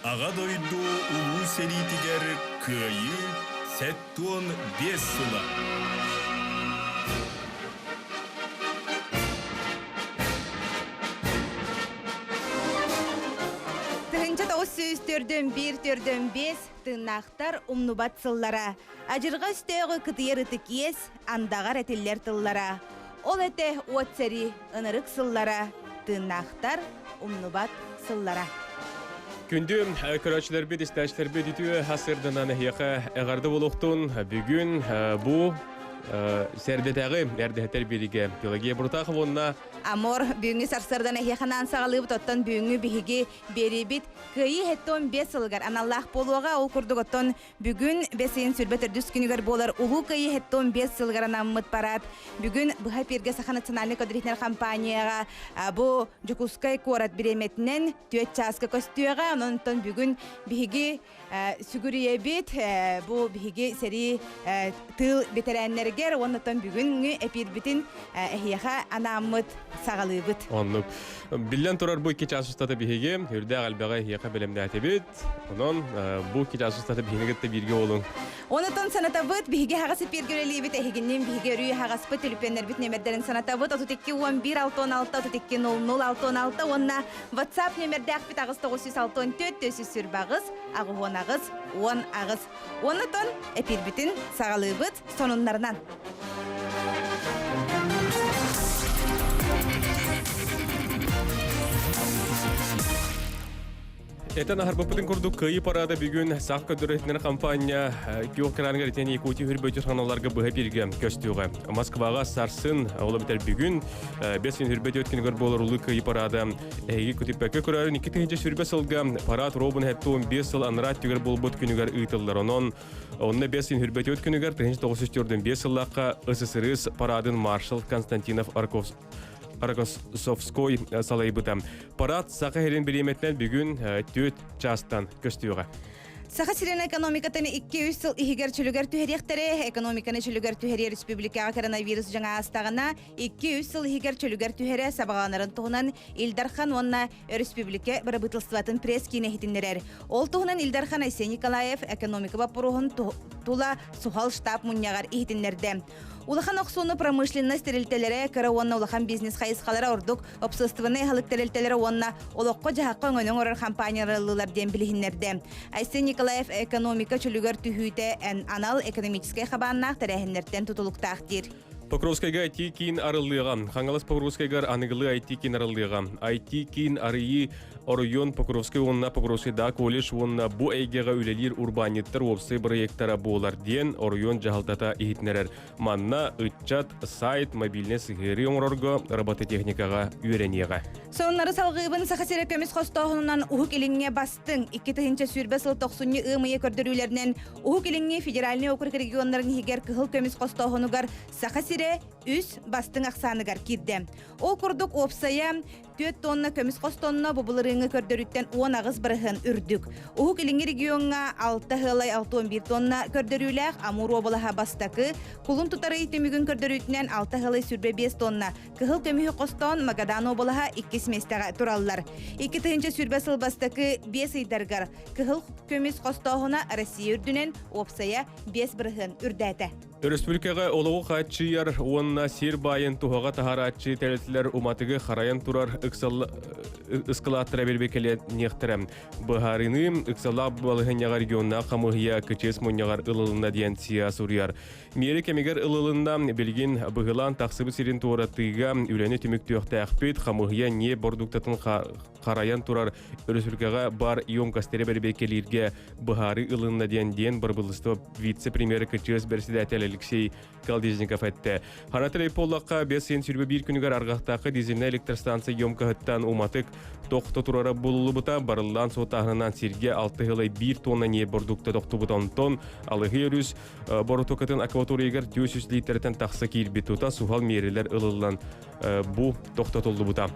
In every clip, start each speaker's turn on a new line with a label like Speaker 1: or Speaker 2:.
Speaker 1: Ağa doydu ulu seritiger kıyı Settun 5 sıla.
Speaker 2: Тыгынча тоғыз сөз төрдөн 1 төрдөн 5 тыыннақтар умнубат сыллара. Ажырға үстөөгө кытыер ытыкиес андагар этиллер тыллара. Ол эте уотсери ынырык сыллара. Тыыннақтар умнубат сыллара.
Speaker 3: Күндүм көрөчүлөр бит истәчләр бит итү хасырдан яка эгарды болуктун бүгүн бу сердетәгы эрдәтер бириге биология буртаховна
Speaker 2: Амор бүгүнгү сарсардан эхеханан сагалып тоттон бүгүнгү биһиги берибит кыйы хеттон 5 сылгар аналлах болуга ол курдуготтон бүгүн бесин сүрбетер дүс күнүгөр болар улуу кыйы хеттон 5 сылгар наммыт парат бүгүн быха перге саха национальный квадритнер компанияга бу жукускай корат биреметинен төт часка костюга онтон бүгүн биһиги сүгүриебит бу биһиги сери тыл ветераннергер онтон бүгүнгү эпирбитин эхеха анаммыт сагалыбыт.
Speaker 3: Оннук. Биллен турар бу ики часустата биһиге, үрдә галбага яка белемдәтебит. Онон бу ики часустата биһигетте бирге болуң.
Speaker 2: Онотон санатабыт биһиге хагасы пергелелибит эхигиннен биһиге рүй хагаспы телефоннарбит номердерин санатабыт 32 11 616 32 00 616 онна WhatsApp номердәк бит агыс 964 төсүр багыз агыгонагыз 10 агыз. Онотон эпирбитин сагалыбыт сонуннарынан.
Speaker 3: Этен ахарбапытын курдук кыйы парада бүгүн сак көдөрөтнер компания киокранга ретен Якутия хүрбөтүр ханаларга быга бирге көстүгө. Москвага сарсын оло битер бүгүн 5 күн хүрбөт өткөнгөр болор улуу кыйы парада эги күтүпкө көрөрүн 2 тыгынча сүрбө сылга парад робун хеттон 5 сыл анрат түгөр болбот күнүгөр ыйтылдар. Онна 5 күн хүрбөт өткөнгөр 1904 5 сыллакка СССР парадын маршал Константинов Аркосовской салайбыта. Парад сақа херин биреметнен бүгін төт частан көстіуға.
Speaker 2: Саха сирена экономикатын 200 сыл ихигер чүлүгер түһәрияқтары, экономиканы чүлүгер түһәрия республикаға коронавирус жаңа астағына 200 сыл ихигер чүлүгер түһәрия сабағанарын туғынан Илдархан онна республика барабытылстватын пресс кинехитиннерер. Ол туғынан Илдархан Айсен Николаев экономика бапурухын тула сухал штаб муньягар ихитиннерде. Улахан оксуну промышленность терилтелере кара онна улахан бизнес хайысқалары ордук обсыстываны халық терилтелере онна олоққа жағаққа өңөнің орар компаниялар ден білігінерде. Айсен Николаев экономика чүлігер түхүйте анал экономическай хабаннақ тәрәхінлерден тұтылықтақтыр.
Speaker 3: Покровскайга айти кин арылыгам. Хангалас Покровскайгар аныгылы айти кин арылыгам. Айти кин арыйы оройон Покровскай онна Покровскай да колледж онна бу эйгега үлелир урбаниттер опсы проекттара болар ден оройон жахалтата ихитнерер. Манна ытчат сайт мобильный сыгыры оңорорго робототехникага үйренега.
Speaker 2: Соннары салгыбын сахасыра көміс қостауынынан ухук илинге бастың. 2-тыгынча сүрбе сыл 90-ны ымые көрдірүүлерінен ухук илинге федеральный округ регионларын хигер кыхыл көміс қостауынығар сахасыра үс бастың ақсаныгар кирді. Ол күрдік опсая 4 тонна көміс қостауына бұбылырыңы көрдірүттен 10 ағыз біріғын үрдік. Ухук илинге регионға 6,11 тонна көрдірүүләқ Амур обылаға бастақы, кулын тұтары итімігін көрдірүттен 6,5 тонна кыхыл көмігі қостауын Магадан обылаға 2 местаға тураллар. 2-тыгынча сүрбе сыл бастақы 5 ыйдаргар кыхыл көміс қостауына Россия үрдінен опсая 5 біріғын үрдәті.
Speaker 3: Республикага олугу хатчыяр онна сир байын тухага тахаратчы тәлетлер уматыгы хараян турар ыкскалаттыра бербекеле нехтерем. Бахарыны ыксала балыгынягар регионна камыгыя кычес монягар ылылында диен сия сурьяр. Мери кемегер ылылында белгин быгылан тақсыбы сирин туаратыга үләне түмүктүөхтэ ахпет камыгыя не бордуктатын хараян турар республикага бар емкастере бербекелерге бахары ылында диен барбылысты вице-премьер кычес председатель Алексей Калдезников әтті. Ханатылай поллаққа 5 сүрбе 1 күнігер арғақтақы дизельна электростанция емкағыттан уматык тоқты турара болулы бұта барылдан сотағынан серге 6,1 тонна не бордукта тоқты бұтан тон, алығы өріс борутокатын акваториягар 400 литрден тақсы кейірбет тұта сухал мерелер ылылан бұ тоқты толды бұта.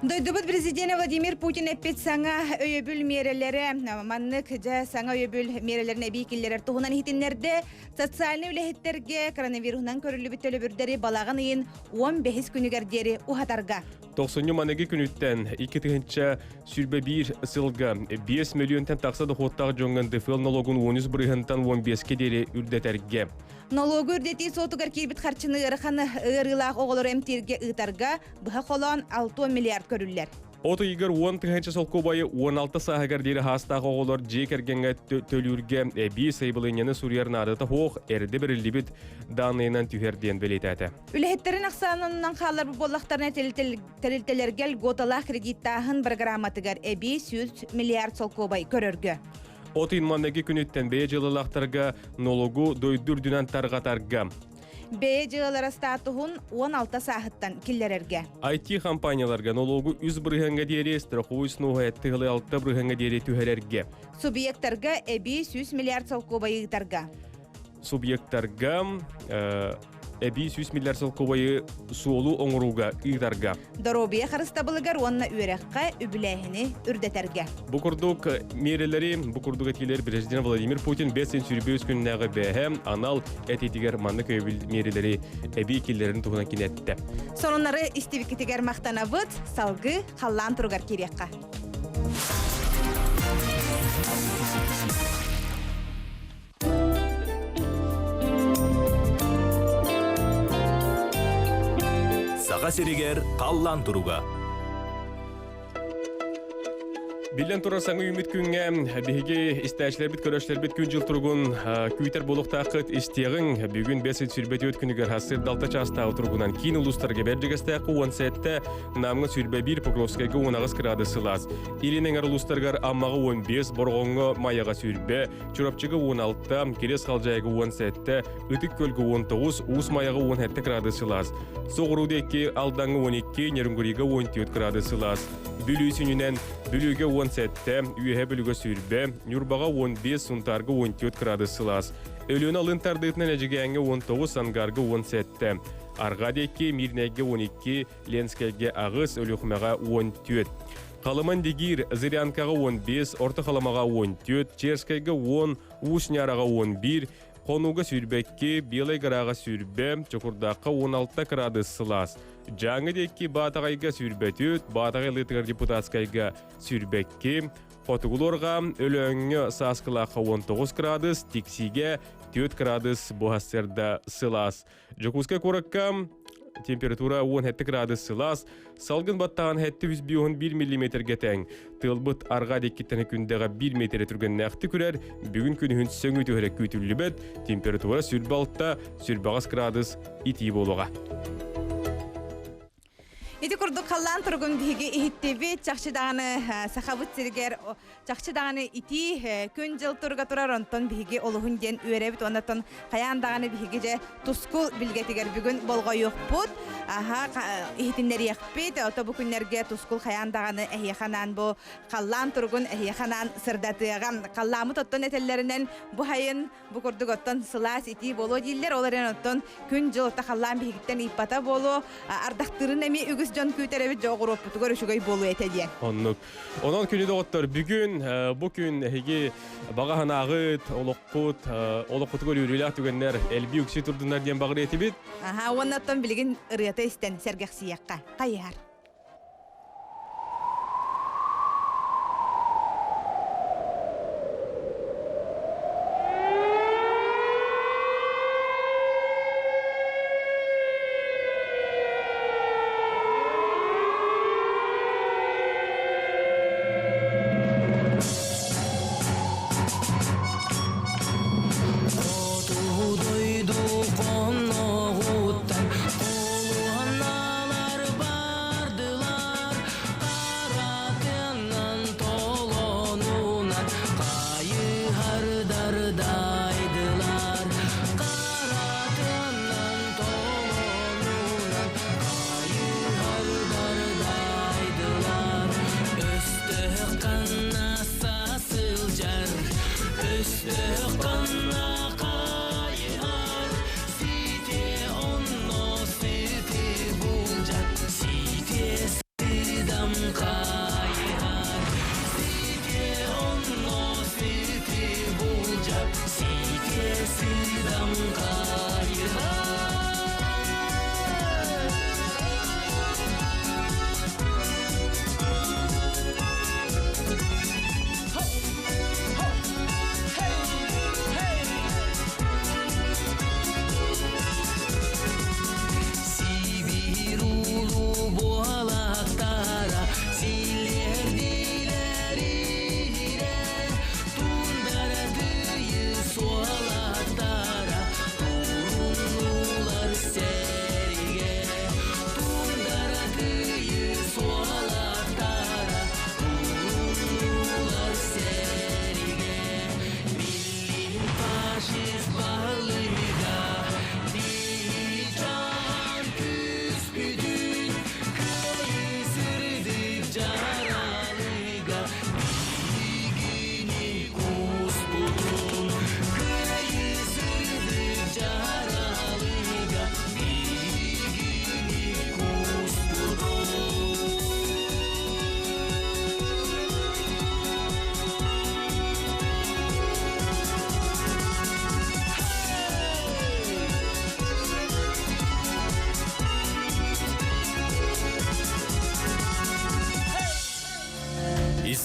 Speaker 2: Дойдубут президент Владимир Путин эппет саңа өйөбүл мерелері, маннык жа саңа өйөбүл мерелерine бейкеллерер туғынан хитинлерде социальный үлехеттерге коронавирусынан көрілі бүттелі бүрдері балағын иын 15 күнігердері ухатарға.
Speaker 3: 90 манеги күнүттен 2-тігінші сүрбе бір ысылға 5 миллионтен тақсады хоттағы жоңған дефил налогын 13 бұрығынтан 15-ке дері үрдетерге.
Speaker 2: Налогы үрдети сотугар кирбит харчыны ырыханы ырылақ оғылыр эмтирге ытарға бұға қолан 6 миллиард көрілер.
Speaker 3: Оты егер 10-тігінші солқу байы 16 сағығар дері хастағы оғылыр жек әргенге төлүрге бей сайбылыняны сурьерін адыты хоқ әрді бірілі біт даныйынан түйерден белетәді.
Speaker 2: Үлехеттерін ақсанынан қалар бұл болақтарына тәрілтелергел готалақ кредиттағын бір грамматыгар 100 миллиард солқу бай көрірге.
Speaker 3: Отын маннеги күніттен бей жылылақтарға налогу дойдүрдінен тарғатарға.
Speaker 2: Бей жылылары статуғын 16 сағыттан келлерерге.
Speaker 3: IT компанияларға налогу 100 бірғанға дейірі, страховой снуға әттіғілі 6 бірғанға дейірі түйерерге.
Speaker 2: Субъекттарға 100 миллиард солқу байығытарға.
Speaker 3: Субъекттарға 100 миллиард солқу байы суолу оңыруға ұйдарға.
Speaker 2: Доробия қарыстабылығар онына үйерекқа үбіләйіні үрдетерге.
Speaker 3: Бұқырдық мерелері, бұқырдық әткелер президент Владимир Путин 5 сүрбе өскінінәғы бәхем, анал әтетігер манны көйбіл мерелері әбей келдерін тұғынан кенетті.
Speaker 2: Сонынлары істевікетігер мақтана бұд, салғы қаллан тұрғар керекқа.
Speaker 4: Саға серегер қаллан тұруға.
Speaker 3: Билен турар саңы үміт күнге бейге істәшілер біт көрәшілер біт күн жыл тұрғын күйтер болуқтақыт істеғін бүгін 5 сүрбеті өткінігер хасыр далта частағы тұрғынан кейін ұлыстарға бәржігістәқі 10 сәтті намғы сүрбе 1 Покровскайға 10 градусы лаз. Илінен әр ұлыстарғар аммағы 15, борғыңы маяға сүрбе, чүрапчығы 16, керес қалжайғы 10 сәтті, үтік көлгі 19, ұс маяға 17 градусы лаз. Соғырудекі алдаңы 12, нерінгүрігі 14 градусы лаз. Бүлісінінен бүліге 10 сәтті, үйе бүліге сүрбе, нүрбаға 15, сұнтарға 14 градусы лаз. Өліні алынтардығытынан әжігәңі 19, санғарға 10 сәтті. Арғадекі, Мирнәге 12, Ленскайге ағыз, өліқмәға 14. Қалыман дегір, Зырянкаға 15, Орты қаламаға 14, Черскайға 10, Ушняраға 11, Қонуға сүрбекке, Белай ғараға сүрбе, Чокурдаққа 16 градусы лаз. Жаңы декки Батағайға сүрбетөт, Батағайлытығыр депутатскайға сүрбекке, Қотығылорға өлөңі сасқылаққа 19 градус, Тиксиге 4 градус бұғасырда сылас. Жокускай қорыққа температура 17 градус сылас, салғын баттаған хәтті 101 мм тәң. Тылбыт арға деккеттені күндегі 1 метр түрген нәқті көрер, бүгін күні сөңі төхірек көйтілі бәд, температура сүрбалтта 19 градус ити болуға.
Speaker 2: Ити курдук қаллан тұрғын бігі ихиттеви чақшыдағаны сақабыт сіргер, чақшыдағаны ити күн жыл тұрға тұрар онтон бігі олығын ден үйеребіт, онатын қаяндағаны бігі же тұскул білгетігер бүгін болға yok бұд. Ихитінлер еқпет, ота бұл күнлерге тұскул қаяндағаны әйеқанан бұл қаллан тұрғын әйеқанан сырдатыған. Қалламы тоттон әтелерінен бұл хайын бұл курдук оттон сылас ити болу дейлер, оларын оттон күн жыл отта қаллан бігіттен иппата болу, ардақтырын әме үгіс жон күтеребит жоғыр оппутугар үшігай болу етеден.
Speaker 3: Онан күні доғыттар бүгін, бұл күн әйге бағахан ағыт, олыққұтығыр үрілақ түгенлер әлбі үксі тұрдыңдар ден бағыр еті бет?
Speaker 2: Оннаттан білген ұрыяты істен сәргәқ сияққа. Қайығар.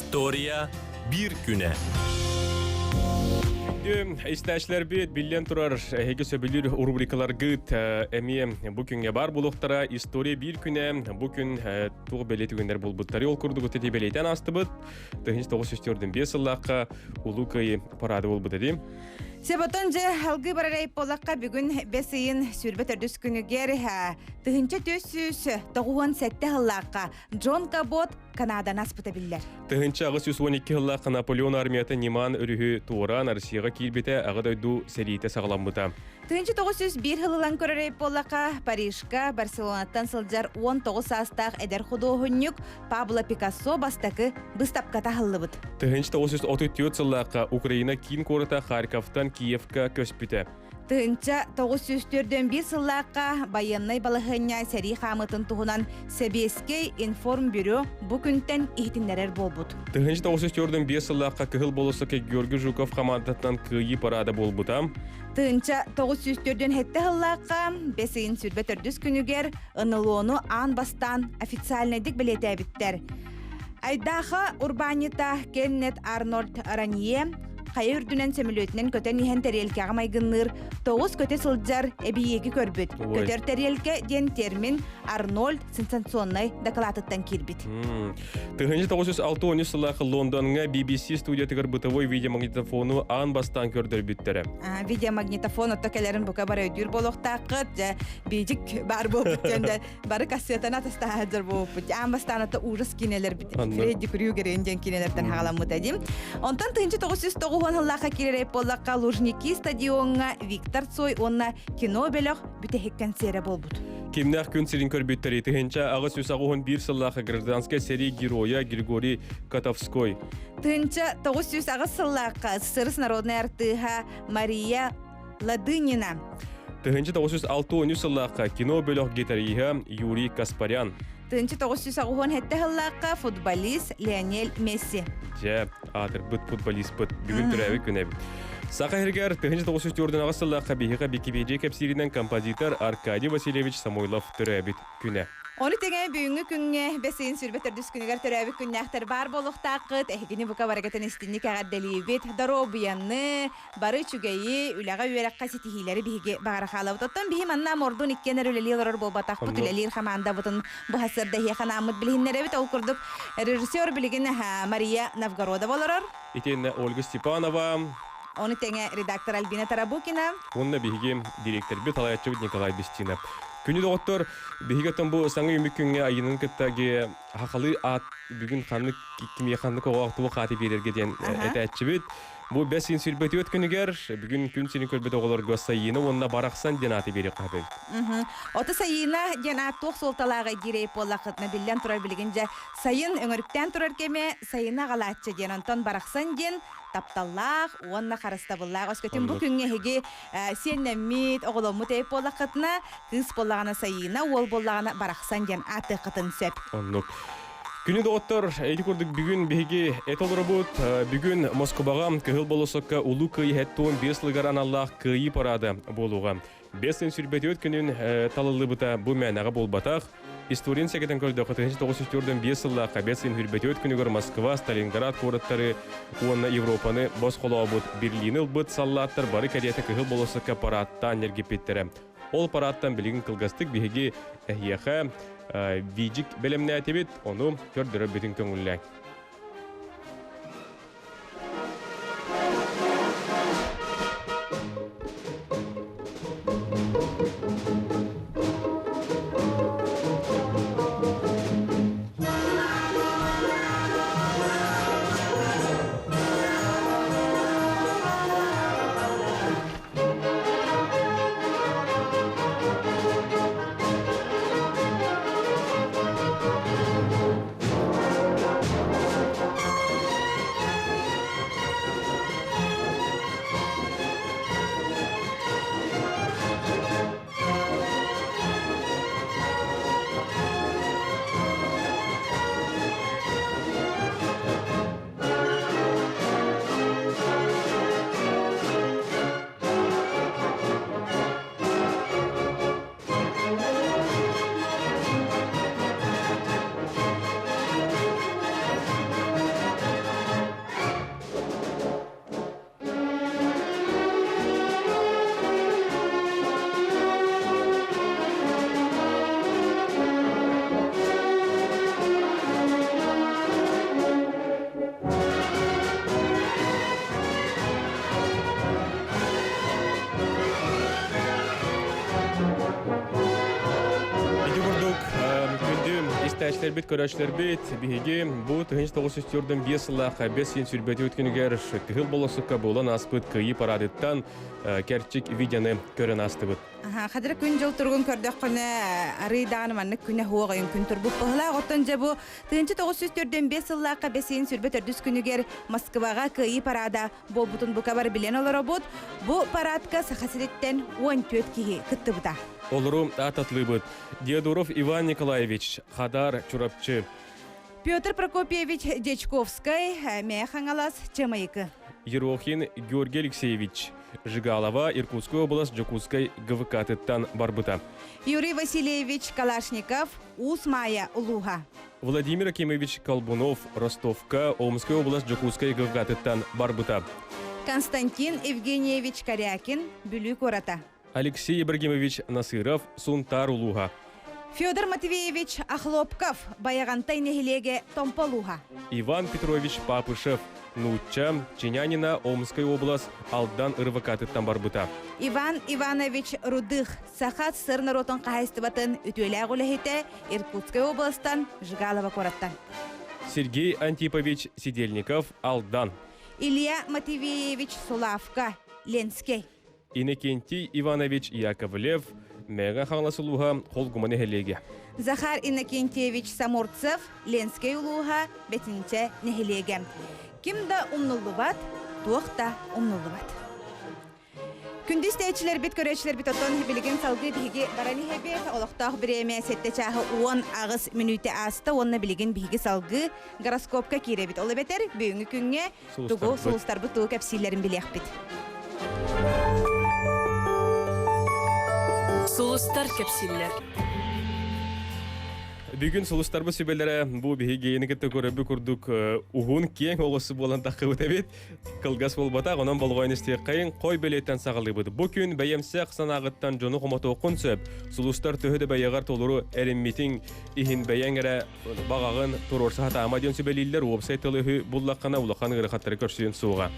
Speaker 4: История bir güne.
Speaker 3: İstəşlər bit bilən turar hege söbülür rubrikalar gıt emiye bu günge бар buluklara istoriya bir güne bugün tuğ beleti günler bulbutları yol kurduk öteti beleten astıbıt 1905 yıllıqqa Ulukayı parады olbu dedim.
Speaker 2: Себатонже халгы барарай полаққа бүгін бесейін сүрбет өрдіс күнігер тыгынча төссүс тоғуын сәтті ғыллаққа Джон Кабот Канадан аспыта білдер.
Speaker 3: Тыгынча 12 yıllıqqa Наполеон армията Неман өрүхү тууран Россияга килбете агадойду серийте сагаламбыта.
Speaker 2: Тыгынча 901 ғылылан көрарай полаққа Парижка, Барселонаттан сылжар 19 астақ әдер худоғынюк Пабло Пикассо бастакы быстапқа тағылыбыт.
Speaker 3: Тыгынча 934 yıllıqqa Украина кин корыта Харьковтан Киевка көспүтө.
Speaker 2: Тыгынча 904-1 сыллаққа байыннай балығыня сәрі қамытын туғынан Себескей информбюро бүкінтен ихтинлерер болбут.
Speaker 3: Тыгынча 904-5 yıllıqqa кыгыл болосыке Георгий Жуков командатынан кыйы парада болбута.
Speaker 2: Тыгынча 904-ден хетті ғыллаққа бесейін сүрбет өрдіс күнігер ынылуыны ан бастан официальныйдік білеті әбіттер. Айдаға Урбанита Кеннет Арнольд Ранье Қайы үрдінен сөмілөтінен көтен ехен тәрелке ағамайгынныр 9 көте сылджар әбиекі көрбіт. Көтер тәрелке ден термин Арнольд сенсационный докладыттан келбіт.
Speaker 3: Тыгынча 906 yıllıqqa Лондонга BBC студиятыгар бытовой видеомагнитофону ан бастан көрдөр бүттері.
Speaker 2: Видеомагнитофон оттакелерін бұқа бары өдір болуқтақыт, бейджік бар бол бүттенде, бары кассетана тастағадар бол бүт. Ан бастан отта ужас кинелер бүт. Фредди Крюгер енген кинелерден хағаламыт әдім. Онтан тыгынча 909 Лаха киререй поллаққа Лужники стадионға Виктор Цой онна кино бөліқ бүтехек концері болбуд.
Speaker 3: Кемнақ күн сирин көрбеттері тыгынча ағы сөз ағуын бір сыллаққа гражданская серия героя Григорий Котовской.
Speaker 2: Тыгынча 900 ағы сыллаққа СССР народная артыға Мария Ладынина.
Speaker 3: Тыгынча 906 yıllıqqa кино бөліқ гитариха Юрий Каспарян.
Speaker 2: Тыгынча 900 хетті ғыллаққа футболист Лионель Месси.
Speaker 3: Же, атыр бұт футболист бұт бүгін түрәві күнәбі. Сақа хергер тыгынча 904 ағысыллаққа бейхіға Википедия кәпсирінен композитор Аркадий Васильевич Самойлов түрәбі күнә.
Speaker 2: Оны теген бүгінгі күнге бәсейін сүрбеттер дүс күнігер түрәбі күннәқтір бар болуқтақыт, әхігіні бұқа барагатын істінік ағад дәлейбет, даро бұянны, бары чүгейі, үліға үйераққа сетихилері бігі бағары қалауыт. Оттан бігім анна мордун иккенер үлелер орыр болбатақ бұт үлелер қаманда бұтын бұхасырда хеқан амыт білгіннер әбіт ол күрдік режиссер білген Мария Новгородова оларыр.
Speaker 3: Итен Ольга Степанова.
Speaker 2: Оны теңе редактор Альбина Тарабукина.
Speaker 3: Онна бігі директор бі Талаятчыбыт Николай Бестинов. Күні доғыттыр, бігігеттен бұл саңы үмік күнге айының күттәге хақалы ат бүгін қанны кеме қанны қоғақтығы қаты берерге ден әтәтчі бет. Бұл бәсін сүрбеті өт күнігер, бүгін күн сені көрбеті оғылар көз сайыны, онына барақсан ден аты берек қабыл.
Speaker 2: Оты сайына ден аттуқ солталаға гирей полақытына білден тұрар білгенде сайын өңіріктен тұрар кеме сайына қалатшы ден онтан барақсан ден тапталлақ, онына қарыстабыллақ. Өскөтін бұл күнге хеге сеннемет оғылымы тәйіп полақытына қыз болағына сайына, ол болағына барақсан ден аты қытын сөп.
Speaker 3: Күні доғыттар, әйді көрдік бүгін беге әт олыры бұд, бүгін Москваға кығыл болысыққа ұлы күйі әттуын 5 лығар аналлақ күйі парады болуға. 5 сүрбеті өт күнін талылы бұта бұл мәнәға болбатақ. Историн сәкетен көрді 1904-5 жыллаққа 5 сүрбеті өт күнігір Москва, Сталинград қорыттары онына Европаны бос қолауы бұд. Берлині ұлбыт саллаттар бары кәдеті кығыл болысыққа параттан ергепеттері. Ол параттан білігін қылғастық беге әйеға Виджик белемне әтебет, оны көрдірі бетін көңілі. тәрәчләр бит, көрәчләр бит, биһиги бу 1905 сыллаха 5 сен сүрбәте үткәнгәр тыгыл болосукка булан аспыт кыйы парадыттан керчик видеоны көрән астыбыт.
Speaker 2: Хадыр күн жыл тургун көрдөх көне арыйдааны маннык күнә хуагайын күн турбу пыгла оттон жабу 1905 сыллака 5 сен сүрбәт өрдүс күнүгер Москвага кыйы парада болбутун бу кабар билен олоробут. Бу парадка сахасыреттен 14 киһи кыттыбыта.
Speaker 3: Олору ататлыбыт. Дедуров Иван Николаевич, Хадар Чурапчы.
Speaker 2: Петр Прокопьевич Дечковский, Механгалас, Чамайка.
Speaker 3: Ерохин Георгий Алексеевич. Жигалова, Иркутская область, Джокутской ГВК-тыттан барбыта.
Speaker 2: Юрий Васильевич Калашников, Усмая Луга.
Speaker 3: Владимир Акимович Колбунов, Ростовка, Омская область, Джокутской ГВК-тыттан барбыта.
Speaker 2: Константин Евгеньевич Корякин, Бюлюкората.
Speaker 3: Алексей Ибрагимович Насыров, Сунтар Луга.
Speaker 2: Федор Матвеевич Ахлопков, Баягантай Нехилеге, Томполуга.
Speaker 3: Иван Петрович Папышев, Нуча, Чинянина, Омская область, Алдан РВК-тыттан барбыта.
Speaker 2: Иван Иванович Рудых, Сахат Сырнаротон Кахайстыбатын, Ütüеләгулехите, Иркутская областан, Жигалова Кораттан.
Speaker 3: Сергей Антипович Сидельников, Алдан.
Speaker 2: Илья Матвеевич Сулавка, Ленскей.
Speaker 3: Иннокентий Иванович Яковлев, Мега Ханласулуга, Холгумане Хелеге.
Speaker 2: Захар Иннокентьевич Самурцев, Ленскей Улуга, Бетинче Нехилеге. Кимда умнулубат, туақта умнулубат. Күндіз тәйчілер бит көрәчілер бит отон білген салғы бігі барани хәбет, олықтақ біреме сетте чағы 10 ағыз минуты асты, онына білген бігі салғы гороскопка кейре бит. Олы бетер, бүйінгі күнге тұғы сұлыстар бұт тұғы кәпсилерін білек бит.
Speaker 5: Сұлыстар кәпсиллер.
Speaker 3: Бүгін сұлыстарбы сөбелері бұл бігі енігітті көрібі күрдік ұғын кең олысы болан тақы өтәбет. Қылғас болбата, ғынан болғайын істе қайын қой бәлеттен сағылы бұды. Бұл күн бәйемсе қсан ағыттан жоны қоматы оқын сөп. Сұлыстар төхіді бәйеғар толыру әрімметің ихін бәйен әрі бағағын тұрорсы хата амадион сөбелейлер уапсайтылығы бұллаққана ұлаққан ғырықаттары көрсүйін суға.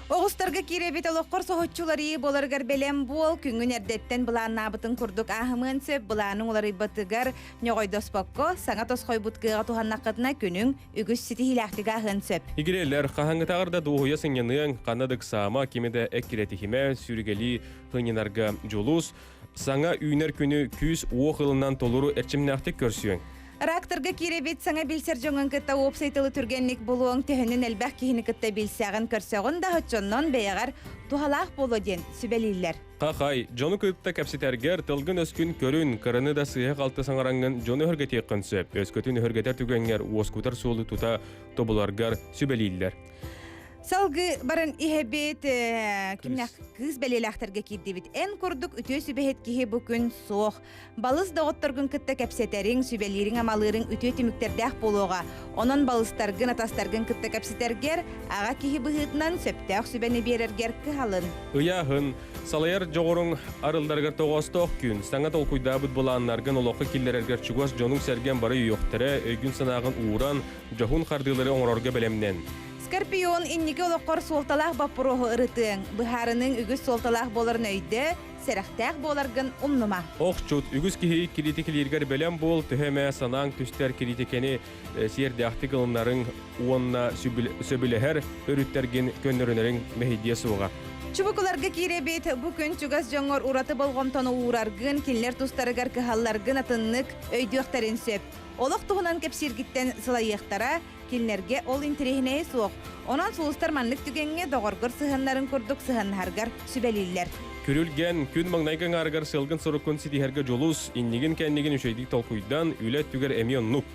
Speaker 2: Оғыстарға киребет олыққор соғытчулары боларғар бәлем бол, күнгін әрдеттен бұлан набытын күрдік ағымын сөп, бұланың олары бұттығар нөғой доспаққо, саңа тосқой бұтқыға туғаннақытына күнің үгіс сіті хилақтыға ағын сөп.
Speaker 3: Игерелер, қағаңғытағырда дуғуя сыңенің қанадық сама кемеді әккеретихіме сүрігелі ғынинарға жолус, саңа үйнер күні күз оғылынан толыру әрчімнәқтік көрсүйін.
Speaker 2: Ракторга киребет саңа билсер жоңын кытта опсайтылы түргенник болуың төхінін әлбәқ кейіні кытта билсәғын көрсәғын да хөтчоннан бәйәғар тухалақ болу ден сүбәлейлер.
Speaker 3: Қақай, жоны кытта кәпсетергер тылғын өскін көрін қырыны да сыйық алты саңараңын жоны үргетек қынсып, өскөтін үргетер түгенер оскутар суылы тута тобыларғар сүбәлейлер.
Speaker 2: Салгы барын ихебет кимнях кыз бәлеләхтәргә кирдебит. Эн курдук үтө сүбәһет киһи бу күн соох. Балыс доготторгун кытта кәпсәтәрин сүбәлерин амалырын үтө тимүктәрдәх болуга. Онон балыстаргын атастаргын кытта кәпсәтәргәр ага киһи быһытнан сөптәх сүбәне берергәр кыһалын.
Speaker 3: Ыяһын салаяр жогорун арылдаргар тогосток күн. Саңа толкуйдабыт буланнаргын олоқы киллерергер чугас жонун серген бары юқтыры өйгүн санагын ууран жохун хардылары оңорорга белемнен.
Speaker 2: Скорпион инники олоққор солталақ баппырығы ырытың. Бұхарының үгіз солталақ боларын өйді, сәріқтәқ боларғын умнума.
Speaker 3: Оқчут, үгіз кихи критикилергер белем бол, түхеме санаң түстер критикені сердяқты ғылымларын уонна сөбілігер өріттерген көннөрінерін мәхидия суға.
Speaker 2: Чубукуларга киребет бу күн чугас жоңор ураты болгомтону уураргын, кинлер тустарыгар кыхалларгын атыннык өйдүөхтерин сөп. Олық туғынан кепсиргиттен сылайықтара, кинлерге ол интерехіне суық. Онан суыстар манлык түгенге доғыргыр сыхынларын күрдік сыхынларгар сүбәлейлер.
Speaker 3: Күрілген күн маңнайган аргар сылгын сұрықын ситихерге жолус, иннигин кәннигин үшейдік толкуйдан үлет түгер әмион нук.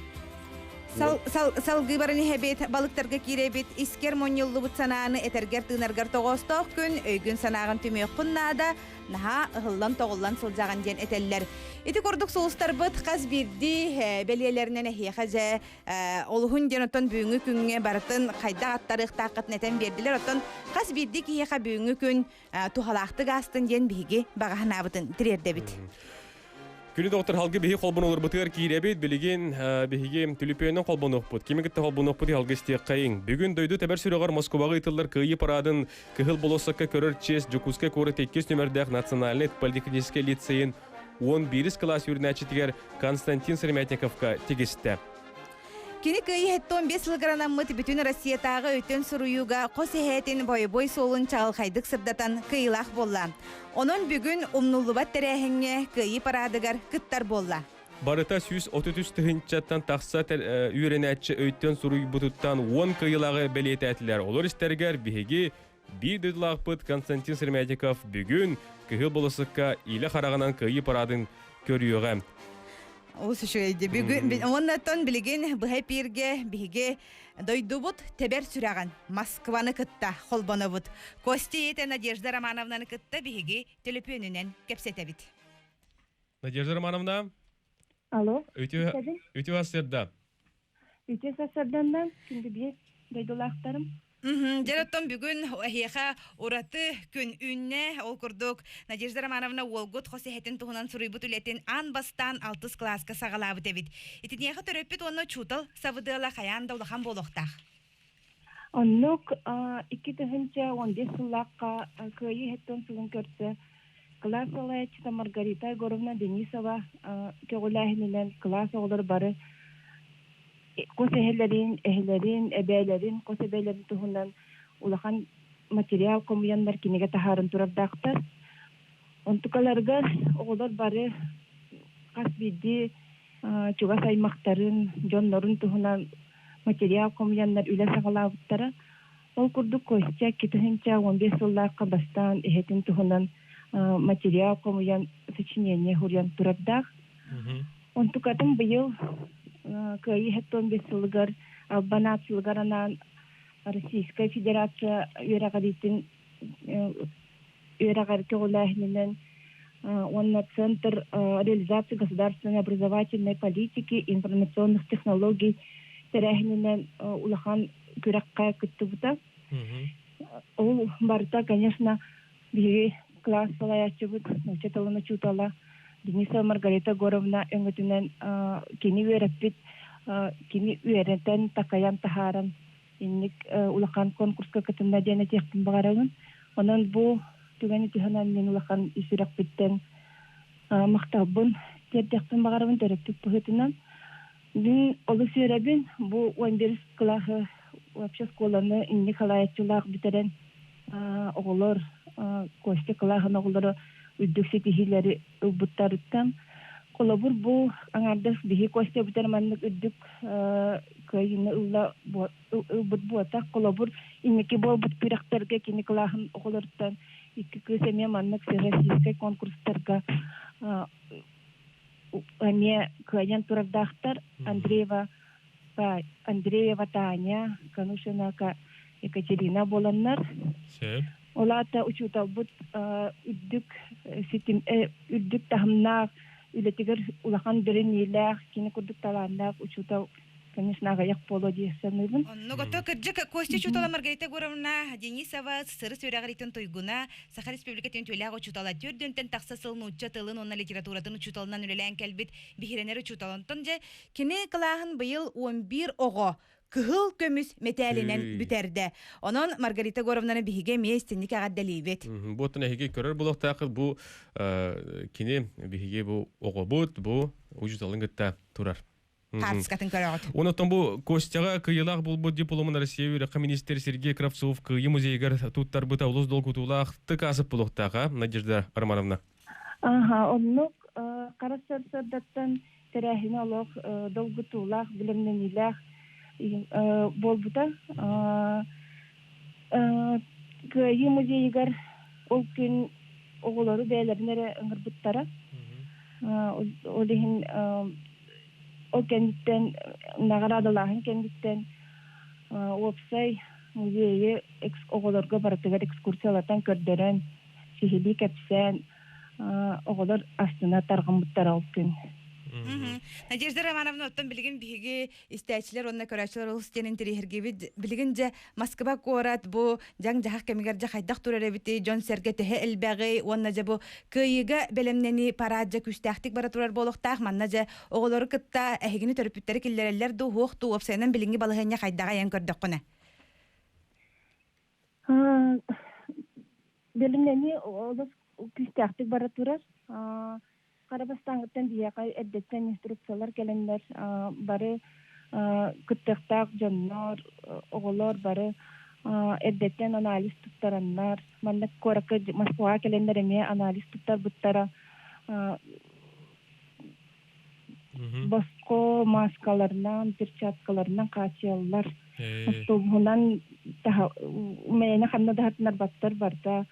Speaker 2: Салгы барыны хәбет балыктарга киребет искер моньоллы бут санааны этергер тынаргар тоғостық күн өйгін санағын түмей құннада наха ығыллан тоғыллан сылжаған ден этеллер. Эти кордук соустар быт қаз бирди белиелерінен әхияқаза олығын ден отон бүйіңі күнге барытын қайда аттарық тақыт нетен берділер отон қаз бирди кияқа бүйіңі күн тухалақты гастын ден бігі бағағын абытын тірерді бит.
Speaker 3: Күні доктор халгы бихи қолбын олар бұтығар кейребет, білеген бихиге түліпейінің қолбын оқпыд. Кемегітті қолбын оқпыды халгы істек қайын. Бүгін дөйді тәбір сүріғар Москваға итылар күйі парадын кығыл болосаққа көрір чест жүкізге көрі теккес нөмірдәқ национальный политехнический лицейін 11 класс үрнәчетігер Константин Сырмятниковқа тегесті.
Speaker 2: Кини кыйы хеттон 5 сылгаранаммыт бүтүн Россиятагы өтөн суруюга кос эхетин бой солун чалхайдык сырдатан кыйлах болла. Онон бүгүн умнуллубат терехиңе кыйы парадыгар кыттар болла.
Speaker 3: Барыта сүз 33 тыгынчаттан тақса үйренәтчі өйттен сұруй бұтыттан 10 кыйылағы бәлетәтілер. Олар істергер бігі бір дөділақпыт Константин Сермятиков бүгін кыйыл болысыққа илі қарағынан кыйы парадын көріуға.
Speaker 2: Осы шөйді. Оннаттан білген бұхай пирге бігі дойдубут тебер сүраған Москваны кытта холбаны бұд. Кости еті Надежда Романовнаны кытта бігі телепөнінен кепсетебіт.
Speaker 3: Надежда Романовна?
Speaker 5: Алло.
Speaker 3: Өте асырда.
Speaker 5: Өте сасырдандан күнді бе дойдулақтарым.
Speaker 2: Жараттан бүгін әйеға ораты күн үнне ол күрдік Надежда Романовна олгут хосы хетін тұғынан сұруйбыт үлетін ан бастан 6 класска сағалабыт әбіт. Етінеға төрөппет оны чутал савыдыла қаян даулахан болуқтақ.
Speaker 5: Оннық 2-15 сыллаққа көйі хеттон сылын көрті. Класс олайчыта Маргарита Егоровна Денисова көгіләхінінен класс олар бары көсәһелерин, әбәйлерин, көсәбәйлерин туһунан улахан материал комуяннар кинеге тахарын турардактар. Онтукаларга оголор бары касбиди чуга саймактарын, жоннорун туһунан материал комуяннар үле сагалабыттара. Ол курдук көсчә 2-15 сыллакка бастан эхетин туһунан материал комуян сочинение хурян турардак. Онтукатын быйыл кыйы хеттон 5 сылгар Албанат сылгаранан Российская Федерация Юрагадитин Юрагарки Гулахинен он Центр реализации государственной образовательной политики и информационных технологий Терехинен улахан күрәккә кыттыбыта. Ол барта, конечно, биги класс салаячыбыт, учеталына чутала. Денисова Маргарита Егоровна өңгөтүнен кини үйрәппит, кини үйрәтен такаян тахаран инник улахан конкурска кытында дене тектин багарагын. Онан бу түгәне тиханан мен улахан исүрәппиттен мактабын тектин багарагын төрөптүк бухытынан. Бин олы сөйрәбин бу 11 классы вообще школаны инник халаячылар битерен оголор косте клаһын оголору үддүксе тихилери убуттарыттан колобур бу аңардас бихи косте бутерманнык үддүк кайына улла убут буата колобур инники бол бут пирактерге кини клаһын оголорттан икки көсеме маннык российский конкурстарга ане каян турардахтар Андреева Таня, Канушина Екатерина боланнар. Олата учутал бут үддүк ситим үддүк тахымнак үлетигер улахан берен елах кини курдук таланнак учутал конечно гаяк боло диясаныбын.
Speaker 2: Ногото кыржык кости чутала Маргарита Егоровна Денисова сыры сөйрәгәритен тойгуна Саха Республикатын төләг учутала төрдөнтен такса сылны уча тылын онна литературатын учуталынан үлелән кәлбит бихиренер учуталантан же кини кылаһын быйыл 11 ого кыһыл көмүс метәлинен бүтерде. Онон Маргарита Егоровнаны биһиге местинник агаддалибет.
Speaker 3: Ботун эһиге көрөр булактакы бу кини биһиге бу огобут бу учуталын гытта турар.
Speaker 2: Харскатын көрөгөт.
Speaker 3: Онотон бу Костяга кыйылак булбу дипломын Россия министр Сергей Кравцов кыйы музейгер туттар быта улус долгутулах тыкасып булактага Надежда Романовна.
Speaker 5: Оннук карасырсырдаттан терәһине олох долгутулах билемненилах болбута кыйы музейгер ол күн оголору бәйләрнәре ыңгырбыттара. Олихин o kenditten nagaradalahın kenditten opsay muzeyi oğullarga baratıgar ekskursiyalardan körderen şehirli kepsen oğullar aslında targımıttar alkın.
Speaker 2: Надежда Романовна оттан билген биһиги истәчләр онна көрәчләр ул стенен терихерге билгенҗә Москва корат бу җаң җахак кемигәр җахайдак турары бите Джон Серге тәһә элбәгы онна җа бу кыйга белемнәни параҗа күстәхтик бара турар болохтак манна җа оглары кытта әһигене төрөпүттәре килләрләр ду хук ту опсайнан билинге балыгыня хайдага ян көрдек кына.
Speaker 5: Белемнәни олыс күстәхтик бара турар. Карабастан гыттан дияка эддеттен инструкциялар келендер бары кыттыктак жаннар оголор бары эддеттен анализ туттараннар маннык коракы Москвага келендер эме анализ туттар буттара боско маскаларынан перчаткаларынан качыяллар автобусунан мене ханна дахатнар баттар барда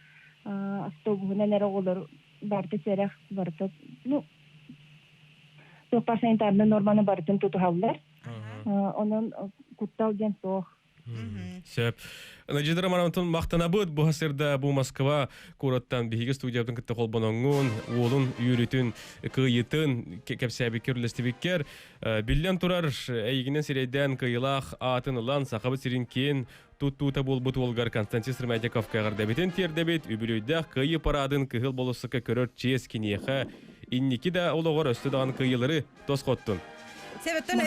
Speaker 5: автобусунан эроголор барды серех барда ну тоқпар санитарны норманы бардын тутухаллар онон куттал ден соох
Speaker 3: Сөп. Наҗидер марамтын мактанабыт бу хасырда бу Москва кураттан биһиге студиябын кытта колбоноңун, улун үйрүтүн, кыйытын кепсәби керлестибиккер. Биллен турар әйгенен сирәйдән кыйлах атынылан сахабы сиринкен тута булбут Волгар Константин Сырматяковка гардабитен тердебит үбүлүйдә кыйы парадын кыгыл болусыкка көрөр ческинеха инники да ологор өстөдөгөн кыйылары тоскоттун.
Speaker 2: Себеттен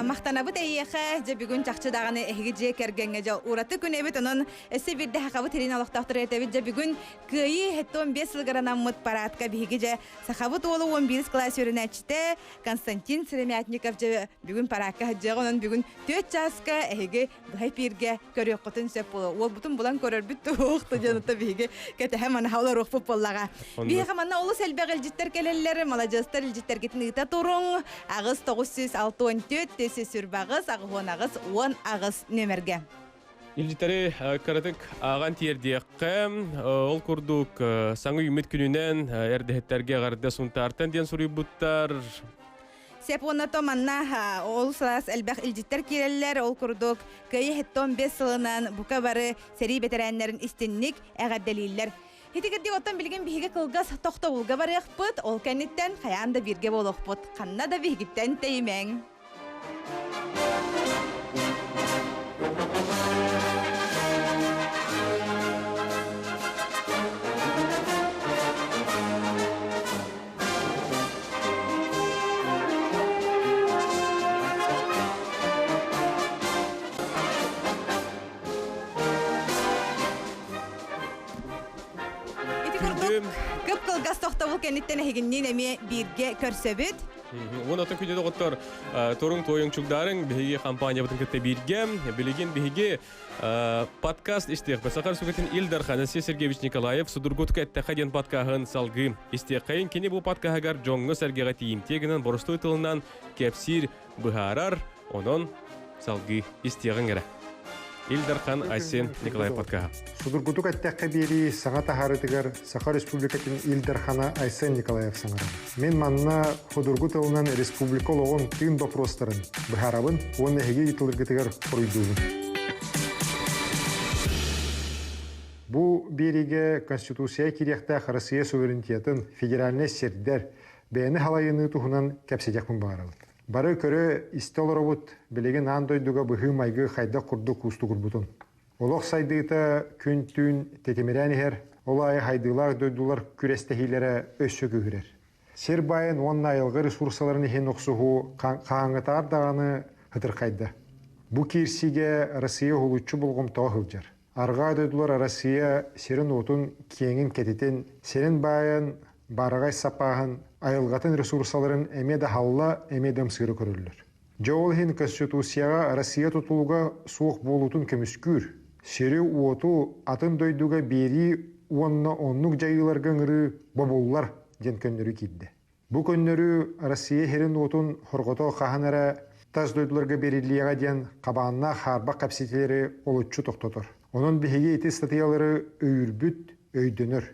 Speaker 2: мақтанабыт әйеқі же бүгін чақчыдағаны әйгі же кәргенге же ураты күн әбіт оның әсі бірді хақабы терин алықтақтыр әтәбіт же бүгін күйі әтті 15 сылғаранан мұт паратқа бігі же сақабыт олы 11 класс өрін әчті Константин Сыремятников же бүгін параққа же оның бүгін 4 жасқа әйгі бұхай пирге көрі құтын сөп болу. Ол бұтын бұлан көрір бүтті оқты жаныты бігі кәті әмін хаулар оқпып боллаға. Бігі қаманна олы сәлбәқ әлжіттер келелер, малажастар әлжіттер кетін ұйта тұрың, ағыз 964 тесі сүрбағыз, ағығын ағыз, 10 ағыз нөмерге.
Speaker 3: Илжитары каратык аған тиердеққы, ол күрдік саңы үміт күнінен әрдіхеттерге ғарды сұнтартын ден сұрый бұттар.
Speaker 2: Сеп оны томанна ол сылас әлбәқ илжиттер керелілер, ол күрдік көйі хеттон 5 сылынан бұқа бары сәрі бетерәнлерін істінник әғаддәлейлер. Хетигерди оттан билген биһиге кылгас тохто булга барыахпыт, ол кенниттен хаянда бирге болохпыт, канна да бигиттен теймең. Көп кылгас тохта бул кенниттен хигиннин эми бирге көрсөбүт.
Speaker 3: Оны атын күнде доктор торун тоюң чугдарың биһиге компания бутын кетте бирге билеген биһиге подкаст истек басакар сугатын Илдар Ханасий Сергеевич Николаев судургутка эттехаден подкахын салгы истекайын кене бу подкахагар жоңгы сәргеге тиимтегинен борустой тылынан кепсир быхарар онон салгы истегингере. Илдархан Айсен Николаев подкаха.
Speaker 6: Судургутук аттакка бери саңа тахарытыгар Саха Республикатын Илдархана Айсен Николаев саңара. Мен манна Судургут ылынан республика олоғын тыын допростарын быхарабын, оны хеге итылыргытыгар құрыйдуын. Бу бериге Конституция киректа Россия суверенитетін федеральный сердер бәйіні халайыны тухунан кәпседекпін бағаралды. Бары көрі истелоробут білеген андойдуға бұхы майғы қайда құрды кусты құрбутын. Олық сайдыйта күн түн текемерәнігер, олай хайдылар дойдулар күрестехилері өссө көгірер. Сер байын онна айылғы ресурсаларын ехен оқсуғу қаңғытар дағаны хытыр қайды. Бұ керсиге Россия ғылучы болғым тоғылжар. Арға дойдулар Россия серін отын кеңін кететін, серін байын барығай сапағын айылғатын ресурсаларын әмеді халла, әмедім сыры көрілілер. Жауылхин Конституцияға Россия тұтылуға суық болутын көміскүр. Сері уоту атын дойдуға бері уанна оннық жайыларға ғыры бабуллар ден көннері кейді. Бұ көннері Россия херін отын хорғото қағанара таз дойдуларға беріліяға ден қабанна харба қапсетелері олытчу тоқтатыр. Оның бігеге еті статиялары өйірбіт, өйдінір.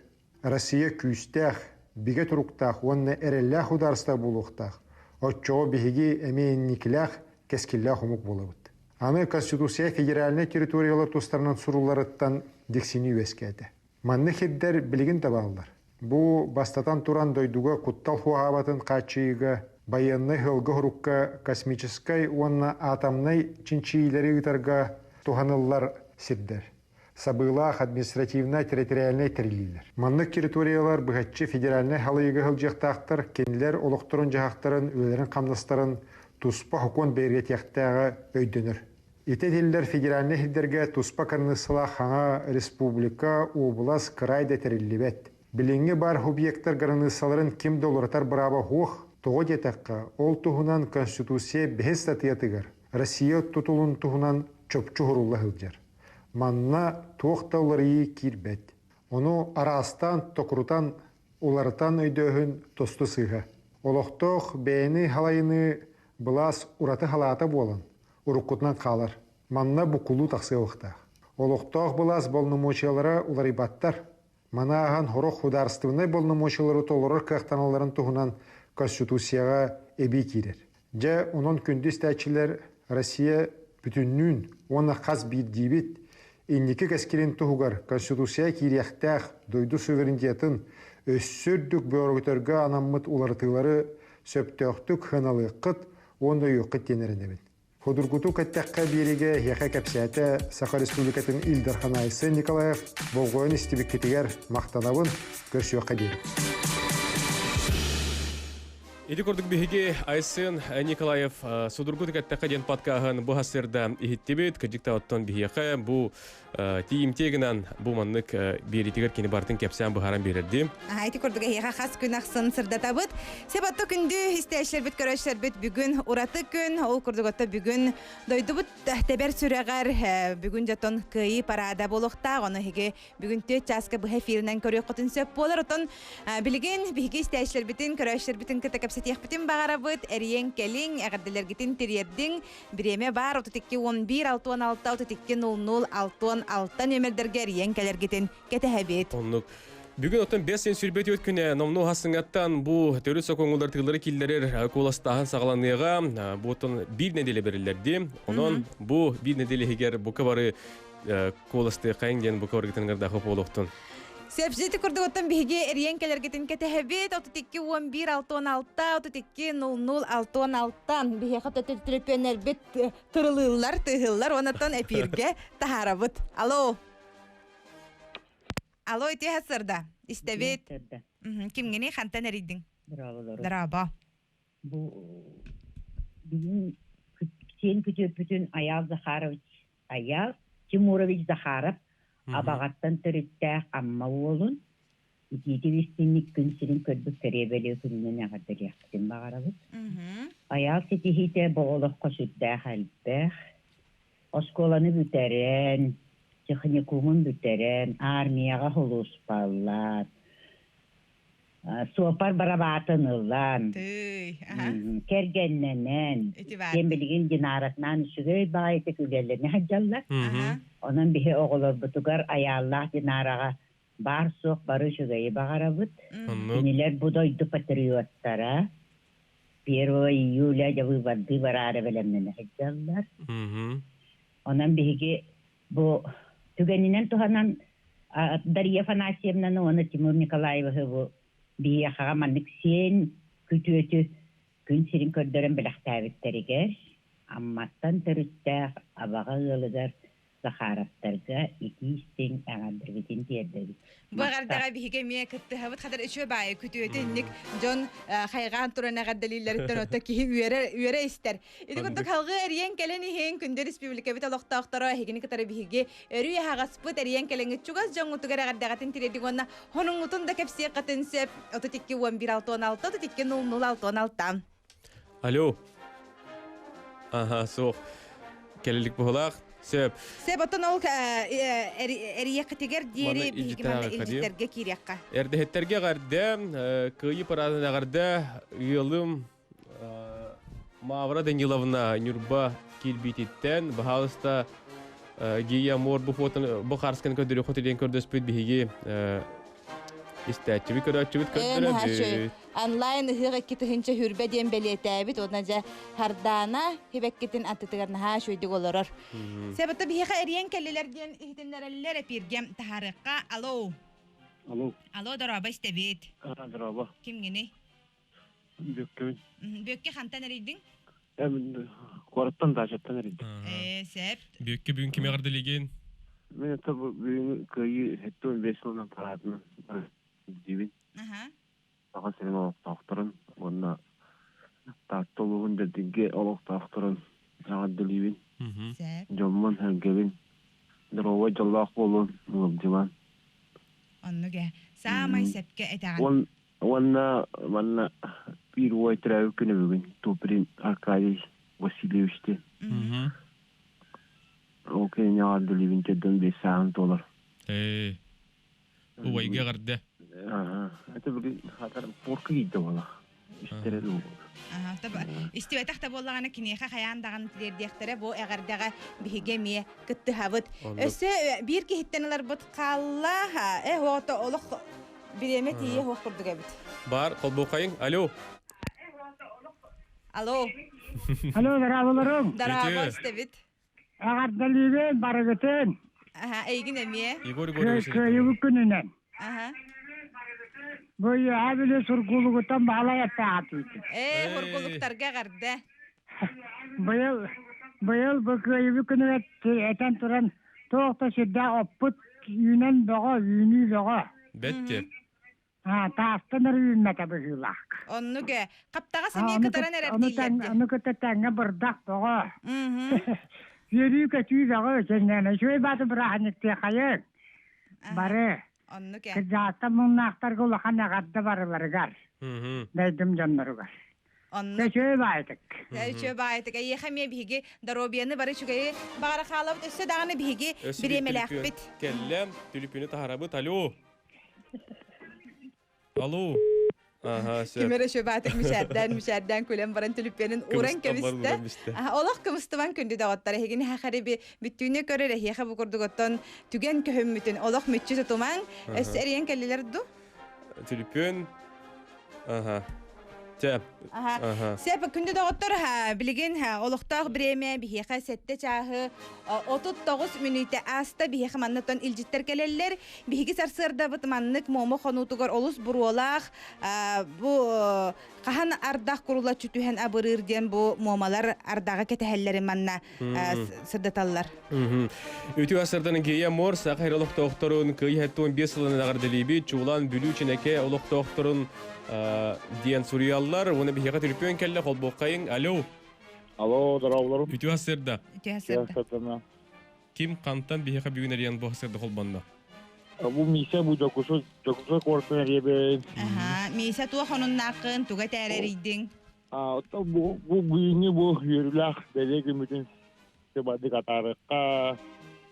Speaker 6: Россия күйістәқ, биге туруктах, онна эреллях ударстар булуктах, отчоо биһиги эмейинникилях, кескиллях умук болабыт. Аны Конституция федеральный территориялар тустарынан суруларыттан дексини үескәді. Манны хиддер билигин табалдар. Бу бастатан туран дойдуга куттал хуабатын качыйга, байынны хылгы хурукка космической, онна атомной чинчийлери ытарга туханыллар сиддер. Сабылах административно-территориальный терилилер. Маннык территориялар быгатчы федеральный халыйгы хылжақтақтар, кенлер олықтырын жағақтарын, өлерін қамнастарын туспа хукон берге тияқтағы өйдөнір. Итетеллер федеральный хиддерге туспа карнысыла хаңа республика, облас, крайда терилибет. Билинги бар объекттар гарнысаларын ким долларатар браба хух, Тоғы детаққа ол туһунан Конституция бәхес статьятыгар Россия тутулун туһунан чөпчү хурулла хылжар. Манна туақтаулары кирбет. Оны арастан, токрутан, улартан өйдөһүн тосту сыға. Олоқтоқ бәйіні халайыны бұлас ураты халата болан, уруккутнан қалар. Манна букулу тақсы оқтақ. Олоқтоқ бұлас болнымочалары улары баттар. Манаған хорох хударстывны болнымочалары толырыр қақтаналарын туғынан Конституцияға эби кирер. Жа онон күндіз тәчілер Россия бүтүннүн оны қаз бейт дейбет, иннекі кәскерен туғығар Конституция кирияқтақ дойду суверенитетін өссөрдік бөргітөргі анаммыт улартылары сөптөқтік хыналы қыт, онда үйіққыт тенерінебін. Ходургуту кәттәққа береге яқа кәпсәті Саха Республикатын Илдархан Айсы Николаев болғойын істебеккетігер мақтанабын көрсіуаққа дейін.
Speaker 3: Иди көрдік бігеге Айсын Николаев Судургут кәттәққа ден паткағын бұ хасырда ихиттебет, кәдікті оттон бігеқі бұ тиімтегінен бұ маннық беретігер кені бартын кәпсән бұхаран берерді.
Speaker 2: Айти көрдік әйеға қас күн ақсын сырда табыт. Себатты күнді істәшілер біт, көрәшілер біт бүгін ұраты күн, ол көрдік отта бүгін дойды бұт тәбәр сүрәғар бүгін жатон күйі парада болуқта, оны хеге бүгін төт часқа бұға фирінен көрек құтын сөп болыр. Отын білген бігі істәшілер бітін, көрәшілер бітін кіті кәпсәтек бітін бағара бұт, әріен кәлін, әғірділер гетін терердің, біреме бар, 32-11-66-32-00-6 алтан өмірдерге әріен кәлер гетін кәтәхәбет.
Speaker 3: Бүгін оттан 5 сен сүрбет өткіне номну хасыңаттан бұ төрі соқоңылар тығылары келдерер қоластағын сағаланыға бұ оттан бір неделе берілерді. Онын бұ бір неделе егер бұқа бары қоласты қайын ден бұқа бары кетінгерді ақып олықтың.
Speaker 2: Сәпсеті күрді оттан біге әріен кәлер гетін кәтәхәбет 32-11-66-32-00-6 біге қата түріпен әрбет тұрылылар, тұғылар, онаттан әпірге тахарабыт. Алло! Алло, ити хасырда. Истебет. Кимгени хантан әрейдің? Драба.
Speaker 7: Бүгін сен күтөпүтін Аял Захарович, Аял Тимурович Захаров абағаттан түріттәқ амма олын. Икеті вестенlik күн сирин көрбік көребелі күннен ағадыр яқтын бағарабыз. Аял сетихите боғылық қосыттәқ әлбәқ. Осколаны бүтерен, техникумын бүтерен, армияға холус баллар. Суапар барабатын ұлан. Кергенненен. Кембелеген динаратнан сүгей бағайты күлелеріне хаджалар. Онан бігі оғылар бұтығар аяллах динараға бар соқ бары сүгей бағарабыт. Нелер бұдойды патриоттара. 1 июля выводы барары білемнені хаджалар. Онан бігі бұ түгенінен тұханан Дарья Фанасьевнаны оны Тимур Николаевы бұ бияқаға маннык сен күтөті күн сирин көрдөрен біліқтәбіттерігер, амматтан түріттәқ абаға ғылыдар Захаровтарға икі істен әғандыр бетін тердері.
Speaker 2: Бұғардаға бейге мие күтті ғабыт қадар үші бай күтөті іннік жон қайған тұран әғаддалилеріттен ота кейі үйері істер. Иді күтті қалғы әріен кәлен ехен күнді республика біт алықтақтары егені кітары бейге өрі ағаспыт әріен кәленгі чуғаз жон ұтығар әғардағатын тиредік онына оның ұтын да кәпсия қатын сөп 32-11-66-32-00-6.
Speaker 3: Алло. Аха, соқ. Кәлелік бұғылақ. Сөп.
Speaker 2: Сөп отын ол әрие қытегер дейері бейгі маңда елдерге кереққа.
Speaker 3: Әрдіхеттерге ғарды, күйі парадын ағарды үйілім Мавра Даниловна Нюрба келбейтеттен бағалыста гея мор бұ қарсқан көдері қотелен көрдөспөйд бейге истәтчі көрдөспөйд.
Speaker 2: Онлайн ыһыга китихинче хүрбе дем белетебит онажа хардана хебеккетин аттыгырна шойдук олорор. Себетте бихе эриен келлерден ихтенлерлер эпиргем тахарыкка. Алло. Алло дороба истебит.
Speaker 8: Дороба.
Speaker 2: Ким гени?
Speaker 8: Бөккө.
Speaker 2: Бөккө хантан эридиң?
Speaker 8: Кораттан да жаттан эридиң.
Speaker 2: Сеп.
Speaker 3: Бөккө бүгүн киме кардылеген?
Speaker 8: Мен табы бүгүн кыйы хеттон 5 жылдан таратын. Дибин. Аға сенің олықтақтырын, онына тақтылығын дәдінге олықтақтырын жағад ділейбін. Жомман әңгебін. Дұрова жаллақ болуын мұғым жыман.
Speaker 2: Онныға, самай сәпке әтәған.
Speaker 8: Онына bir oy trafik günü bugün. Toprin Arkadiy Vasilyevич'ti. O Kenya aldı Livinç'den $500.
Speaker 3: Bu vayga garda.
Speaker 8: Aha. Hatta bugün hatar porku gitti valla. İşleri de oldu.
Speaker 2: Aha, tabi istibetaq ta bollagana kineha hayandagан тилердиэхтере бу эгардага бихигеме кытты хабыт. Өсө бир кихиттенелер бут калла хото олох биреме тие хох курдуга бит.
Speaker 3: Бар, колбокайың. Алло.
Speaker 2: Алло.
Speaker 9: Алло, дараболорум.
Speaker 2: Дараба истебит.
Speaker 9: Агардалибе барагытын.
Speaker 2: Аха, эйгин эмие.
Speaker 3: Егор Егорович.
Speaker 9: Кöyü gününen.
Speaker 2: Аха.
Speaker 9: Bu abile surgulugutan bağlayatı atıydı.
Speaker 2: Хоргулуктарга гарда.
Speaker 9: Bıyıl bu köyü günü eten turan toğta şidda opput yünen bağa, yüni bağa.
Speaker 3: Бетте.
Speaker 9: Taastınır yünnete bu hülak.
Speaker 2: Onnuge kaptaga samiye kıtaran ererdilerdi.
Speaker 9: Onu kıtatanga bırdak bağa. Yürüyü kötüyü bağa öçenlene. Şöyle batı bırakınıkta kayık. Barı.
Speaker 2: Onnuge.
Speaker 9: Kızağısta munnaktar kulakan agadda barıları gar. Deydim canları gar.
Speaker 2: Onnuge.
Speaker 9: Şöyle baydık.
Speaker 2: Şöyle baydık. Yexemiye bihigi darobiyanı barı şugayı bağıra xalavut össe dağını bihigi biremelakbit.
Speaker 3: Kellem tülüpünü taharabıt. Alo. Alo. Aha, sen.
Speaker 2: Kimere şöyle baydık müşerden kulem baran tülüpyanın uğran kemiste. Olaq kımıstıvan kündü dağıtları. Hegini haxarı bütüğüne körere hiyaxa bu kurdugoton tügen köhümmütün olaq mütçü tutuman. Össe eriyen kelliler du?
Speaker 3: Tülüpün. Aha. Tep.
Speaker 2: Aha. Sepa kündü dağıtları bilgin olaqtaq bireme bihiyaxa sette çahı 39 minüte asta bihiyaxa mannaton ilcitter keleller bihigi sarsırda bıtmanlık momo xonutugar olus buruolaq bu qahan ardaq kurula çütühen abırır diyen bu momalar ardağa ketehelleri manna sırdatallar.
Speaker 3: Ütü asırdan geya mor saqayr olaq toqtorun köy hatton 5 yılını dağırdalibi çuğlan bülü çineke olaq toqtorun diyen Suriyallar onu bir yakat ülpön kelle kolbokayın. Alo.
Speaker 8: Alo, darabolorum.
Speaker 3: Ütü hasırda.
Speaker 8: Siyasatına.
Speaker 3: Kim kantan bir yakat bir gün eriyen bu hasırda kolbanda?
Speaker 8: Bu misa bu dokusu korkun eriye
Speaker 2: Aha, misa tuğa xonun naqın, tuğa tereriydin.
Speaker 8: Bu büyüğünü bu yürülak belki bütün sebadı katarıkka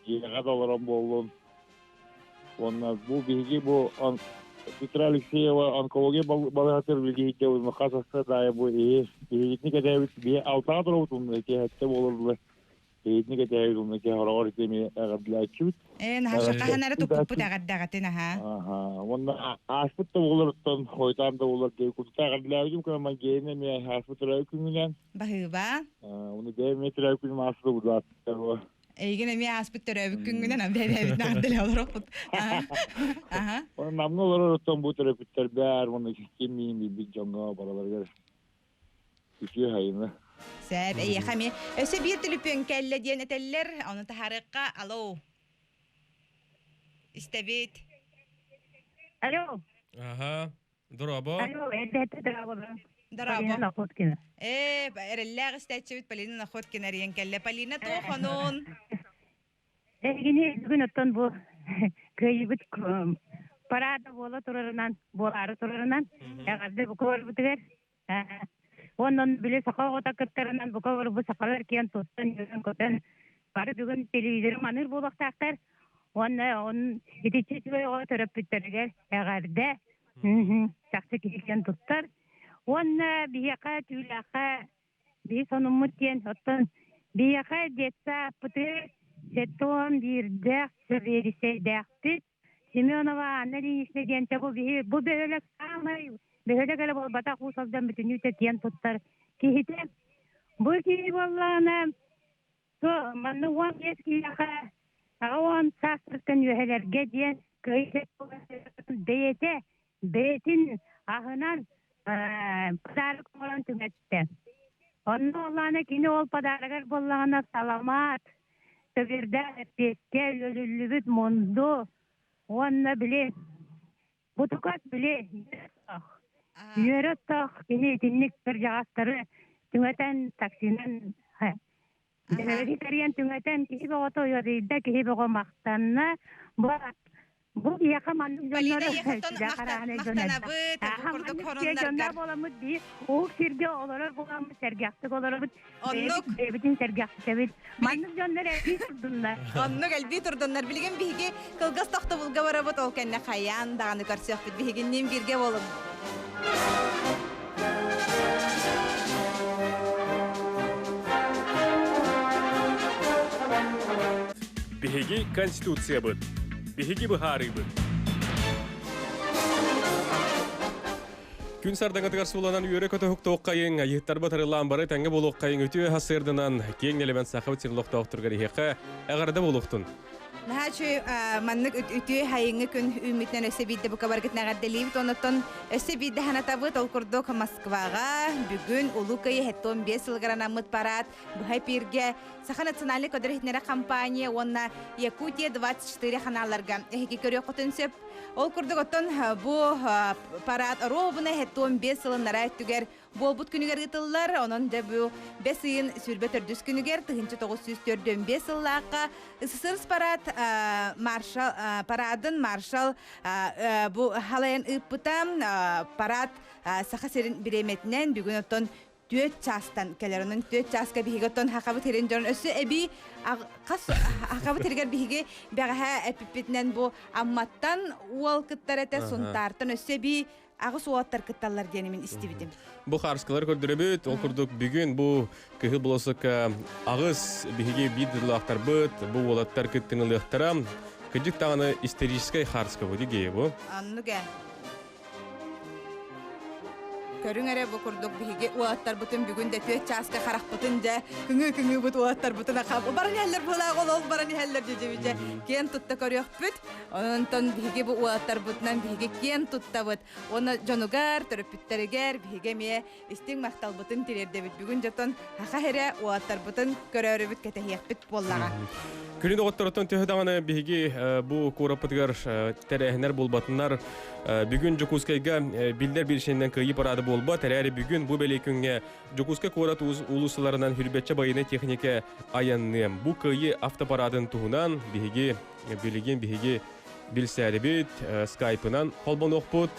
Speaker 8: yega dolaram bolun. Onlar bu bilgi bu Петра Алексеева онкология балыгатыр билгейте узма хасаста да бу эйтник эдебит бе алтага турутун ке хатта болурлу эйтник эдебит уну ке хорогор теми агадлагчут
Speaker 2: Наша каханара тукуппу тагаддагатын аха.
Speaker 8: Ага, онна аспытта болуруттан хойтанда болар ке кутта агадлагчум кама гейне ме аспытра күнүнөн
Speaker 2: Bahıba.
Speaker 8: Уну деметра күн масты булат.
Speaker 2: Eygin emi aspiktörü övüküngünden abdebebit nağdile olur okut. Aha.
Speaker 8: Onu namlı oluruttan bu terapitler bär, onu kimmeyin bir jonga paralar gör. Küçüğü hayını.
Speaker 2: Seb, eyyekami. Öse bir tülüpün kelle diyen eteller, onu taharıqqa alo. İstebit.
Speaker 9: Alo.
Speaker 3: Aha. Duraba.
Speaker 9: Alo, edete darabolo.
Speaker 2: Daraba.
Speaker 9: Kotkina.
Speaker 2: Erellag istatçıvit palina naxotkin eriyen kelle. Palina toğanun.
Speaker 9: Egini bugün ottan bu köyübüt parada bola turarından, boları turarından. Eğerde bu kavur bitiver. Ondan bile sakağı otakıtlarından bu kavur bu sakalar kiyan tuttan yürün kotan. Parı bugün televizyon manır bolak taktar. Onun yetişçi o terapitlerger. Eğerde saksı kiyan tuttar. Onun biyaka tülaka bir sonumut diyen ottan biyaka detsa pıtır. Setton bir dert verirse dertti. Semyonova annenin ismi diyen bu böyle samay. Böyle gele bol batak usaldan bütün yüte diyen tuttar. Kihite. Bu ki vallahi so manı wan eski yaka. Awan sastrıkan yühelerge diyen köyse deyete. Betin ahınan pazarlık olan tümette. Onun oğlana kini ol pazarlıklar bollağına salamat. Tövürde peste ölülübüt mondu. Onunla bile butukat bile yürü tak kini dinlik bir jağastırı tümeten taksinin vegetarian tümeten kişi bir oto yoruyda kişi bir maqtanna bu Бу яка манның
Speaker 2: Полина
Speaker 9: жоннары
Speaker 2: ехаттан мақтанабыт, курдук
Speaker 9: Жонна
Speaker 2: хоронларгар.
Speaker 9: боламыт ди. О сирге олорор боламыт, сергяқты олорор.
Speaker 2: Оннук.
Speaker 9: Бебитин сергяқты себит. Манның жоннары бит турдундар.
Speaker 2: Оннук әлби турдуннар билген биһиги кылгас тохта булга барабыт ол кенне хаян даганы көрсөк бит биһигиннен бирге болун.
Speaker 3: Биһиги конституция быт. Биһиги быһары быт. Күн сардаңатыгар сууланан үйөрө көтө хуктооккайын айыттар батарылаан бары тәңге болуоккайын өтүө хасырдынан кең элемент сахабыт синлоктооктургар иһеқа агарда болуктун.
Speaker 2: Нахачы маннык үтүе хайыңы күн үмүтнен өсө бидде бука баргыт нагарделибит онотон өсө бидде ханатабыт ол курдук Москвага бүгүн улукайы хеттон 5 сылгаранамыт парад бухай пирге Саха национальный кодерхитнера компания онна Якутия 24 ханаларга эхи көрө котун сөп ол курдук оттон бу парад робуна хеттон 5 сылын нарайт түгер болбут күнүгер гытыллар онон да бу 5 сыйын сүрбе төрдүс күнүгер тыгынчы 945 сыллаакка СССР парад маршал парадын маршал бу халайын ыппытам парад саха серин биреметинен бүгүн оттон төт частан келеринин төт частка биготон хакабы терен жон өсө эби кас хакабы тергер биге бага эпипитнен бу амматтан уол кыттарата сунтартан өсө би агыс уаттар кытталлар дени мен истибидим.
Speaker 3: Бу харскалар көрдүрөбүт, ол курдук бүгүн бу кыһы болосук агыс биһиге бидилактар быт, бу болаттар кыттыңылыктарам. Кыжык таганы исторический харска бу диге бу.
Speaker 2: Аннуга. Көрүңөрө бу курдук биһиге уаттар бутун бүгүн дэ төт часка харак бутун дэ күңү бут уаттар бутуна кап. Баран хәлләр була гол, баран хәлләр дежебиже. Кен тутта көрөкпүт. Онтон биһиге бу уаттар бутунан биһиге кен туттабыт. Оны жонугар төрөпүттергер биһиге ме истиң мактал бутун тирерде бит. Бүгүн жотон хака хере уаттар бутун көрөрөбүт кетехиякпит боллага.
Speaker 3: Күнү доктортон төһдаганы биһиги бу курапытыгар терехнер болбатынар бүгүн Жокускайга билдер биршенден кыйы парады болба терәри бүгүн бу белекүнгө Жокуска корат улусаларынан хүрбетче байыны техника аянны бу кыйы автопарадын туһунан биһиги билеген биһиги билсәрбит скайпынан холбонокпут.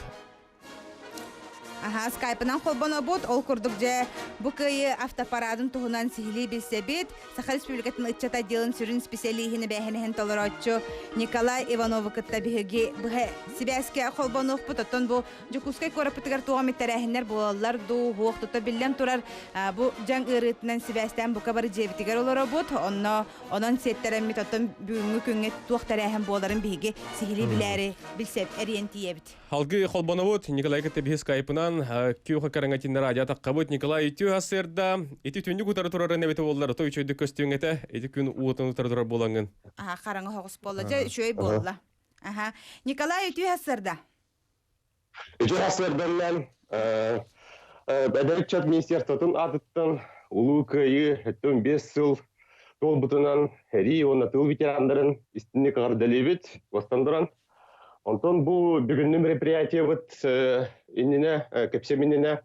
Speaker 2: Аха, скайпынан холбонобут, ол курдук же бу кыйы автопарадын туһунан сихили билсебит, Саха Республикатын ытчат отделын сүрүн специалихини бэхенехен толороччу Николай Иванов кытта биһиги быһы Сибирске холбонокпут, оттон бу Жокускай корапытыгар тугамиттерехинер болалар ду хуок тута биллен турар бу жаң ырытынан Сибирстен бука бары жебитигер олоробут, онон сеттеремит оттон бүгүнгү күнгө туактарехен боларын биһиги сихили билери билсеп эриентиебит.
Speaker 3: Халгы холбонобут Николай кытта биһи скайпынан күйөкө караңатин радио таккабыт Николай үтү асырда ити түндү кутары турар небете боллар той чөйдү көстүңете ити күн уутун турар болаңын.
Speaker 2: Аха, караңы хогус болла же чөй болла. Аха, Николай үтү асырда.
Speaker 10: Үтү асырдан Бәдәрчат министрлыктын атыттан улуу кыйы 5 жыл толбутунан хери оны тыл ветерандарын истинне кардалебит бастандыран. Онтон бу бүгүнкү мероприятие вот инне кепсеминне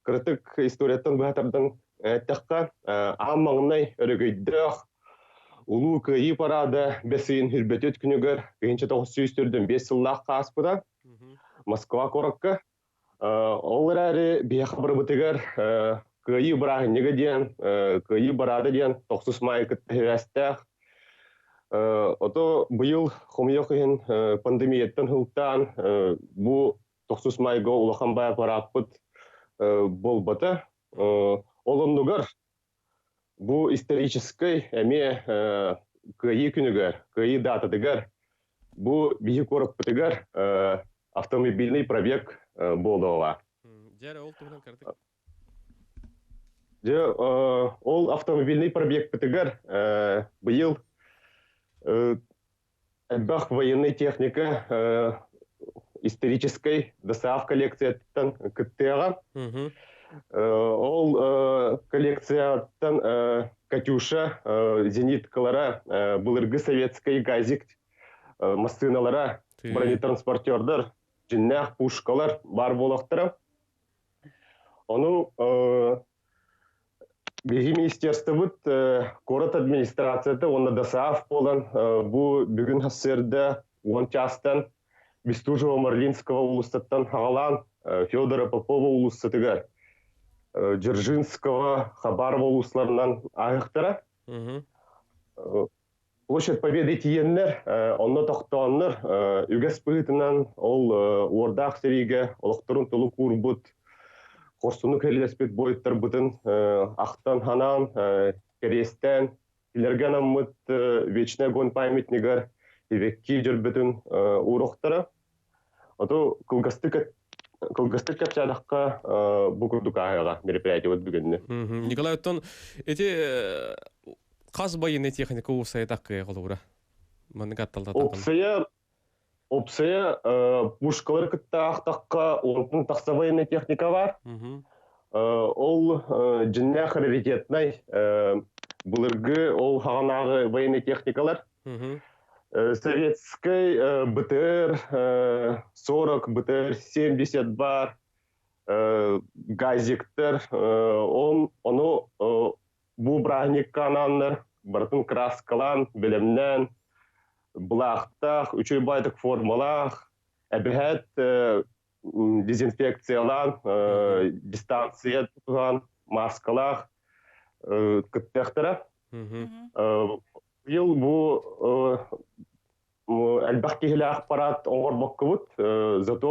Speaker 10: критик историятан баатардан такка аммагынай өрөгөйдөх улуу кыйы парада бесин хүрбөтөт күнүгөр 1904-5 жыллакка аспыда Москва коракка олары бияхабыр бутыгар кыйы барагынга диен кыйы барады диен 9 май кыттыгастах ото быйыл хомьёкын пандемияттан хылтан бу 9 майга улахан бая параппыт болбата олондугар бу исторический эме кыйы күнүгөр кыйы датадыгар бу бии кораппытыгар автомобильный пробег болдуга. Ол автомобильный пробег пытыгар быйыл бах военной техника исторической достав коллекцияттан кыттыга. Ол коллекцияттан Катюша зениткалара былыргы советский газик машиналара бронетранспортердар жиннах пушкалар бар болактыра. Ону Биги министерствот город администрацияты онда дасаав болан бу бүгүн хассерде он частан Бестужево-Марлинского улустаттан хагалан Федора Попова улуссатыгар Дзержинского, Хабарова улусларынан ағықтыра. Площадь Победы тиеннер, онно тоқтооннер, үгәс пыытынан ол ордақ сериге, олықтырын тұлы курбут, қорсуны кәрелеспет бойыттар бұтын, ақтан ханан, керестен, илерген аммыт вечная гон памятнигар, ивекки жүрбітін урықтыра. Ото кылгастык капчадаққа бұкырдық ағыға мероприятие өт бүгінні.
Speaker 3: Николай Оттон, эти қаз байыны техника ұсай таққы қолуыра?
Speaker 10: Опсая пушкалар күтті ақтаққа онтын тақса байыны техника бар. Ол жиннақ раритетнай бұлырғы ол хағанағы байыны техникалар. Советский БТР 40, БТР 70 бар, газиктер, оны bu brahnik kananlar, barıtın kraskalan, bilimden, bulaqtaq, üçü baydık formalaq, əbihət dezinfeksiyalan, distansiya tutulan, maskalaq, kıttaqtıra. Yıl bu әлбәқ кейлі ақпарат оңғыр баққыбыт, зато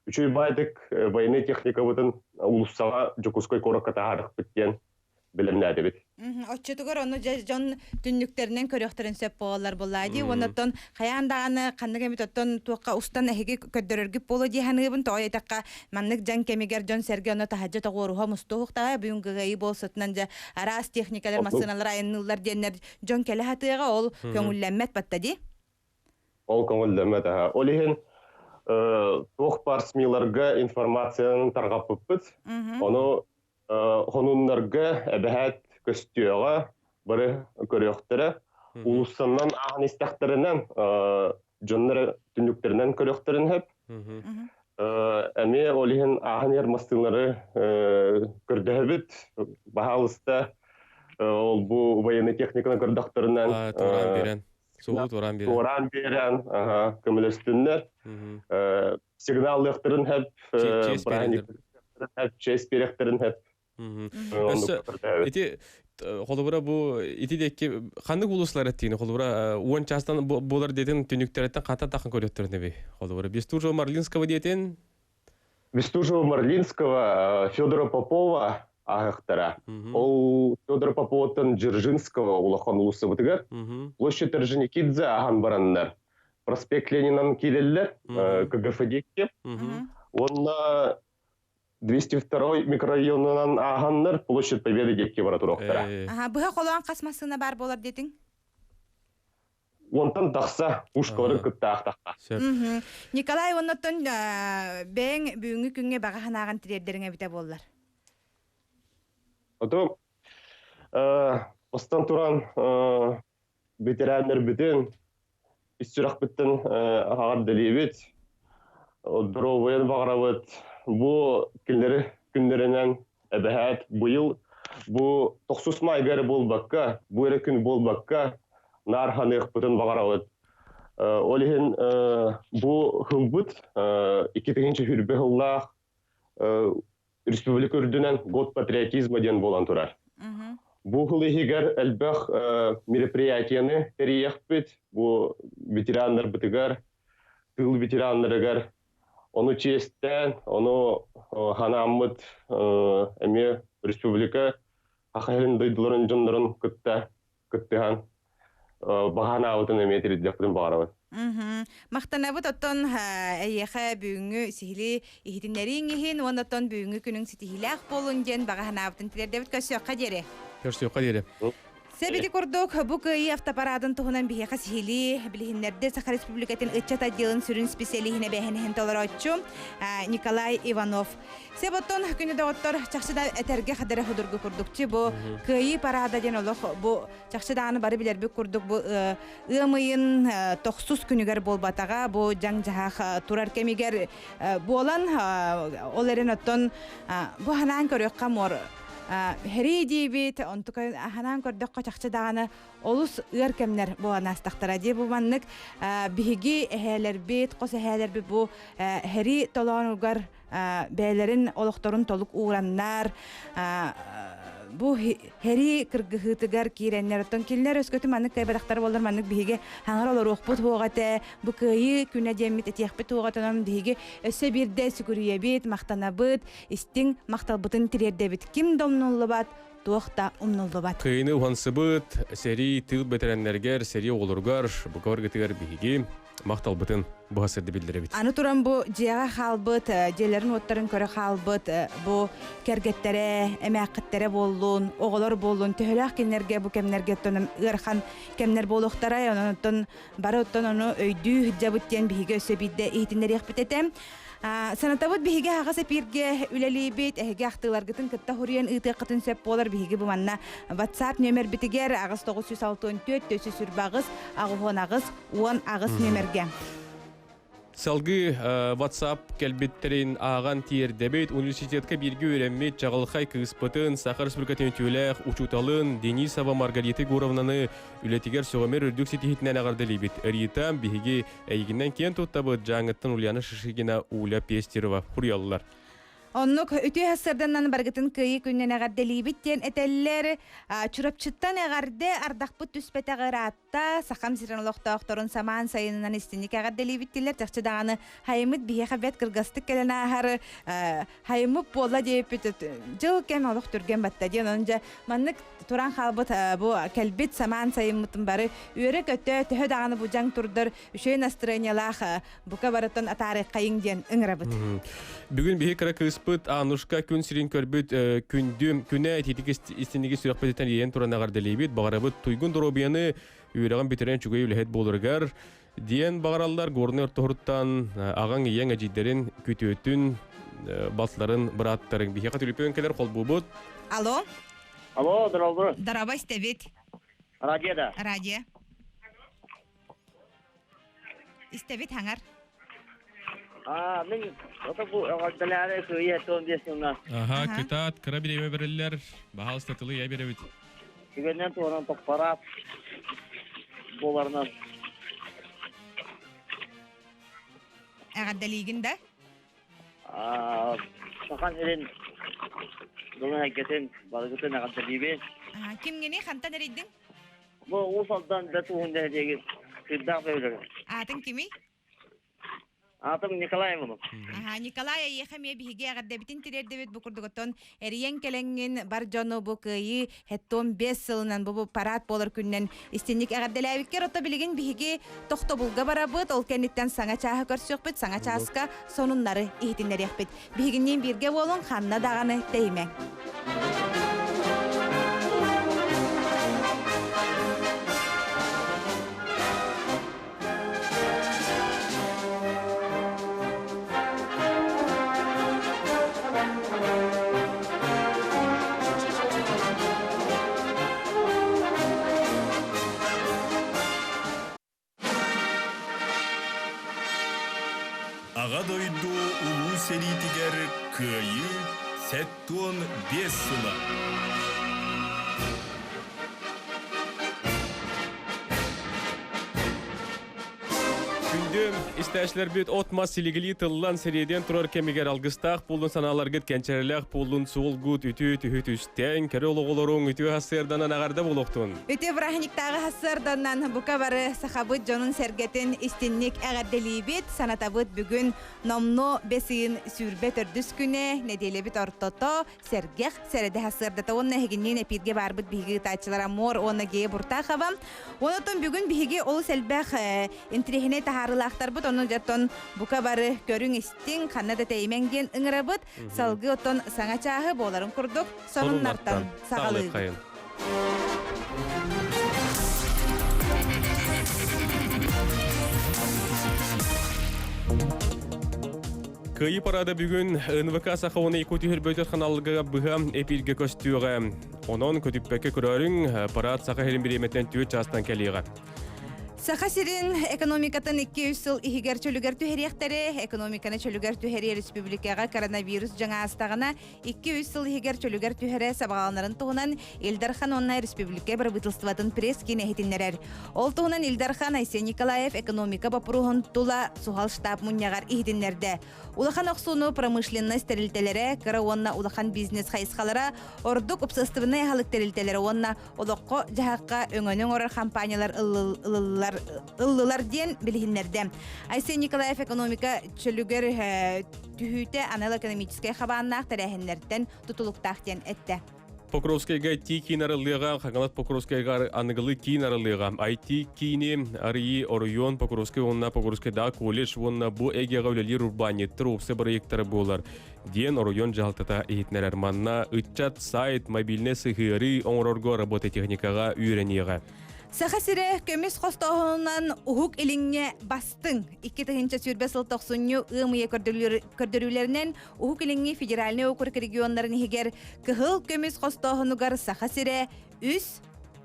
Speaker 10: üçü baydık bayını техника бұтын ұлыссаға жүкускай кораққа тағарық біткен. Bilimlerde bit.
Speaker 2: Оччотугар оны жон түннүктеринен көрөктөрүн сөп болалар боллайды. Онотон каяндаганы кандык эмит оттон туакка устан эхиги көддөрөргүп боло диханыбын тойтакка маннык жан кемигер жон серге оны тахажа тогоруха мустуктага бүгүнгүгөй болсотунан жа арас техникалар машиналар айнылар денер жон келе хатыга ол көңүллөнмөт баттади.
Speaker 10: Ол көңүллөнмөт. Ол ихин тох парсмиларга информацияны таргаппыт. Оны Хонуннарга әбәһәт көстөөгө бары көрөктөрө улуссаннан ағын истәхтәреннән жоннар түнүктеринен көрөктөрүн хеп әме олиһин ағын ярмастылары көрдөһөбүт баһалыста ол бу военный техниканы көрдөктөрүнөн туран берен көмөлөстүннөр сигналлыктырын хеп честь перектерин хеп
Speaker 3: Эти холбура бу итидеки кандык улуслар эттигини холбура он частан болар детин түнүктөрөттөн ката такын көрөттөрүнө бей холбура Бестужево-Марлинского детин
Speaker 10: Бестужево-Марлинского Федора Попова агыктара. Ол Федора Поповтан Дзержинского улахан улусы бутыгар. Площадь Орджоникидзе аган бараннар. Проспект Ленинан килеллер КГФ-декке. Онна 202 микрорайонунан ағаннар площадь Победы декке бара турактара.
Speaker 2: Бұға қолуан қасмасына бар болар дедің?
Speaker 10: Онтан тақса, пушкаларын күтті ақтаққа.
Speaker 2: Николай, оннаттан бәң бүгінгі күнге баға ханаған тірердеріңе біте болар?
Speaker 10: Ото, остан туран ветерандар бітін, үстірақ біттін ағар дәлебет, дұровайын бағаравыт, bu günlerinden ebehet bu yıl bu 9 maygari bolbakka bu ere gün bolbakka narhanık bütün bağarawıt olihin bu hılbıt 2-nji hürbe hıllah Respublika ürdünen gод patriotizma den bolan turar. Bu hılı higer elbaq meropриятияны teriyekbit bu veteranlar bitigar tıl veteranlarıgar Onu çeşitten, onu hanamıt emi Respublika akayın duyduların canların kıttıhan bahana avutun emi etirideklerin bağıravat.
Speaker 2: Мақтанабыт оттон әйеха бүгүнгү сихили ихитиннерин ихин, онотон бүгүнгү күнүң ситихилах болун ден багаханабытын тилердебит көсөкка дере.
Speaker 3: Көсөкка дере.
Speaker 2: Себети курдук бу кыйы автопарадын туһунан биһиха сихили билихиннерде Саха Республикатын ыччат отделын сүрүн специалихине бэхинихин толороччу Николай Иванов. Себоттон күнүдө оттор чакчыда этерге хадары худургу курдукчу бу кыйы парада ден олох бу чакчыдааны бары билерби курдук бу ымыйын 9 күнүгөр болбатага бу жаң жаах турар кемигер болан олерен оттон бу ханан көрөкка мор хери дибит онтука ханан көрдөк качакчы даганы олус ыр кемнер буанастактара ди бу маннык биги эхелер бит кос эхелер бит бу хери толонугар бәйләрен олохторун толук ураннар бу хери кыргыхытыгар киреннер тон киллер өскөтү маннык кайбадактар болдор маннык биге хаңар олор окпут бугате бу кыйы күнә демит этехпе тугатанам биге өсө бирде сүгүрүе бит мактанабыт истиң макталбытын тирерде бит ким домнуллубат туохта умнуллубат
Speaker 3: Кыйны уансыбыт сери тыл бетереннергер сери олургар бу кавыргытыгар биги макталбытын бу хасырды билдиребит.
Speaker 2: Аны туран бу жега халбыт, желерин оттарын көрө халбыт, бу кергеттере, эмәккеттере боллун, оголор боллун, төһөлөк кеннерге бу кемнерге тонун ырхан кемнер болуктара, онтон бары оттон ону өйдүү жабыттен биге өсө бидде ийтинер якпететем. Санатабыт биге хагасы пирге үлелибит, эге ахтыларгытын кытта хуриян ыты кытын сөп болар биге бу манна WhatsApp номер битигер агыс 964 400 агыс 10 агыс номерге.
Speaker 3: Салгы WhatsApp келбеттерин аған тиердебет университетке бирге өреммет жағылқай кыспытын Сахар Республикатын тюлях Учуталын Денисова Маргарита Гуровнаны үлетигер соғамер үрдік сетихетінен ағарды лебет. Рита биге әйгінен кен тоттабыт жаңыттын ульяны шышығына Уля Пестерова хұрялылар.
Speaker 2: Оннук үтү хассарданнан баргытын кыйы күннен агарда либиттен этеллер чурапчыттан агарда ардакпыт түспет агаратта сахам сирен лохтоохторун саман сайынынан истинник агарда либиттилер тахчы даганы хайымыт бие хабет кыргастык келен ахары хайымыт бола дейпит жыл кем олох түрген батта ден онжа маннык туран халбыт бу келбит саман сайымытын бары үйрө көтө төһө даганы бу жаң турдур үшөй настроениялах бука барытын атары кайың ден ыңырабыт.
Speaker 3: Бүгүн бие кыспыт Анушка күн сирин көрбүт күндүм күнэ титик истинниги сүрөкпетен иен туран агарделибит багарабыт туйгун доробияны үйрөгөн битерен чугай үлехет болургар диен багараллар горнер торуттан агаң иен ажидерин күтөтүн балтларын быраттарын бие катылыпен келер колбубут.
Speaker 2: Алло.
Speaker 8: Алло, здорово.
Speaker 2: Здорово, Стевит.
Speaker 8: Радиода.
Speaker 2: Радио. Стевит хангар.
Speaker 8: Мен отабу авалдалары күйе тон десеңнәр.
Speaker 3: Кытат кыра биреме берелер, бахал статылы я беребит.
Speaker 8: Күгеннән туган топпарап боларнан.
Speaker 2: Агадалигинда?
Speaker 8: Сахан элен дона кетен балгытын агадалибе.
Speaker 2: Кимгени хантан эридин?
Speaker 8: Бу усалдан да тугунда деген кыдда белер.
Speaker 2: Атын кими?
Speaker 8: Атым Николаевну.
Speaker 2: Николай ехаме биге агадда битин тирердебет букурдуготон эриен келеңин бар жону бу кыйы хеттон 5 жылынан бу парад болор күннен истинник агаддалабиккер ото билеген биге тохтобулга барабыт ол кенниттен саңа чаһы көрсөкпүт саңа чааска сонуннары ихтиннер яхпыт бигинен бирге болун ханна даганы деймен.
Speaker 1: Аға дойду улу серитигер кыйы сеттуон 5 сыла.
Speaker 3: Күндүм истәшләр бит отма силигили тыллан серияден турар кемигер алгыстак булдун саналар гит кенчерлек булдун суулгут үтү түһүт үстен кере ологолорун үтү хассырдан агарда болоктун.
Speaker 2: Үтү брахниктагы хассырдан бука бары сахабыт жонун сергетин истинник агарделибит санатабыт бүгүн номно бесин сүрбет өрдүс күнэ неделебит ортото сергех середе хассырдата онна хегинне пирге барбыт биги тачылар мор онна ге бурта хабам. Онотон бүгүн биги ол селбех интрихине харылақтар бұд, оны жаттон бұқа бары көрің істің қаннада тәйменген ұңырабыд, салғы оттон саңа чағы боларын күрдік, сонын нартан сағалығы.
Speaker 3: Кыйы парада бүгін НВК сақауыны икоти хөрбөйтер қаналыға бұға эпирге көстіуға. Онын көтіппәкі көрерің парад сақа хелін біреметтен түйет жастан кәлеға.
Speaker 2: Саха сирин экономикатын 200 сыл ихигер чөлүгер түһэриэхтери, экономиканы чөлүгер түһэри республикага коронавирус жаңа астагана 200 сыл ихигер чөлүгер түһэре сабагаланарын тугунан Илдархан онна республика правительствотын пресс кинехитиннерер. Ол тугунан Илдархан Айсен Николаев экономика бапурухун тула сухал штаб муньягар ихитиннерде. Улахан оксуну промышленность терилтелере, кыра онна улахан бизнес хайысхалара, ордук обсыстывыны халык терилтелере онна олокко жахакка өңөнөң орар компаниялар ыллылар ден билихиннерде. Айсен Николаев экономика чөлүгер түһүтэ анал экономическая хабааннаах тәрәһиннерден тутулуктаах ден этте.
Speaker 3: Покровскайга ти кинарылыга, Хагалат Покровскайга аныгылы кинарылыга. Айти кини арии оройон Покровскай онна Покровскайда колледж онна бу эгега үлелер урбаниттер опсы проекттары болар. Ден оройон жалтата эйтнерер манна ытчат сайт мобильный сыхыры оңорорго работа техникага үйренега.
Speaker 2: Саха сире көмес хостохунан ухук илиңне бастың. 2-нче сүрбе сылтоқсунню ымые көрдөрүлеринен ухук илиңне федеральный округ регионнарын хигер кыхыл көмес хостохунугар саха сире үс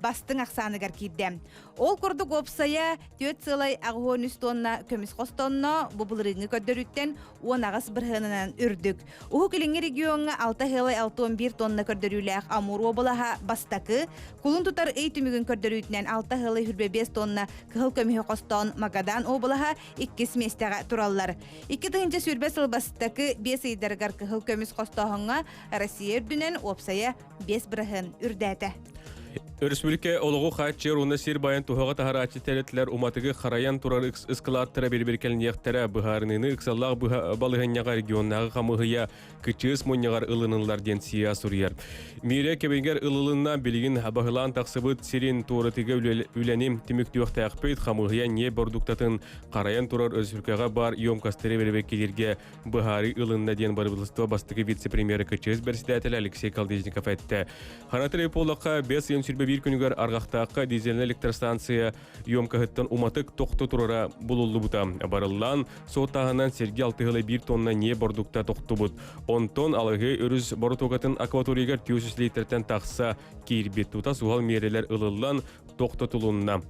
Speaker 2: бастың ақсаныгар кирде. Ол курдук опсая 4 сылай агуон үстонна көмес хостонно бубулырыңы көрдөрүттен 10 агас бирхынынан үрдүк. Ухук илиңне регионга 6 сылай 61 тонна көрдөрүләк Амур обалаха бастакы, кулун тутар эйтүмүгүн көрдөрүтнен 6 сылай 5 тонна кыхыл көмес хостон Магадан обалаха 2 местега тураллар. 2-нче сүрбе сыл бастакы 5 ыйдаргар кыхыл көмес хостохонга Россия үрдүнен опсая 5 бирхын үрдәте.
Speaker 3: Республика олығы қатчер оны сер баян тұхаға тахарачы тәлетлер уматығы қараян тұрар ұскылаттыра берберкелін ектері бұхарыныны ұқсаллақ балығынняға регионнағы қамығыя күчіз мұньяғар ылынылар ден сия сұрияр. Мейре кебенгер ылылынна білігін бағылан тақсыбыт серин туырытыға үленім тіміктіуақта ақпейт қамығыя не бордуктатын қараян тұрар Республикаға бар емкастыры берберкелерге бұхары ылынна ден барбылысты бастығы вице-премьері күчіз берсідәтілі Алексей Калдежников әтті. Ханатыры полыққа 5 ен сүрбе bir күнігер арғақтаққа дизельный электростанция емкағыттан уматық тоқты тұрара бұлылы бұта. Барылан соғытағынан серге 6,1 тонна не бордукта тоқты бұд. 10 тонн алығы өріз борутуғатын акваторигер 200 литртен тақса кейірбет тұта суғал мерелер ылылан тоқты тұлынна.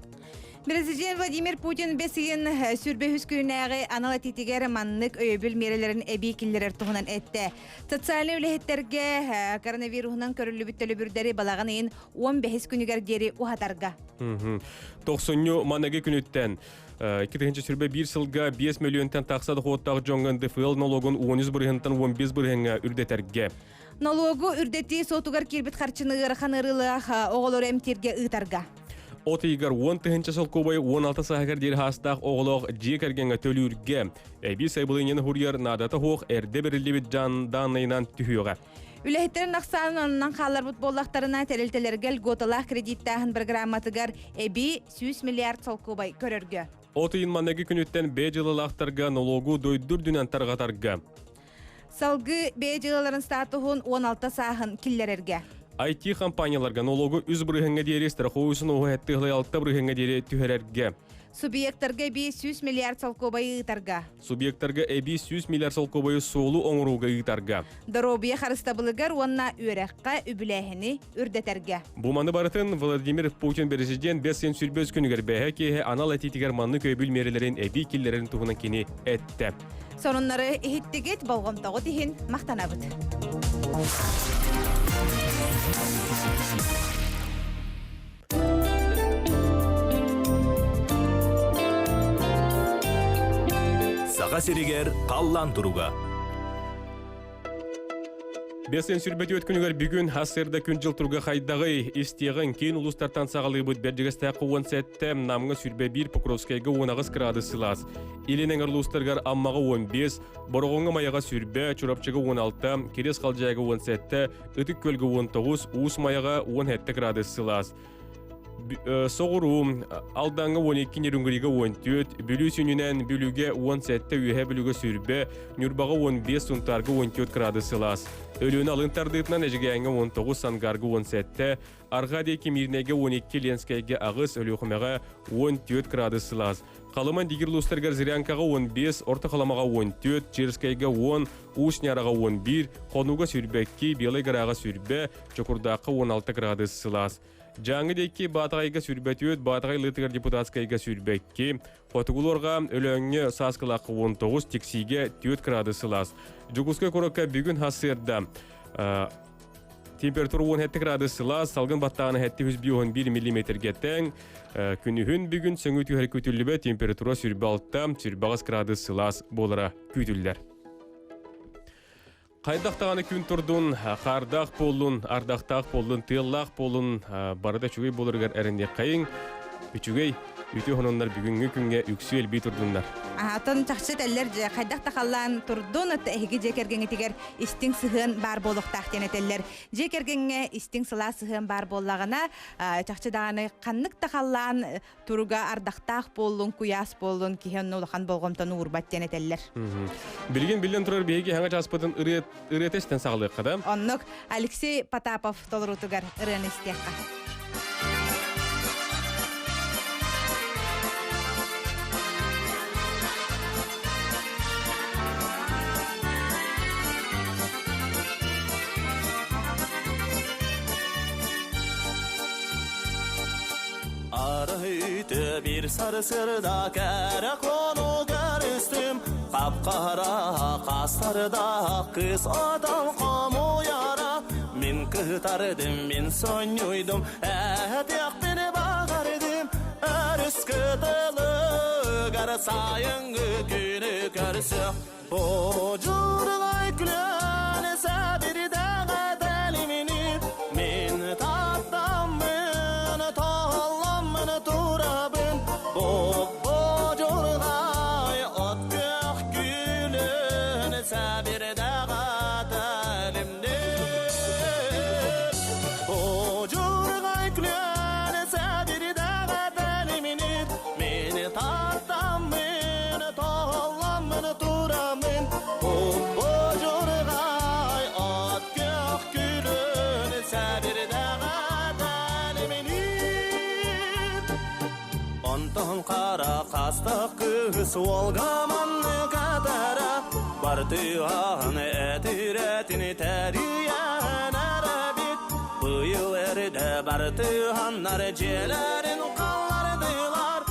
Speaker 2: Президент Владимир Путин бесиген сүрбе хүскүнәгы анал титигер маннык өйбүл мерелерин эбикиллер тугунан этте. Социаль үлехеттерге коронавирусунан көрүлүбүттөлү бүрдери балагын 15 күнүгер дери ухатарга.
Speaker 3: 90 манныгы күнүттен 2-нче сүрбе 1 сылга 5 миллионтан тақсады хоттағы жоңган ДФЛ налогын 10 бұрғынтан 15 бұрғынға үрдетерге.
Speaker 2: Налогу үрдети сотугар кирбит харчыны ыраханырылах оголор эмтирге ытарга.
Speaker 3: Отыйгар 10-нче сылкубай 16 сағығар дер хастақ оғылық жекергенге төлүрге. Әбі сайбылынен хурьер надата хоқ әрде бірілдебет данайынан түхіуға.
Speaker 2: Үләхеттерін ақсанын онынан қалар бұт боллақтарына тәрелтелергел готалақ кредиттағын бір грамматыгар әбі 100 миллиард сылкубай көрерге.
Speaker 3: Отыйын маннағы күнүттен бәжілілақтарға налогу дойдур дүнен тарғатарға.
Speaker 2: Салгы бәжілілерін статуғын 16 сағын киллерерге.
Speaker 3: IT компанияларға налогу үз бұрғынға дейірі страховысын оғы әттіғылай 6 бұрғынға дейірі түхерерге.
Speaker 2: Субъекттарға 100 миллиард салкобай ұйтарға.
Speaker 3: Субъекттарға 100 миллиард салкобай солу оңыруға ұйтарға.
Speaker 2: Доробия қарыстабылығар онна өрәққа үбіләхіні үрдетерге.
Speaker 3: Бұманы барытын Владимир Путин президент 5 сүрбөз күнігер бәхі кейі анал әтетігер манны көйбіл мерелерін әбі келлерін туғынан кені әтті.
Speaker 2: Сонынлары ехеттігет балғымтағы тейін мақтанабыд.
Speaker 4: Саға серегер қаллан тұруға.
Speaker 3: Бесен сүрбеті өткінігер бүгін хасырда күн жыл тұрға қайдағы істеғін кейін ұлыстартан сағалы бұд бәрдігістәқі 10 сәтті намыңы сүрбе 1 Покровскайға 10 градус сылас. Иленің ұлыстарғар аммаға 15, борғыңы маяға сүрбе, чурапчығы 16, керес қалжайға 10 сәтті, үтік көлгі 19, уыс маяға 17 градус сылас. Соғыру алдаңы 12 нерүнгірігі 14, бүлі сүнінен бүліге 10 сәтті үйе бүлігі сүрбе, нүрбаға 15 сұнтарғы 14 градус сылас. Өліні алынтардығытынан әжігәңі 19 сангарғы 10 сәтті, арға дейкі мирнеге 12 ленскайге ағыз өліғымеға 14 градус сылас. Қалыман дегір лұстарғар зірянкаға 15, орта қаламаға 14, черскайға 10, ұшняраға 11, қонуға сүрбәкке, белай ғараға сүрбе, чокурдаққа 16 градус сылас. Жаңы дейки батагайга сүрбөтүөт, батагай лытыгар депутатскайга сүрбекки. Отугулорга өлөңнө саскылакы 19 тексиге 4 градусы лас. Жугуска корокка бүгүн хасырда температура 17 градусы лас, салгын баттаганы 711 мм-ге тең. Күнүхүн бүгүн сөңү түйөр күтүлүбө температура сүрбө 6, сүрбө 5 градусы лас болара күтүллер. Кайдактаганы күн турдун, кардак болун, ардактак болун, тыыллак болун, барда чугай болургар эренде кайын, үчүгей үтө хонондар бүгүнгү күнгө үксүл би турдундар.
Speaker 2: Атын чакчы теллер кайдакта каллан турдун эги жекергеңе тигер истиң сыгын бар болуктак денетеллер. Жекергеңе истиң сыла сыгын бар боллагына чакчы даганы канныкта каллан туруга ардактак болун, куяс болун, киһен улахан болгомтон урбат денетеллер.
Speaker 3: Билген билен турар беги хаңа часпытын ырытестен сагылыкка да.
Speaker 2: Оннук Алексей Потапов толурутугар ырыныстекка.
Speaker 11: Araydı bir sarı sırda kere konu görüstüm Kapkara kaslarda kız adam kamu yara Min kıtardım min sonluydum Ehdek beni bağırdım Örüs kıtılı Garsayın günü görsü Bocurlay gülen sabiri dağa delimini Min tattam turabın bocurgay ot gök gülün sabir dağa dalimdir bocurgay gülün sabir dağa daliminir meni tattamın toğlamın turabın bocurgay ot gök gülün sabir dağa daliminir Ondan kara kastak kız olgamanı kadara Bardıhan etiretini teriyen arabit Bu yıl eride bardıhanlar celerin kallardılar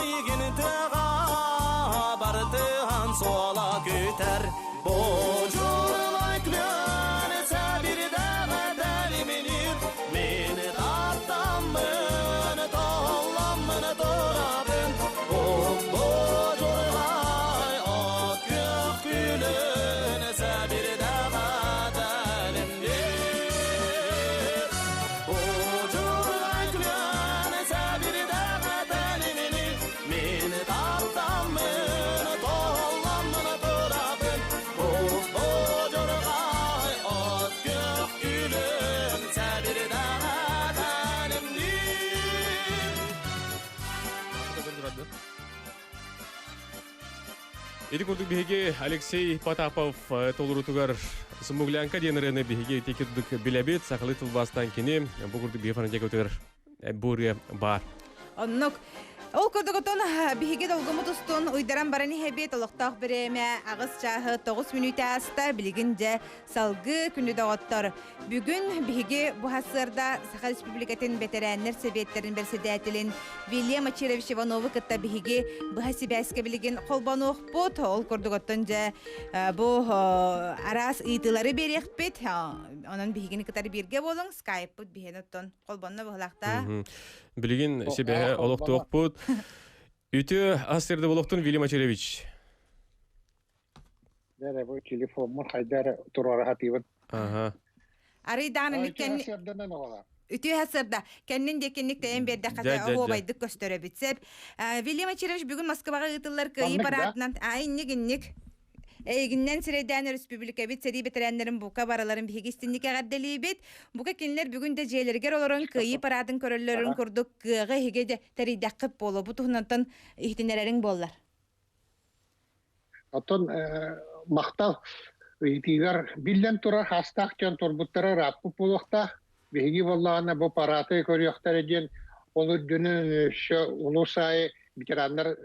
Speaker 11: Eygin tığa bardıhan sola güter Bocurlay gülün sabir dağa deliminir Meni tattamın toğlamın torabın Bocurlay ot gök gülün sabir dağa delimdir Bocurlay gülün sabir dağa deliminir Meni tattamın toğlamın torabın Bocurlay ot gök gülün sabir dağa delimdir
Speaker 3: Эти курдук биһиги Алексей Потапов толурутугар сумуглянка денерene биһиги текеддик билебит сакалы тылбастан кини бу курдук биһифанан жекотугар буря бар.
Speaker 2: Оннук Ол көрдөгөтөн биһиге долгумут устун уйдаран барани хебет олоктоох биреме агыс чааһы 9 минут аста билигинже салгы күнү даготтор. Бүгүн биһиге бу хасырда Саха Республикатын ветераннар советтерин берседетилин Вильям Ачирович Иванову кытта биһиге бу хасибәскә билигин колбонуохпут. Ол көрдөгөтөн же бу арас ыйтылары берекпит. Онон биһигини кытары бирге болуң Skype биһенеттон колбонно быхлакта.
Speaker 3: Билигин себе олоктоокпут. Үтө асырды болоктун Вильям Ачирович.
Speaker 12: Дәре бу телефон мөр хайдар турара хатыбын.
Speaker 3: Ага.
Speaker 2: Арыйдан миккен үтө хасырда кеннин декенник тен берде ката обайды көстөрө битсеп. Вильям Ачирович бүгүн Москвага ытылар кыйы парадынан айнник Эйгиннен Средян Республика бит сери ветераннарын бука бараларын бигистиннике гадделибит. Бука кинлер бүгүн дэ жээлергер олорон кыйы парадын көрөллөрүн көрдүк. Кыга хиге теридакып болу. Бу тухнантан ихтинелерин боллар.
Speaker 12: Отон мактал итигер биллен турар хастак жан турбуттара раппу булукта биги боллагана бу параты көрөктөр эден олу дүнү улусай ветерандар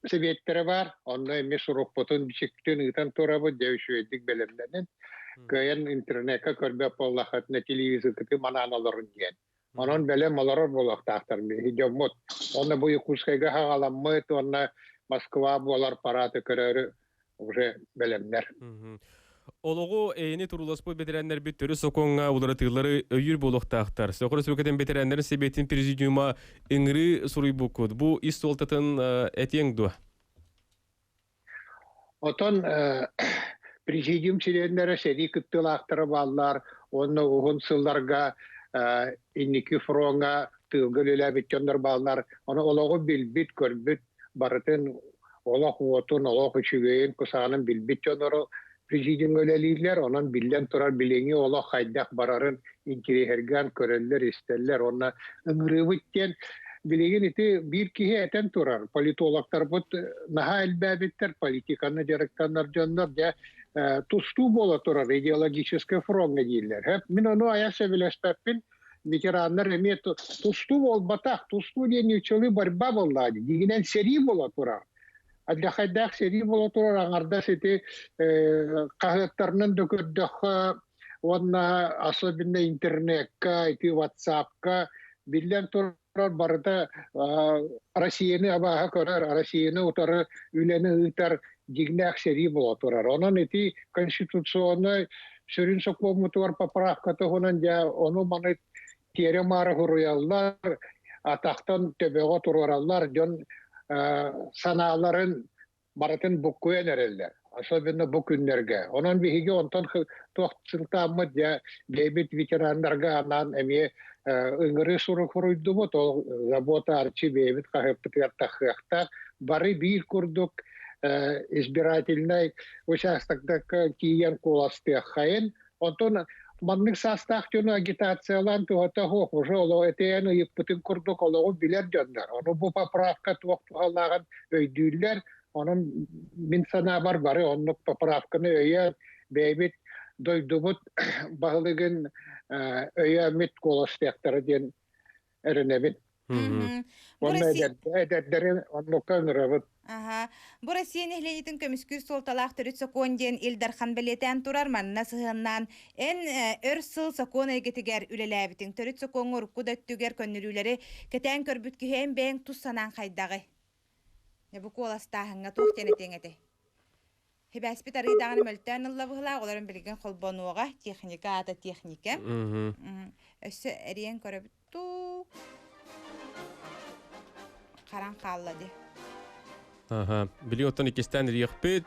Speaker 12: советтері бар, онда емес ұрықпытын бішіктен ұйтан турабы деушуедік белемденен. Көйен интернетке көрбеп боллақытына телевизор күті манан олырын ден. Onun bele maloror bolaqtaqtar bir hijomot. Onu bu Yakutskayga hagalanmıt, onu Moskva bolar parаты körörü уже belemler.
Speaker 3: Ologu eyni turulaspı betirenler bir törü sokonga ulara tığları öyür boluqtaqtar. Soqur söketen betirenlerin sebetin prezidiuma ingri suruy bukud. Bu istoltatın etiyeng du.
Speaker 12: Oton prezidium çilenlere seri kıttılaqtırı ballar, onu uhun sıllarga inniki fronga tığgılıyla bitkenler ballar. Onu ologu bilbit körbüt barıtın olaq otun, olaq üçügeyin kusağının bilbit yonları Prezidium öyleliler, onun bilden turar bileni olaq haydak bararın inkirihergen köreller isterler. Ona ıngırıvıkken bilegen iti bir kihi eten turar. Politologlar bu naha elbabetler politikanı direktanlar canlar ya tustu bola turar. Ideologiske fronga değiller. Hep min onu ayasa bilespepin veteranlar emiyet tustu bol batak, tustu diye nüçeli barba bolladı. Diginen seri bola turar. Adakaydak seri bola turar angarda seti kahvetlerinin dökürdüğü ona asabinde internetka, iti WhatsApp'ka bilden turar barada Rusya'nı abaha korar, Rusya'nı utarı üleni utar dignak seri bola turar. Onun iti konstitusyonu sürün sokluğu tuvar papravka tohunan ja onu manit teremara huruyallar ataktan töbeğe turarallar jon sanaların baratın bukuya nereller. Особенно bu günlerge. Onun bir higi ondan tohtsiltamı ya David veteranlarga anan emiye ıngırı suru kuruydu bu to zabota arçı David kaheptiler tahıqta bari bir kurduk избирательный участокта киен коластı hayın. Ondan manlık sastaqçını agitatsiyalan tuğatağı уже olo eteyeni yıpıtın kurduk olo biler dönder. Onu bu papravka tuğtuğalan öydüller. Onun min sana var bari onun papravkını öye bebit doydubut bağlıgın öye mit kolastı diyen erinebin. Onun edetlerin onu kanırabıt.
Speaker 2: Aha. Bu Rusya'nın ehliyetin kömüskür soltalaq törüt sokon diyen İldarhan beleten turar manna sığınnan en örsıl sokon egetiger ülelәbitin törüt sokon urku döttüger könnürüleri keten körbütkü hem ben tuz sanan haydağı. Ne bu kolastahınga tohtenetengete. Hebäspit arıydağını mölten ıllabıhla oların bilgen kolbonuğa teknika ata teknika. Össü eriyen körbüttü. Karan kalladı.
Speaker 3: Aha, biliyorsun ikisten riyakpet.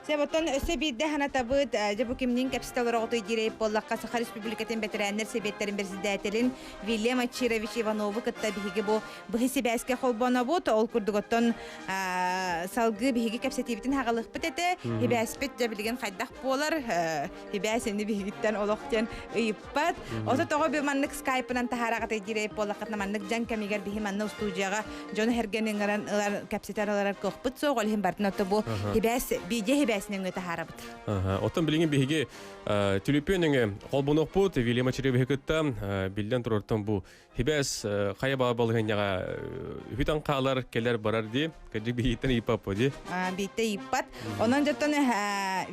Speaker 2: Себоттон өсө бирде хана табыт жабу кимнин капиталдар отой дирей боллакка Саха Республикатын ветераннар себеттерин берсидәтелин Вильям Ачирович Иванову кытта биһиги бу быһиси бәскә холбонобут ол курдуготтон салгы биһиги капсетибитин хагалыкпыт эте хибәспет жабилген хайдах болар хибәсени биһигиттен олоктен ыйыппат ото того бир маннык скайпынан тахарагата дирей боллаккатна маннык жан камигер биһи манны студияга жон хергенин капсетарлар көхпыт согол хим бартнаты бу хибәс биде хибәснең өтә харабыт.
Speaker 3: Оттан билеген биһиге тюлепенең холбонокпут Вильям Ачирович кытта билден турортан бу хибәс кая балыгынга хүтән калар келер барар ди кәҗик биһитен ипап ди.
Speaker 2: Бите ипат. Онан жаттан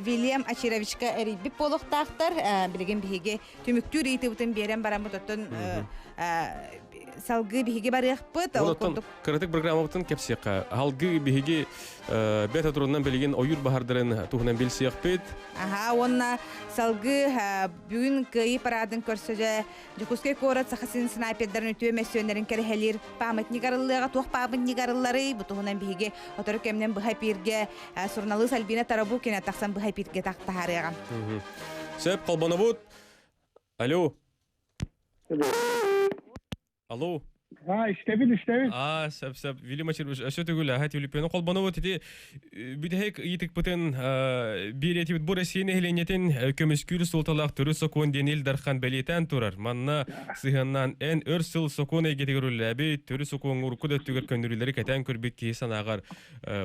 Speaker 2: Вильям Ачировичка эриби полуктактар билеген биһиге түмүктүр ите бутын берен барамы тоттон салгы биһиге барыппыт.
Speaker 3: Оттан кырытык программа бутын кепсека. Халгы биһиге бета турунан билеген оюр бахардырын тухнан билсиякпет.
Speaker 2: Аха, онна салгы бүгүн кыйы парадын көрсөжө Жукускай корат сахасын снайпердерин өтө мессионерин керехелер памятнигарылыга тух памятнигарылары бутугунан биһиге отору кемнен быхапирге журналист Альбина Тарабукина таксан быхапирге тактахарыган.
Speaker 3: Сөп колбонобут. Алло. Алло.
Speaker 12: İstebil.
Speaker 3: Söp Вильям Ачирович ötügüle hat Filipino kolbanovu dedi bidehek yitik buten biletibit bu Rusya'nın ehliyetin kömüskül sultalaq türü sokon denil darxan beleten turar. Manna sığınnan en örsıl sokona getirülübi türü sokon urku da tüger köndürüleri keten körbit ki sanagar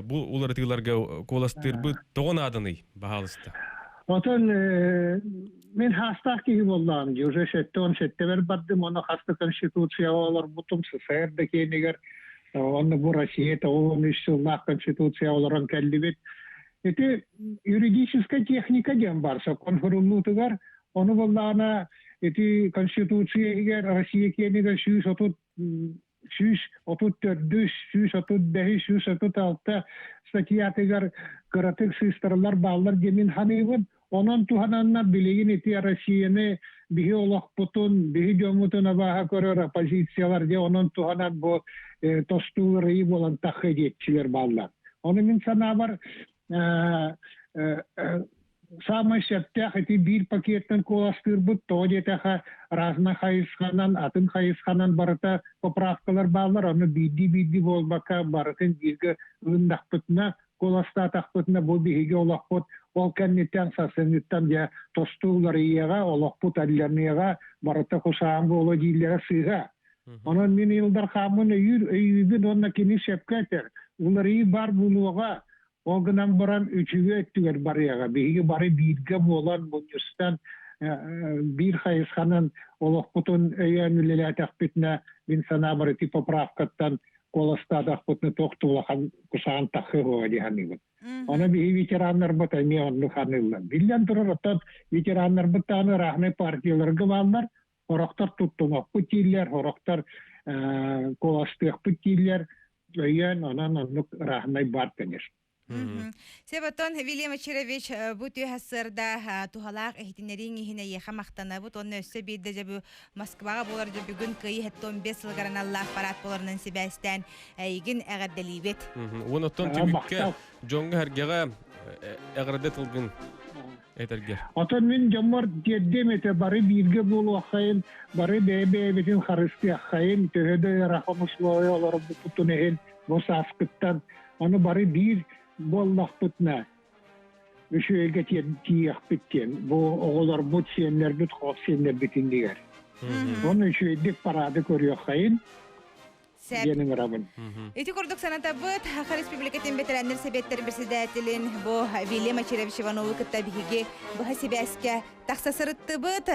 Speaker 3: bu ulartılarga kolastır bu toğun adını bahalısta.
Speaker 12: Oton men hastaq gibi oldum. Уже şettever bardım onu hasta konstitusiya olur butum seferde neger onu bu Rusya'da o nişullah konstitusiya olarak kellibet. Ete юридическая техника дем барса конформлутыгар onu bollana эти конституция Россия кенеге сүүс отут сүүс отут төрдүс сүүс отут бэхи сүүс отут алта статьятыгар кыратык сыстырлар баллар демин ханыбын онон тухананна билигин эти Россияны биһи олохпутун биһи жомутун абаха көрөр оппозициялар де онон туханан бу тостууры болан тахедетчилер баллар. Оны мен санабар самый сәттәх эти бир пакеттен коластырбыт тоодетаха разна хайысханан атын хайысханан барыта поправкалар баллар аны бидди болбака барытын бирге ындакпытына коластатакпытына бу биһиге олохпут ол кеннеттен сасыныттан я тостуулар ияга олохпут алларныга барыта кусаан боло дилere сыга. Онон мен йылдар хамын өйүбүн онна кини шепкетер улары бар булуга Огнан баран үчүгө өттүгөр барыяга биги бары бирге болан бунюстан бир хайысханан олохпутун өйөнүлеле такпитне мин сана бары тип поправкаттан колостадакпытны токтулахан кусаан тахы годи ханыбыт. Она биги ветерандар батами онну ханылла. Билен тураттан ветерандар батаны рахны партияларга балдар, ороктар туттуна путиллер, ороктар коластык путиллер, өйөн анан онну рахны бар конечно.
Speaker 2: Себатон Вильям Черевич бу түйәсәрдә тухалак ихтинерин ихне яха мактана бу тонны өссе бидде жабы Москвага булар да бүгүн кый 15 елгаран Аллах парат буларның сибәстән әйгин әгәдделибет.
Speaker 3: Уны тон тибиккә җоңга һәргәгә әгәрдәтелгән әйтергә.
Speaker 12: Атон мин җаммар дедемете бары бирге булу хайын бары бебе битен харысты хайын төһәдә рахмуслы алар бу тунehen бу саскыттан аны бары бир боллахпытна үшөйгө тиях биттен бу оголор бут сенлер бут хосенлер битиндигер оны үшөйдик парады көрүyor хайын Йенин рабын.
Speaker 2: Эти курдук саната быт Хаха Республикатын ветераннер себеттер председателин бу Вильям Черевич Иванову кытабиге бу хасибәскә таксасырытты быт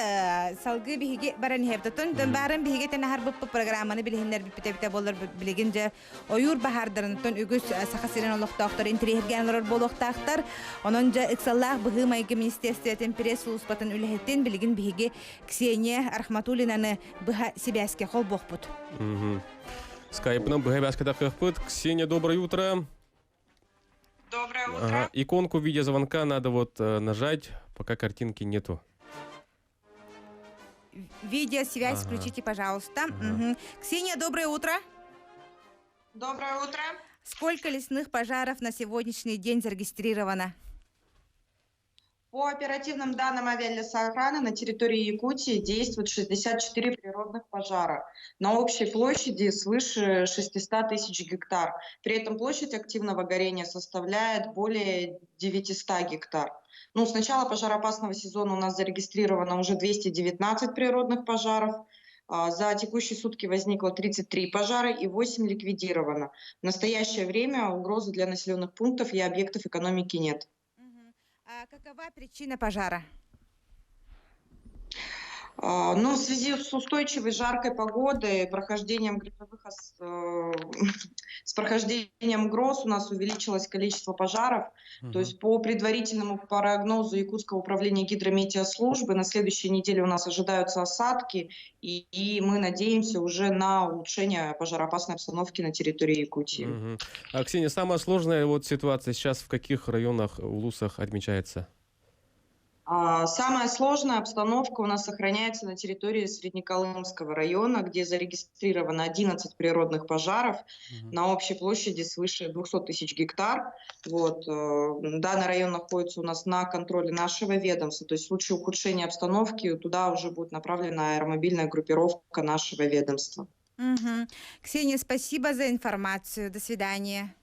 Speaker 2: салгы биге баран хептон дан барын биге тенахар бу программаны билһиннер бите болар билегинже оюр бахардырын тон үгүс сахасырын олоктоктор интерьергенлер болохтактар ононжа иксаллах бу майгы министерствотен пресс-служб патын үлехеттен билеген биге Ксения Архматуллинаны бу хасибәскә хол бохпут.
Speaker 3: Скайпном БГБ-ската кыхпыт. Ксения, доброе утро.
Speaker 13: Доброе утро.
Speaker 3: Ага. Иконку видеозвонка надо вот нажать, пока картинки нету.
Speaker 2: Видеосвязь включите, пожалуйста. Ксения, доброе утро.
Speaker 13: Доброе утро.
Speaker 2: Сколько лесных пожаров на сегодняшний день зарегистрировано?
Speaker 13: По оперативным данным авиалесоохраны на территории Якутии действует 64 природных пожара на общей площади свыше 600 тысяч гектар. При этом площадь активного горения составляет более 900 гектар. С начала пожароопасного сезона у нас зарегистрировано уже 219 природных пожаров. За текущие сутки возникло 33 пожара и 8 ликвидировано. В настоящее время угрозы для населенных пунктов и объектов экономики нет.
Speaker 2: А какова причина пожара?
Speaker 13: В связи с устойчивой жаркой погодой, с прохождением гроз у нас увеличилось количество пожаров. То есть по предварительному прогнозу Якутского управления гидрометеослужбы на следующей неделе у нас ожидаются осадки, и мы надеемся уже на улучшение пожароопасной обстановки на территории Якутии.
Speaker 3: Ксения, самая сложная ситуация сейчас в каких районах, улусах отмечается?
Speaker 13: Самая сложная обстановка у нас сохраняется на территории Среднеколымского района, где зарегистрировано 11 природных пожаров на общей площади свыше 200 тысяч гектар. Данный район находится у нас на контроле нашего ведомства. То есть в случае ухудшения обстановки туда уже будет направлена аэромобильная группировка нашего ведомства.
Speaker 2: Ксения, спасибо за информацию. До свидания.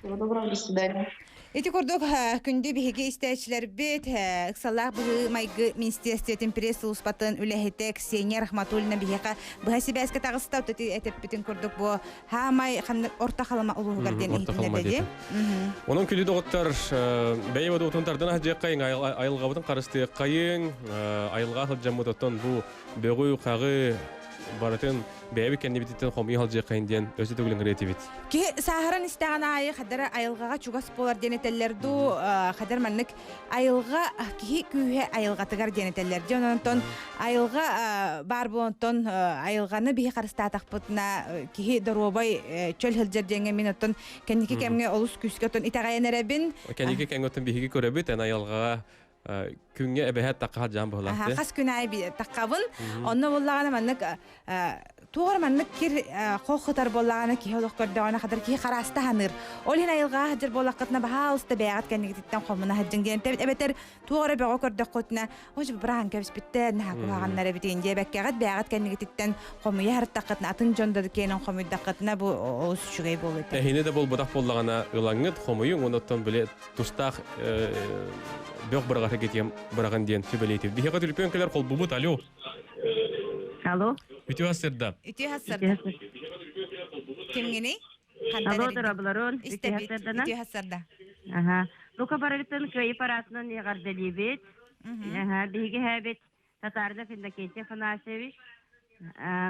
Speaker 13: Всего доброго, до свидания.
Speaker 2: Эти курдук күнді бігі істәчілер бет, ұқсалақ бұғы майғы министерстветін пресс-служб патын үләхеті Ксения Рахматуллина бігі бұға себәскі тағыстау төті әтіп бітін курдук бұ хамай орта қалама ұлығы ғарден ехетіндерді.
Speaker 3: Оның күлі доғыттар бәйі өтінтардан әжек қайын айылға бұтын қарысты қайын айылға қыл жамы тұттан бұ бөғі қағы баратын бәйбі кәнне битеттен хомый халжы қайынден өсі төгілін ретивит.
Speaker 2: Ки сахаран истаган айы хадара айылгаға чугас болар денетеллерду хадар маннык айылга ки күйе айылгатыгар денетеллерди онтон айылга бар болонтон айылганы бии карыстаатакпытына ки доробай чөл хылжыр деңе минуттон кенники кемге олус күскөтөн итагаянеребин
Speaker 3: Кәнеге кәнгөтін бихиги көрөбіт, ән айылға күнге әбәхәт таққа жан болақты.
Speaker 2: Хас күн ай таққабын. Онны боллағаны маннык туғар маннык кир қоқытар боллағаны ки олық көрдіғаны қадар ки қараста ханыр. Ол хин айылға хаджыр боллаққытына баға алысты бәғат кәнегеттен қомына хаджын дейін. Әбәтер туғары бәға көрдіқ қотына ожы бірағын кәбіс бітті нәхақу ғағанлары бітейін де бәккәғат бәғат кәнегеттен қомыя әріттаққытына атын жондады кейінің қомыйдаққытына бұл олыс үшігей болы.
Speaker 3: Әхіне де бол бұдақ боллағана ылаңыд, қомыйың оныттан біле тұстақ бөқ бұрағары кетем бұрағын ден сөбелейтів. Бихеға түліпен келер қол бұбыт, алло.
Speaker 9: Алло.
Speaker 3: Үті асырда.
Speaker 2: Үті асырда. Кемгені?
Speaker 9: Алло, дұрабыларын. Үті асырдана?
Speaker 2: Үті асырда.
Speaker 9: Лука барылықтың көй парасынан еғардалибет. Бігі әбет татарда финдакенте Фанасевич.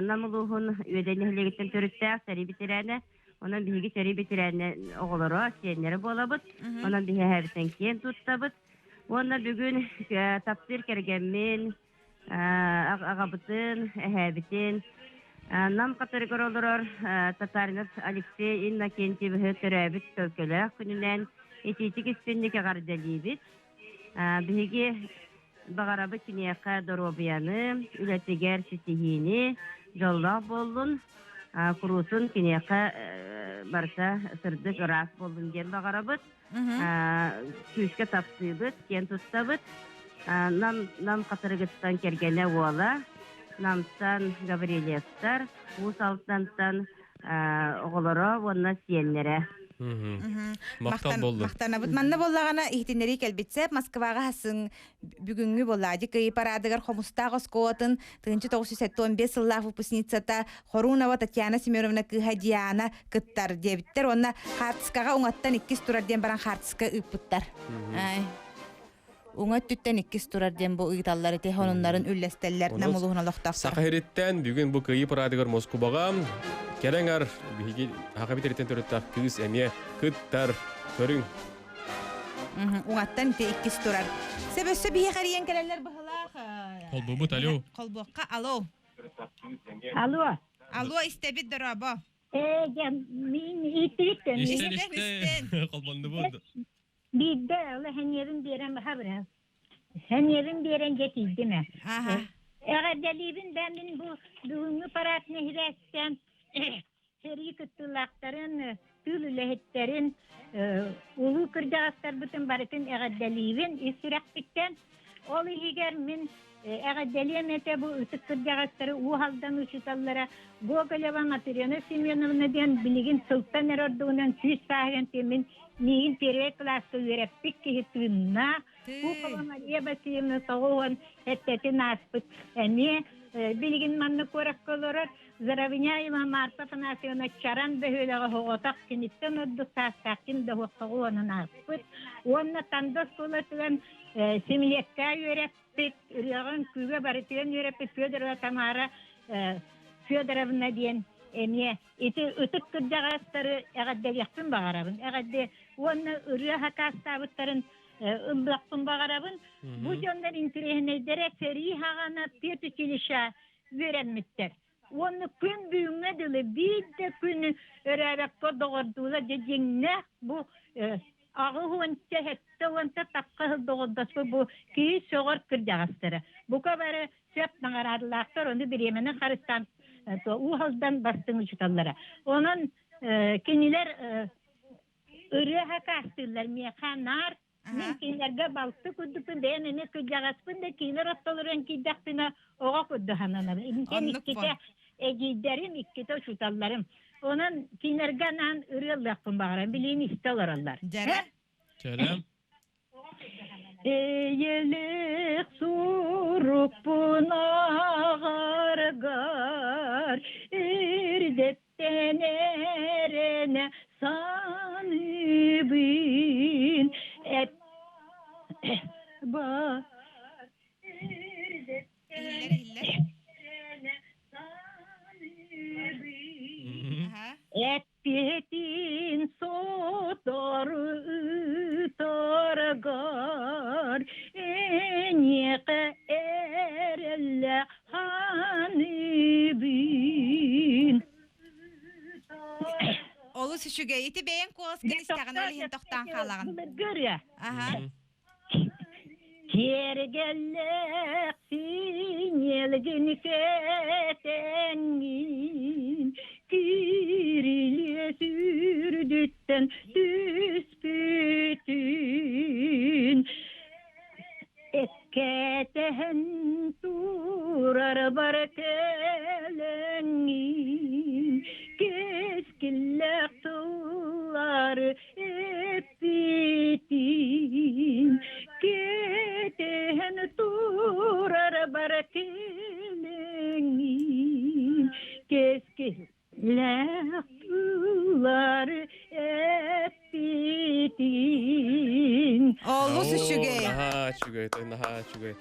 Speaker 9: Намылуғын өйдәнелегеттен түріттәк сәрі бітірәні. Онан бігі сәрі бітірәні оғылыры, сенері болабыт. Онан бігі әбеттен кен тұттабыт. Онна бүгін тапсыр кергенмен ағабытын, әбетін. Нам қатырғыр олырыр татарыныз Алексей Иннокентьеві түрәбіт төлкелі күнінен ететік іспендік ағардалибет. Бігі бағарабы кінеққа доробияны, үләтігер сетігені, жоллақ болын, құрусын кінеққа барса сырдық рас болын ген бағарабыт. Күшке тапсыбыт, кен тұттабыт. Нам қатырғыттан кергені ола. Намстан Гаврилевстар, ұс алтантан оғылыра, онна сиенлері.
Speaker 3: Мақтан болды.
Speaker 2: Мақтан абыт. Манна боллағана ихтинері келбетсеп, Москваға хасын бүгінгі болады. Күй парадығар Хомустағы скотын 1915 сыллақ выпускницата Хорунова Татьяна Семеновна Кыхадиана кыттар дебіттер. Онна Хартскаға оңаттан 2 турарден баран Хартска үппіттар. Уңат түттен 2 турарден бұл ұйталары техонунларын үллестеллер намылуғына лоқтақтар.
Speaker 3: Сақайреттен бүгін бұл күйі парадығар Москваға Кереңар, бігі хақабитереттен түріттақ күйіс әме күттар көрің.
Speaker 2: Уңаттан 2 турар. Себөссі бейе қариен кәлелер бұғылақ.
Speaker 3: Қолбұбыт, алло.
Speaker 2: Қолбұққа, алло.
Speaker 9: Алло.
Speaker 2: Алло, істебет дұрабы.
Speaker 9: Мен итіріктен.
Speaker 3: Істен. Қолбанды болды.
Speaker 9: Бидde Allah henyerin diren habra. Henyerin diren getirdi mi? Eğer delibin ben bu düğünü parat nehretten seri kıtılakların tülülehetlerin ulu kırcağızlar bütün baritın eğer delibin istirafitten olu higer min eğer deliyemete bu ıtık kırcağızları u haldan uçutallara Gogoleva Materyana Semyonovna diyen bilgin sultan erodduğundan süs sahiyen temin Nihin tere klasta ürettik ki hitvinna. Bu kalamariye basiyemne sağıvan etteti naspıt. Yani bilgin manlı korak kolorar. Zaravinyayla marpa fanasyona çaran behöyle hoğotak kinitten ödü sastakin de hoğoğuna naspıt. Onunla tandas kolatılan similiyekka ürettik. Ürüğün küve baritiyen ürettik. Fyodorova Tamara Fyodorovna diyen. Emiye, iti ıtık kırcağızları eğadde yaktın bağırabın. Eğadde onu ürüye hakastabıtların ımblaktın bağırabın. Bu jondan intirehine dere seri hağana piyatı çilişe verenmittir. Onu gün büyüğüne dili bir de gün örerek doğurduğuyla dediğine bu ağı hınca hette hınca takkı doğurdası bu ki soğur kırcağızları. Bu kadar söp nağaradılaktır onu bir yemenin karıstan o haldan bastığını çıkanlara. Onun kiniler ırığa hakastırlar. Mekanar, kinlerge baltı kuddupun beğenene kıcağaspın da kinler ottalıran kidaktına oğa kudduhananlar. İmken ikkite egiderim, ikkite şutallarım. Onun kinlerge nan ırığa lakpın bağıran. Bilin istalar onlar.
Speaker 3: Kerem.
Speaker 9: Eyelik surupun ağargar irdetten erene sanıbın et ba irdetten erene
Speaker 2: Олус үшіге, ити бейін қоғыз кеністағын өліхін тоқтан қалағын. Аха.
Speaker 7: Kergelek sinyelgin ketengin Kirile sürdütten düspütün Ekketen turar barkelengin Keskillek tıllar epitin Keten turar barkelengin Keskillek tıllar epitin
Speaker 2: Олус үшіге.
Speaker 3: Наха чүгөй, наха чүгөй.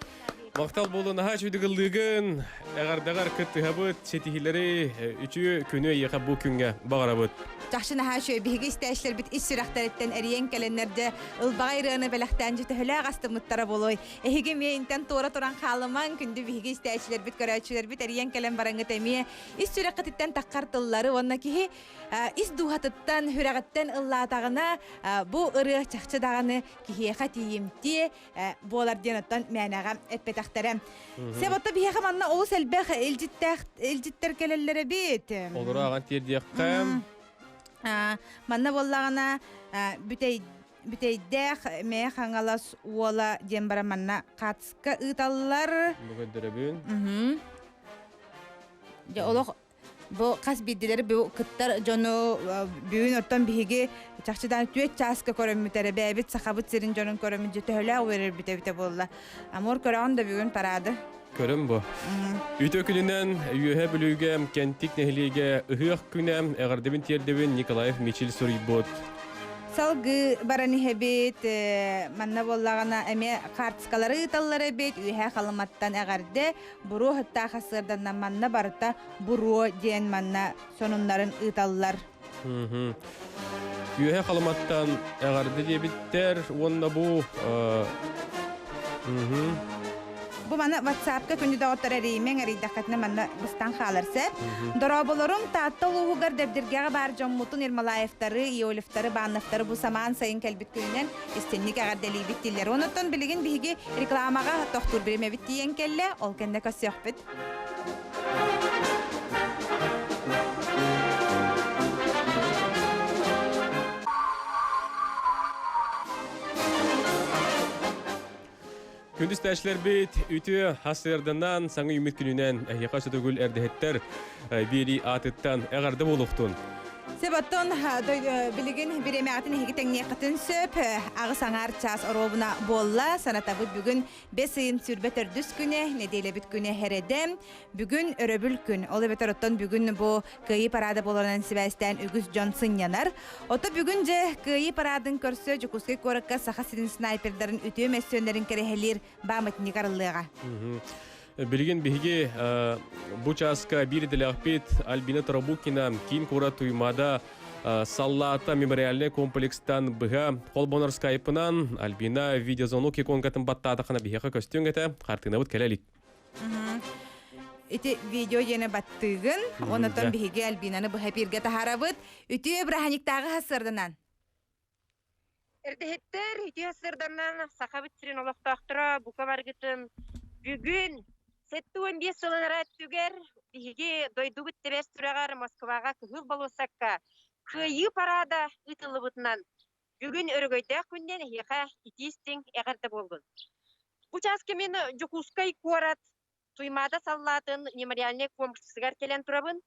Speaker 3: Мактал болу наха чүдүгылдыгын, эгардагар кыттыхабыт, сетихилери үчү күнү ека бу күнгө багарабыт.
Speaker 2: Жақшына хашой биһиги истәшлер бит ис сүрәхтәреттен әриен кәленнәрдә ылбагайрыны бәләхтән җите хөлә гастымыттара болой. Эһиге мейинтен тора торан халыман күндү биһиги истәшлер бит көрәчүләр бит әриен кәлен бараңгы тәмие ис сүрәхтәттен таккартыллары онна киһи ис духатыттан хүрәгәттән ыллатагына бу ыры чакчы даганы киһи хатиемти болар денаттан мәнәгә эппетәхтәрәм. Себатта биһиге манна ол сәлбәх элҗиттәр кәләләре бит.
Speaker 3: Олураган тирдияккам.
Speaker 2: Манна боллагана бүтәйдәх мә хангалас уола дембара манна катска ыталлар.
Speaker 3: Бүгөндөрөбүн.
Speaker 2: Я олох бу кас биддилер бу кыттар жону бүгүн оттан биһиги чакчыдан түет часка көрөмүтөрө бэбит сахабыт сирин жонун көрөмү төһөлө берер бите болла. Амор көрөн да бүгүн парады.
Speaker 3: Көрім бұ. Үйті күнінен үйе білуге кенттік нәхілеге ұхық күнем әғардебін тердебін Николаев Мичил Сурий бұд.
Speaker 2: Салғы бараны хәбет, манна боллағана әме қартыскалары ұталары бет, үйе қалыматтан әғарды, бұру хытта қасырдан манна барыта бұру ден манна сонунларын ұталылар.
Speaker 3: Үйе қалыматтан әғарды дебіттер, онна бұ...
Speaker 2: Bu mana WhatsApp-ka күндү дагыттар эримен эридакатна манна быстан халарсы. Дороболорум тааттал угар дебдиргеге бар Жоммутун Ирмалаевтары, Иолевтары, Банновтары бу саман сайын келбит күнүнөн истенник агардели биттилер. Онотон билеген биги рекламага токтур берме биттиен келле, ол кенде көсөкпүт.
Speaker 3: Күндүз тәшлер бит, үті хасырдынан саңы үміт күнінен әйеқа сөтігіл әрдіхеттер бері атыттан әғарды болуқтun.
Speaker 2: Себаттон билеген биремәтин хиги теңне кытын сөп агы саңар час оробуна болла санатабыт бүгүн 5 ыйын сүрбетер дүс күнө неделе бит күнө хередем бүгүн өрөбүл күн ол бетероттон бүгүн бу кыйы парада болоран Себастьян Үгүс Джонсон янар ото бүгүн же кыйы парадын көрсө жукускай коракка саха сирин снайпердерин үтөө мессөнлерин керехелер бамытны карылыга.
Speaker 3: Билген биһиги бу часка бир делахпит Альбина Тарабукина кин кура туймада Саллата мемориальный комплекстан быга холбонор скайпынан Альбина видеозону кеконгатын баттатахана биһига көстүнгете картынабыт келелик.
Speaker 2: Ити видео ене баттыгын, онотон биһиги Альбинаны быха бирге тахарабыт, үтү браханиктагы хасырдынан.
Speaker 14: Эрдехеттер үтү хасырдынан сахабыт сирин олоктоктора бука баргытын бүгүн 7-15 сылынара түгер биһиги дойдубут тебес турагар Москвага кыгыл болосакка кыйы парада ытылыбытынан бүгүн өргөйдө күнден хиха итистин эгерде болгон. Участке мен Жукускай корат туймада саллатын мемориальный комплексыгар келен турабын.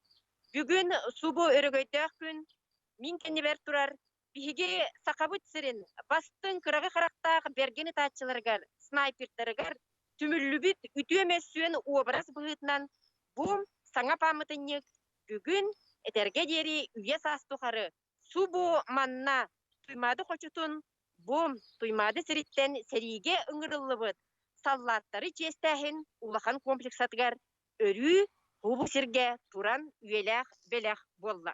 Speaker 14: Бүгүн субу өргөйдө күн мин кенебер турар биһиги сакабыт сирин бастын кырагы характагы бергени таатчыларга снайпертерге түмүллүбүт үтүөмөссүөн образ быытынан бум саңа памытынник бүгүн этерге дери үйе састухары субу манна туймады хочутун бум туймады сириттен сериге ыңырылыбыт саллаттары честахин улахан комплексатыгар өрүү хубу сирге туран үйелэх белэх болла.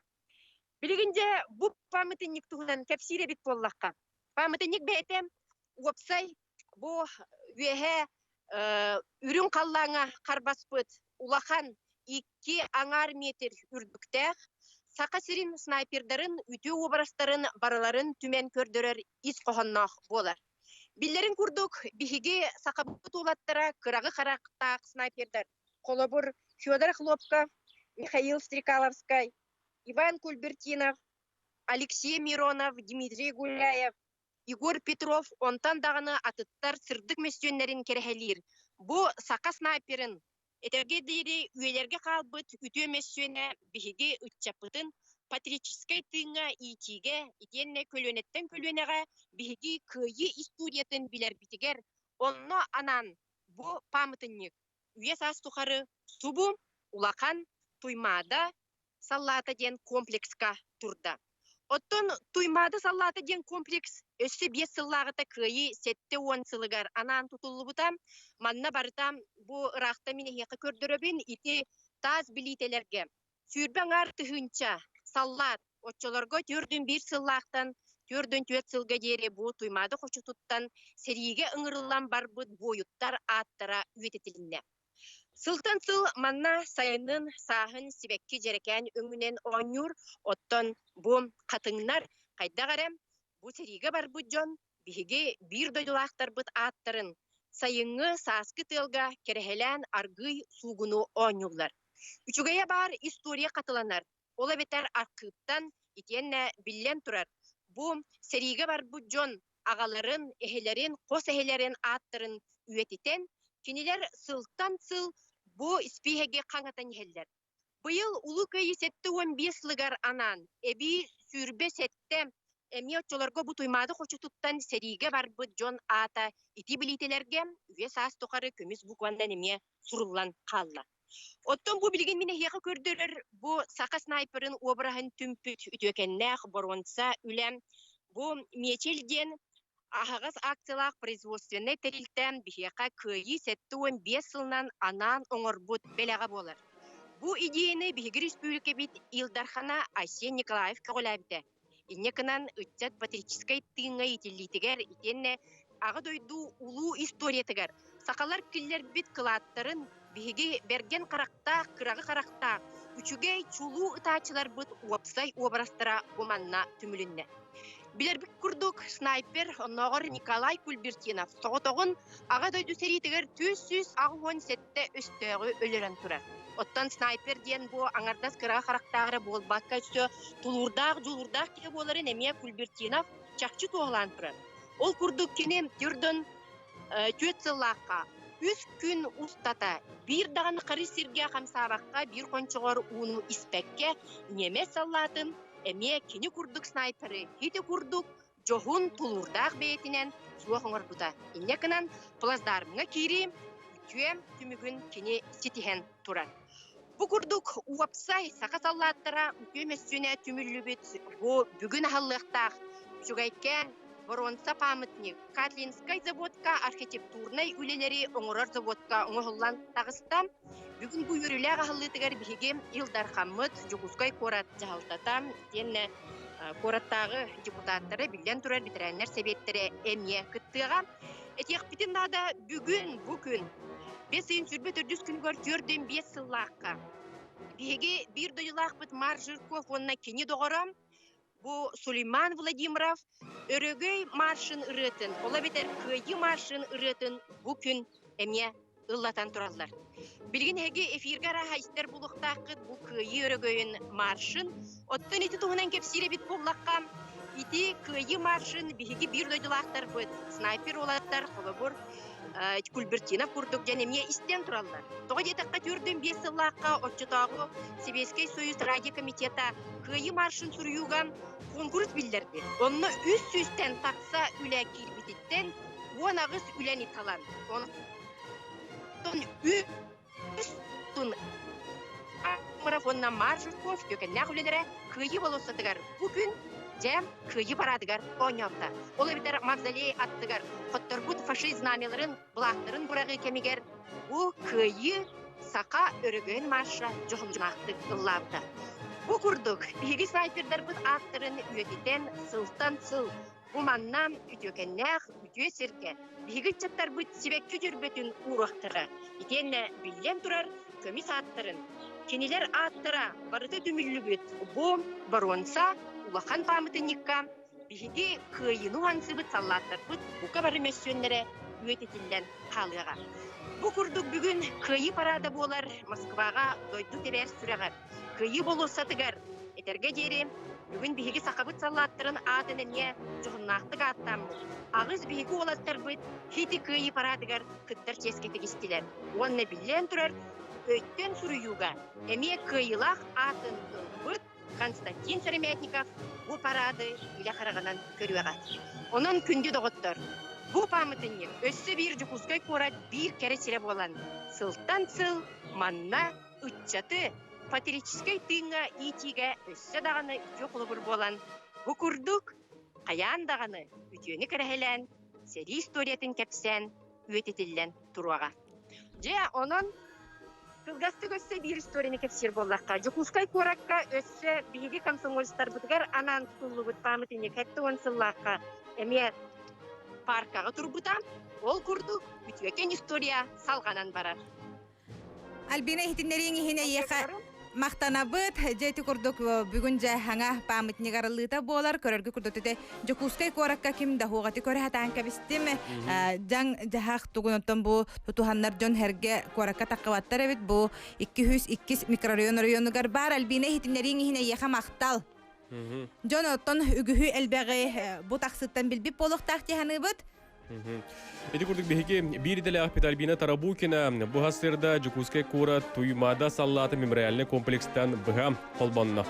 Speaker 14: Билигинде бу памытынник тугунан кепсире бит боллакка. Памытынник бетем опсай бу үйеhe үрүн қаллаңа қарбаспыт улахан 2 аңар метр үрдіктәқ сақа сирин снайпердарын, үтө обрастарын, бараларын түмен көрдөрөр ис қоғаннақ болар. Биллерин курдук биһиги сақабыт улаттара кырагы характаак снайпердар. Колобур Федор Хлопко, Михаил Стрекаловский, Иван Кульбертинов, Алексей Миронов, Дмитрий Гуляев, Егор Петров, онтан дағыны атыттар сырдык мессионерин керехелир. Бу сақа снайперин этерге дейри үелерге қалбыт үтө мессионе биһиги үтчапытын патриотической тыңа итиге, итенне көлөнеттен көлөнеге биһиги кыйы историятын билер битигер, онно анан бу памытынник. Үес астухары субу, улақан, туймада, саллата ден комплекска турда. Оттон туймада саллата ден комплекс өссі 5 сыллағыта кыйы 7-10 сылыгар анан тутулубута, манна барытам бу рақта минехеқі көрдірөбін ити таз билителерге. Сүйірбәңар түхінча саллат отчолорго 4-1 сыллақтан 4-4 сылға дере бу туймада қочу туттан сериге ыңырылан барбыт бойуттар аттара үететілінне. Сылтан сыл манна сайынын сахын сибекки жерекен өңінен оңюр, оттон бу қатыңнар қайдағарам, бу сериге бар бұд жон, биһиге бир дойдулақтар бұд аттарын, сайыңы саскы тылға керехелен аргый сугуну оңюлар. Үчүгая бар история қатыланар, ола бетер арқыптан итенне биллен турар. Бу сериге бар бұд жон, ағаларын, эхелерин, қос эхелерин аттарын үетитен, кинилер сылтан сыл бу спихеге қаңатан ехелдер. Быйыл улу кайы 7-15 лыгар анан, эби сүрбе сетте эмиотчолорго бу туймады хочу туттан сериге бар бұд жон ата ити билителерге үе саас тоқары көміс буквандан эме суруллан қалла. Оттон бу билген мине хеқы көрдірір бу сақа снайперын обырахын түмпүт үтөкеннәқ боронса үлем бу мечелден Ағағыз акциялақ производственный тәрілтен бихеқа көйі 7-15 сылынан анан оңырбұт бәліға болыр. Бу идейіні бігір республика бит Илдархана Асен Николаев кағылабды. Иннекінан үтчат патриотическай тыңа етелітігер етенне ағы дойду улу историятығар. Сақалар кіллер бит кылаттарын бігі берген қарақтақ, қырағы қарақтақ, үчүгей чулу ытачылар бұт уапсай обрастыра буманна түмілінне. Билербик курдук снайпер онногор Николай Кульбертинов соғытоғын аға дойду серитігер 417 өстөғі өлерен тұрар. Оттан снайпер ден бу аңардас кыраға қарақтағыры болбаққа үсті жулурдақ ке боларын әме Кульбертинов чақчы тоғылан тұрар. Ол курдук кене түрдің 4 сыллаққа 3 күн устата бір дағаны қары сирге қамсабаққа бір қончығыр уыну іспәкке неме саллатын Эме кені курдук снайпері, хеті курдук жоғын тулурдақ бейтінен суа қоңыр бұта. Иннекінен плаздарымға кейрі, түем түмігін кені сетіхен тұрар. Бұ курдук уапсай сақа саллаттара үкемесіне түмілі біт, бұ бүгін халықтақ жүгайкен Воронца памятник, Катлинскай заводка архитектурнай үлелері оңырар заводка оңығылан тағыстам, бүгін бұл үрілер ағылытығар бігі Илдархамыт Жуғызгай корат жағалтатам, денне кораттағы депутаттары білден тұрар бітірәнлер себеттері әмие күттіға. Әтек бітін дада бүгін 5 сайын сүрбе 400 күн көр 4-5 сыллаққа. Бігі бір дойылақ бұт Мар Жирков онына кені доғырам, Бу Сулейман Владимиров өрөгөй маршын ырытын, ола бетер кыйы маршын ырытын бу күн әме ыллатан туралар. Билген әге эфирге раха истер булуқтақыд бу кыйы өрөгөйін маршын, оттын ити туғынан кепсире бит боллаққа, ити кыйы маршын биһиги бир дойдулақтар бұд, снайпер олаттар, қолыбыр, Кульбертинов курдук және мне истен тураллар. Тоғы детаққа 4-5 сыллаққа отчытағы Сибирский Союз радиокомитета кыйы маршын сүрюган конкурс билдерді. Онны 300-тен тақса үлә кирбитеттен, он ағыз үлән италан. Онны 300-тен марафонна Маржырков көкеннәқ үлелері кыйы болусатығар. Бүгін Жем кыйы барадыгар оңявда. Олы бітер мавзолей аттыгар. Хоттар бұд фашист знамеларын, бұлақтарын бұрағы кемегер. Бұ кыйы сақа өрігін марша жоғымжымақтық ұллавда. Бұ күрдік. Бігі снайпердар бұд аттырын үйететен сылтан сыл. Бұ маннам үтөкеннәқ үтө серке. Бігі чаттар бұд себеккі жүрбетін ұрықтыры. Итенне білден тұрар көміс аттырын. Кинилер аттыра барыты дүмүллүбүт. Бом баронса улахан памытынникка биһиги кыйыну ансыбыт саллаттарбыт бука бары мәссөннере үететилден халыга. Бу курдук бүгүн кыйы парада болар Москвага дойду тебер сүрәгәр. Кыйы болосатыгар этерге жери бүгүн биһиги сакабыт саллаттырын атынене жугуннактык аттам. Агыз биһиги олаттарбыт хити кыйы парадыгар кыттар ческетигистилер. Онна билен турар өттен суруюга. Эме кыйылах атын быт Константин Шереметников бу парады иле караганан көрүгө. Онун күндү доготтор. Бу памытынник өссө бир жукускай корат бир кере сире болан. Сылтан сыл, манна, үтчаты, патрической тыңга итиге өссө даганы жокулубур болан. Бу курдук каян даганы үтүөнү керехелен, сери историятын кепсен, үететилен туруага. Же онун кылгасты өссө бир историяны кепсер боллакка. Жукускай коракка өссө биги комсомольстар бутгар анан туллубут памытынник хетти он сыллакка. Эме паркага турбута, ол курдук бүтүөкен история салганан барар.
Speaker 2: Альбина хитиннерин хине яха мактанабыт жайты курдук бүгүн жахаңа памытник арылыта болар көрөргө курдутете жокускай коракка ким да хугаты көрө хатан кабистим жан жахак тугунотон бу тутуханнар жон херге коракка таккабаттар эбит бу 202 микрорайонугар бар. Альбина хитиннерин хине яха мактал жон оттон үгүхү элбеги бу таксыттан билбип болохтак жаханыбыт.
Speaker 3: Эти курдук биһиги бир деле Ахмет Альбина Тарабукина бу хасырда Жукускай кура туймада саллаты мемориальный комплекстан быга холбонно.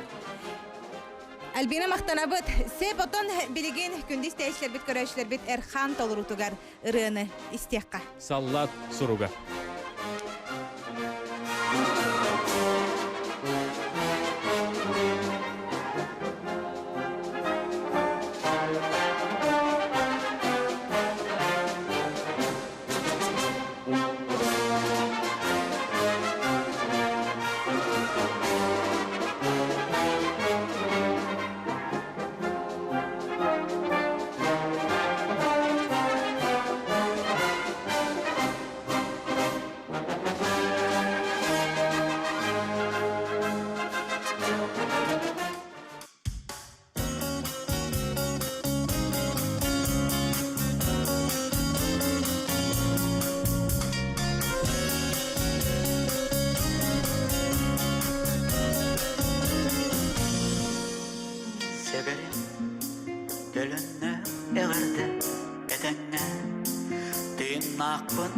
Speaker 2: Альбина мактанабыт сеп отон билеген күндүс тээчлер бит көрөчлөр бит Эрхан толурутугар ырыны истекка.
Speaker 3: Саллат суруга.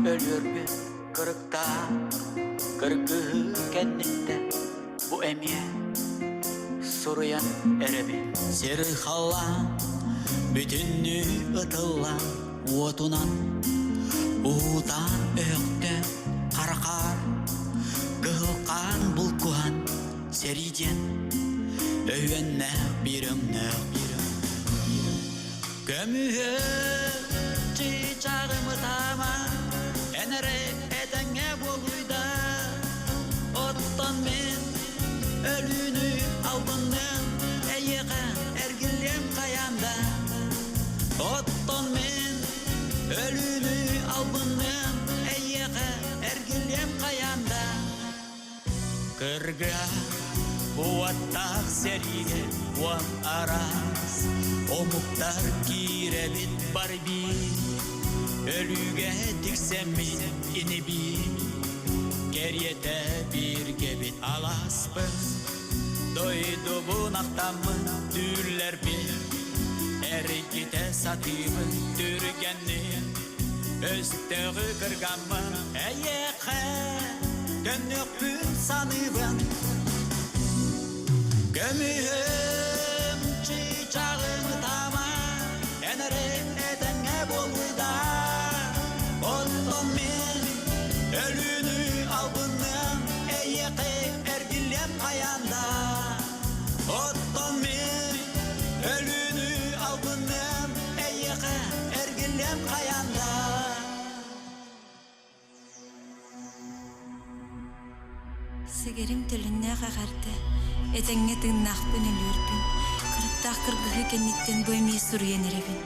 Speaker 15: Ölürgü kırıkta kırgı kenditte bu emiye soruyan erebi seri halan bütünü ıtılan otunan uğdan ökten karakar kılkan bulkuhan seriden öğenne birimne gömühe çiçağımı tamam Enere edenge boluyda ottan men ölünü albından eyeğe ergilem kayanda ottan men ölünü albından eyeğe ergilem kayanda kırga buattak serige wan aras omuktar kirebit barbi Ölüge diksem ini bir Geriyete bir gebit alaspız Doydu bu naktamı dürler bir Erikite satımı dürgenli Östüğü kırgamı eyekhe Gönlük gün sanıbın Gömüğüm çiçağımı tamam Enere edenge boluyda Ölünü albından eyeğe ergilem kayanda Otton men ölünü albından eyeğe ergilem kayanda
Speaker 16: Sigerim tölünne kagardı Etenge tığnakpın ölürpün Kırıktağ kırgığı kennitten bu emeği suruyen erebin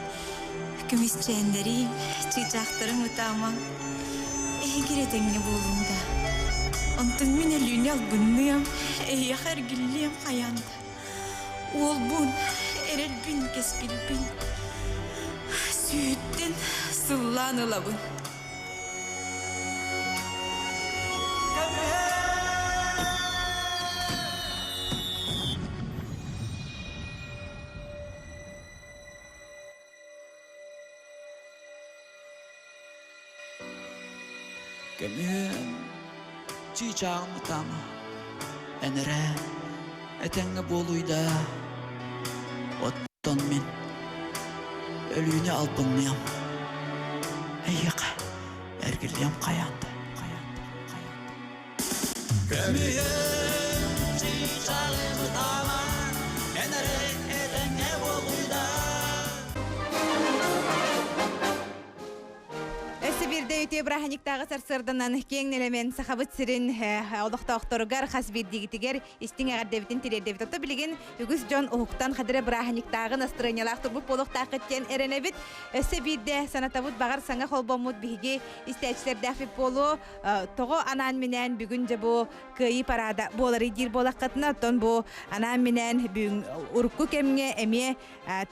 Speaker 16: Kümisçenlerim, çiçaklarım utamam Giretenge bulunda Онтон мен әліне албыннығым, әйе қәргілем қаянда. Ол бұн, әрелбін кеспілбін. Сүйіттен сыллан ылабын.
Speaker 15: Көмүйін чүй чағым ұтамы, әнірі әтәңі болуйда. Оттон мен өлүйіне алпыннıyam. Әйеқі әргілем қаянды. Көмүйін чүй чағым ұтамы, әнірі әтәңі болуйда.
Speaker 2: Бірде өте браханиктағы сарсырдынан кең нелемен сақабыт сірін олықта оқторугар қас бірдегітігер істің ағардебітін терердебіт. Отто білеген үгіз жон ұхықтан қадыры браханиктағы настроениялақ тұрбып болуқтақ кеттен әренебіт. Өсі бірде санатабыт бағар саңа қолбамыд бігі істәчілерді әфіп болу. Тоғы анан менен бүгін же бұл күйі парада болары дир болақ қатына. Оттон бұл анан менен бүгін ұрыққы кемге әме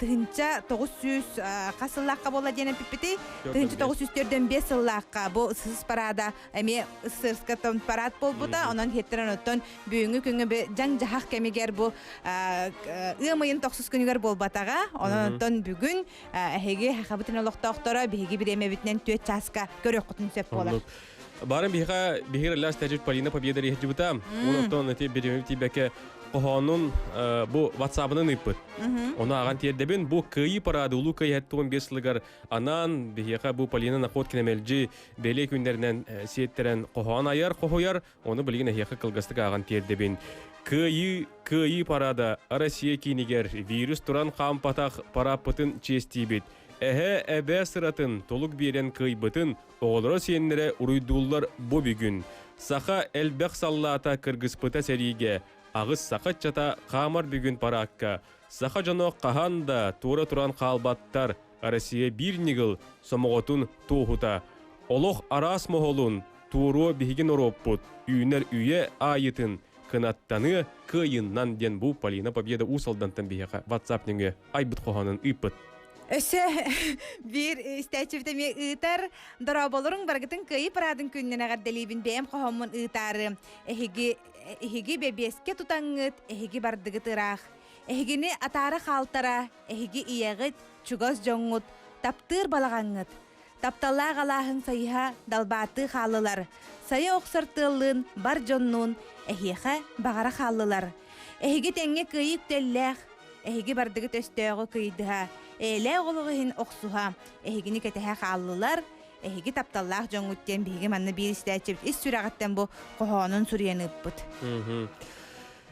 Speaker 2: тұхынша 900 қасыллаққа бола дені піппеті. Тұхынша 900-терден 5 сыллаққа бұл сыз парада әме сырскаттан парад болбута. Онан хеттерен оттон бүгінгі күнгі жаң жағақ кемегер бұл ұмайын 900 күнігер болбатаға. Онан оттон бүгін әхеге хақабытын олықта оқтора бігі бір әме бітінен 4 часқа көрек құтын сөп болар.
Speaker 3: Барын бихир лас тәжіп Полина Победа рейхет жібіта. Онықтон әте беремем тибәке қоғанын бұл ватсабының ұйпыт. Оны аған тердебін бұл күйі парады ұлы күйі әттуын бесілігар анан бихиға бұл Полина Находкина мәлжі бәле күндерінен сеттерін қоған аяр, қоғыяр, оны білген әхиға қылғыстық аған тердебін. Күйі парада Россия кейінігер вирус тұран қампатақ парапытын честейбет. Әхе әбә сыратын толық берен күй бұтын оғылыра сенлері ұруйдулар бұ бүгін. Сақа әлбәқ саллата кыргызпыта сәриге ағыз сақат жата қамар бүгін параққа. Сақа жано қағанда тура тұран қалбаттар Россия бір негіл сомоғытын туғыта. Олық арас мұғылын туру бігін ороппыт. Үйінер үйе айытын кынаттаны күйіннан ден бұл Полина Победа ұсалдантын бігіға WhatsApp-ніңі айбыт қоғанын ұйпыт.
Speaker 2: Өсі бір істәчівдеме ұйтар дұраболырың барғытын күйі парадың күннен ағарделейбін бәйім қоғамын ұйтары. Эхиги бебеске тутаңыт, эхиги бардыгыт ырақ. Эхигини атары қалтара, эхиги иягыт, чугас жоңғыт, таптыр балағаңыт. Тапталла қалағын сайыға далбаты қалылар. Сайы оқсыртылын, бар жоннун, эхиға бағара қалылар. Эхиги тәңе күйі үктелләқ, эхиги бардыгыт өстөғі күйдіға. Әлі оғылығын оқсуға, эхигини кәтіға қалылар. Эхиги тапталлах жоңуттен биги манны бир истәчеп ис сүрәгәттән бу кохонун сүрәне бут.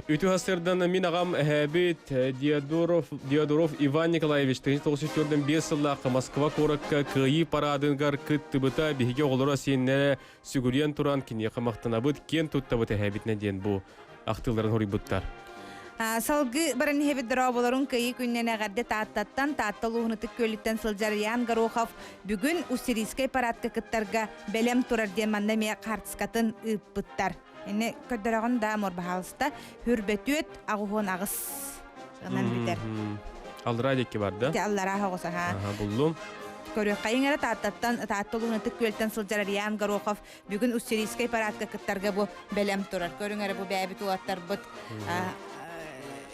Speaker 3: Үтү хасырдан мин агам әбит Диодоров Иван Николаевич 1994-ден 5 сыллакка Москва коракка кыйы парадынгар кыттыбыта биге олора сенне сүгүрен туран кине камактанабыт кен туттабыт әбитне ден бу актыларын хорибуттар.
Speaker 2: Салгы баран хебет дроболорун кыйы күннен әгәрдә тааттаттан таатталуыны көлүттен Сылжарьян Горохов бүгүн Уссурийскай парадка кыттарга белем турар деманда ме картскатын ыппыттар. Эне көдөрөгөн да морбахалыста хүрбөтүт агугун агыс гынан битер.
Speaker 3: Алдырадеки бар да?
Speaker 2: Аллара хагыса ха.
Speaker 3: Булдум.
Speaker 2: Көрө кайыңара тааттаттан таатталуыны көлүттен Сылжарьян Горохов бүгүн Уссурийскай парадка кыттарга бу белем турар. Көрүңөр бу бәби туаттар бут.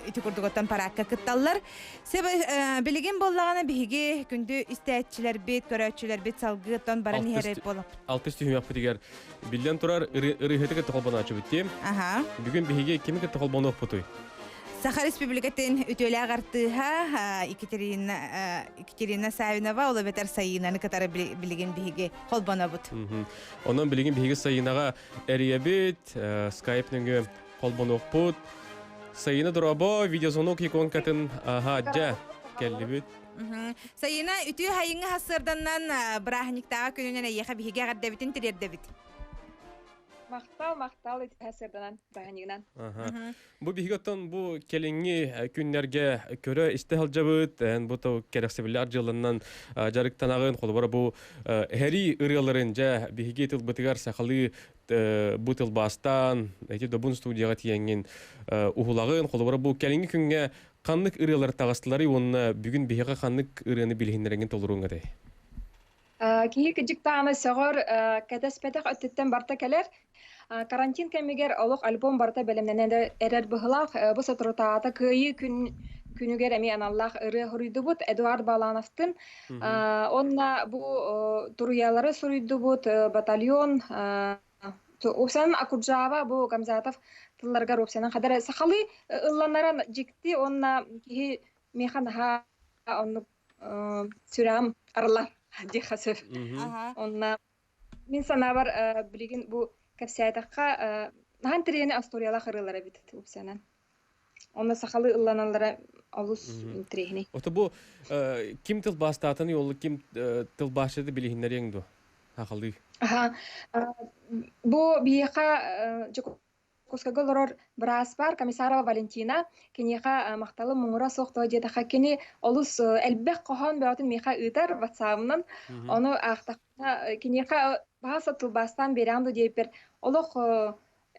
Speaker 2: Ити курдуготтан паракка кытталлар. Себе билеген боллагана биге күндү истәчилер бит, көрөчүлөр бит салгыттан баран хереп болуп.
Speaker 3: 6 түймөк битигер билден турар ырыхетке толбоначы битти. Бүгүн биге кимге толбонок бутуй.
Speaker 2: Саха Республикатын өтөлө агартыга Екатерина Савинова ола бетер сайынаны катары билеген биге колбонобут.
Speaker 3: Онон билеген биге сайынага эриебит, Skype-ныңы колбонок бут. Sayına durabo videosunu kikon katın hajja kellibit.
Speaker 2: Sayına ütü hayıngı hasırdandan brahniktağa könünen ayyağa bihiga gaddabitin tirerdebit.
Speaker 17: Мактал эсерден баһанигнан.
Speaker 3: Бу биготтон бу келинги күннерге көрө истехал жабыт, бу то керексебилер жылынан жарыктанагын холбора бу хери ырыяларын жа биги тил бытыгар сахалы бу тил бастан, эти добун студияга тиеңин ухулагын холбора бу келинги күнгө каннык ырыялар тагыстылары онна бүгүн бига каннык ырыны билгендерин толуруңга дей.
Speaker 17: Кии кижик тааны согор катаспетек өттөттөн барта келер. Карантин кемигер олук альбом барта белемненен эрер быхылак бу сотрутаата кыйы күнүгер эми аналлах ыры хуруйдубут Эдуард Балановтун. Онна бу туруялары суруйдубут батальон Упсан Акуджава бу Гамзатов тылларга рупсанан кадар сахалы ылланаран жикти онна кии механха онну сүрам арла дихасыф. Онна мин санабар билигин бу капсиятакка нахан тирени асториялах ырылара бит упсанан. Онна сахалы ылланалара алус трехни.
Speaker 3: Ото бу ким тыл бастатын yolu ким тыл башыды билигиннереңду хакылды.
Speaker 17: Бу бияка Кускаголорор Браспар, комиссарова Валентина, кенеха макталы муңура сокто жета хакени олус элбек кохон беотын меха ытар ватсабынан, ону ахтакна кенеха баса тылбастан берамды дейпер, олох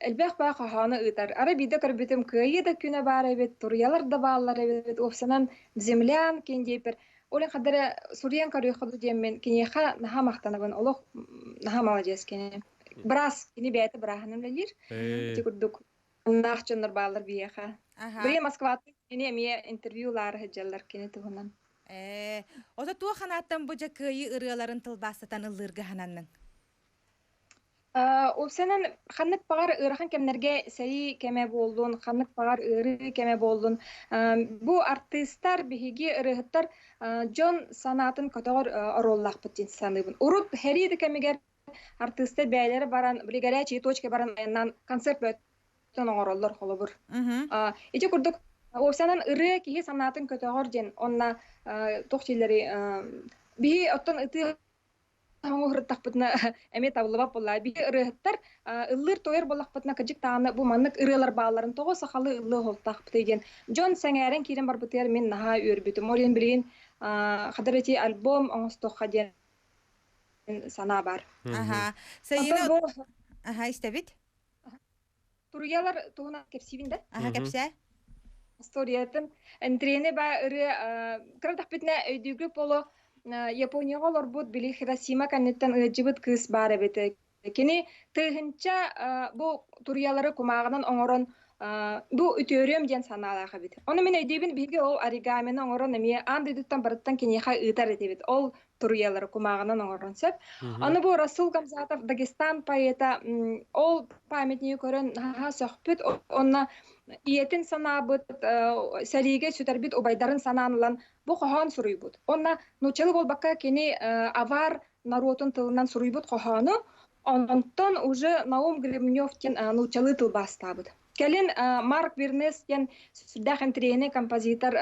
Speaker 17: элбек ба кохоны ытар. Ара биде көрбүтүм кыйы да күнө бар эбет, туруялар да баалар эбет, опсанан землян кен дейпер. Олен кадары Сурьян көрүхөдү деймен, кенеха наха мактанабын, олох наха молодец кене. Брас, ini бәйті браханым лелер. Текурдук нахчыныр балар бияха. Бірі Москваты ini әмие интервьюлар хеджалар кене туғынан.
Speaker 2: Оза туа ханаттан бұжа күйі ырыяларын тылбастатан ылырғы хананның?
Speaker 17: Опсанан ханнык бағар ырыхан кемнерге сәри кеме болдun, ханнык бағар ыры кеме болдun. Бу артисттар биһиги ырыхыттар Джон санатын көтөгөр ороллақ бұттен саныбын. Уруп хәриді кемегер артисттер бәйләре баран, били горячие точки баран айынан концерт бөттен оңороллар холобур. Ити курдук, опсанан ыры кихи санатын көтөгөр ден, онна тоқтилери бии оттон ыты оңорыттақ бұтына әме табылыбап болла. Бии ырыхыттар ыллыр тойыр болақ бұтына кыжик тағаны бұл маннык ырылар бағаларын тоғы сақалы ыллы холтақ бұты ден. Джон сәңәрен керен бар бұтыр мен наха өрбітім. Орен білейін қадырети альбом оңыстоққа ден сана бар.
Speaker 2: Истебит?
Speaker 17: Туруялар туғына кепсивинде?
Speaker 2: Кепсе?
Speaker 17: Историятын. Энтрені ба ыры кырдақ бітіне өйдігі болу Японияға олар бұд білі Хиросима кәнеттен ұйджыбыт кыз бар әбеті. Кені тыгынча бұл туруялары кумағынан оңырын bu ütörüm den sanalaga bit. Onu men edebin bilgi ol origami'ni oңорон эме андыдыттан барыттан кенеха ытар этебит. Ол туруялары кумагынан оңорон сөп. Аны бу Расул Гамзатов Дагестан поэта ол памятниги көрөн ха сөхпүт онна иетин санабыт сәриге сүтәрбит убайдарын сананылан бу кохон суруйбут. Онна нучалы болбакка кени авар народун тылынан суруйбут кохону. Онтон уже Наум Гребнёвтен нучалы тыл бастабыт. Келин Марк Бернес ен сүрдәхен трени композитор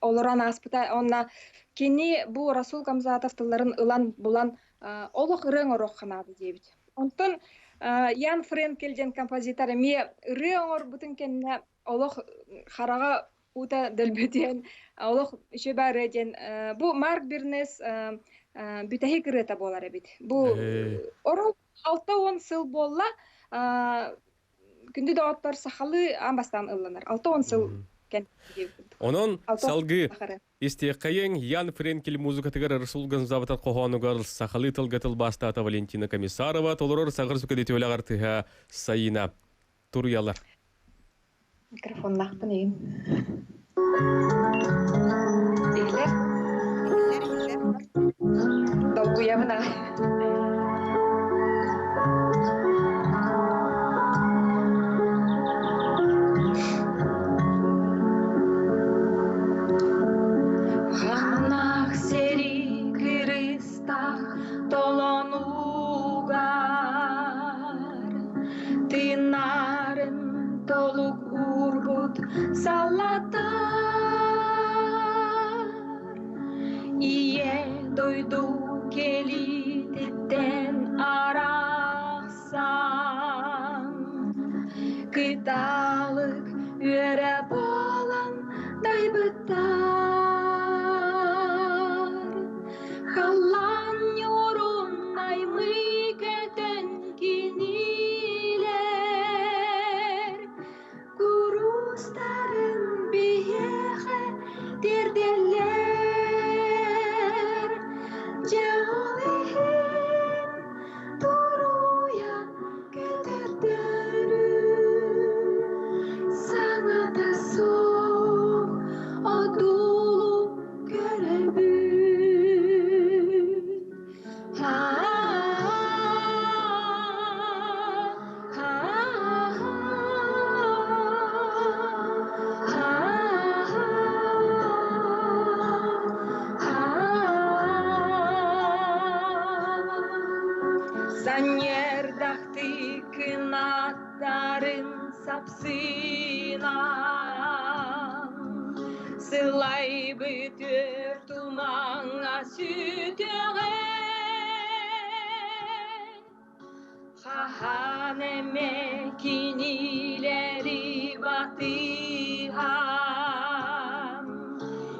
Speaker 17: олоран аспыта онна кени бу Расул Гамзатов тылларын ылан булан олох ырың орох ханады дебит. Онтон Ян Френкелден композитор ме ырың ор бутын кенне олох харага ута делбетен олох шебаре ден бу Марк Бернес бүтәһи кырыта болар бит. Бу орол 6-10 сыл болла күнді дауаттар сақалы амбастан ылланар. 6-10 сыл кен.
Speaker 3: Онон салгы истеқайын Ян Френкель музыкатыгар Расул Гамзатов қоғанугар сақалы тылгатыл бастата Валентина Комиссарова толырор сағыр сүкедеті өлағар тыға сайына туруялар.
Speaker 17: Микрофон нақтын ейін. Долгуявына. Salatar iye doydu kelitetten araqsar Ысталык үре болан дайбытар. Халлан юрун наймы кетен кинилер. Курустарын биеге дерделер. Жеолихин туруя кетердерү. Sana da soğuk odulu görebün. Ha ha Sanerdahti kınatların sapsınan Sılay bütür tumana sütüren Hahaneme kinileri batıhan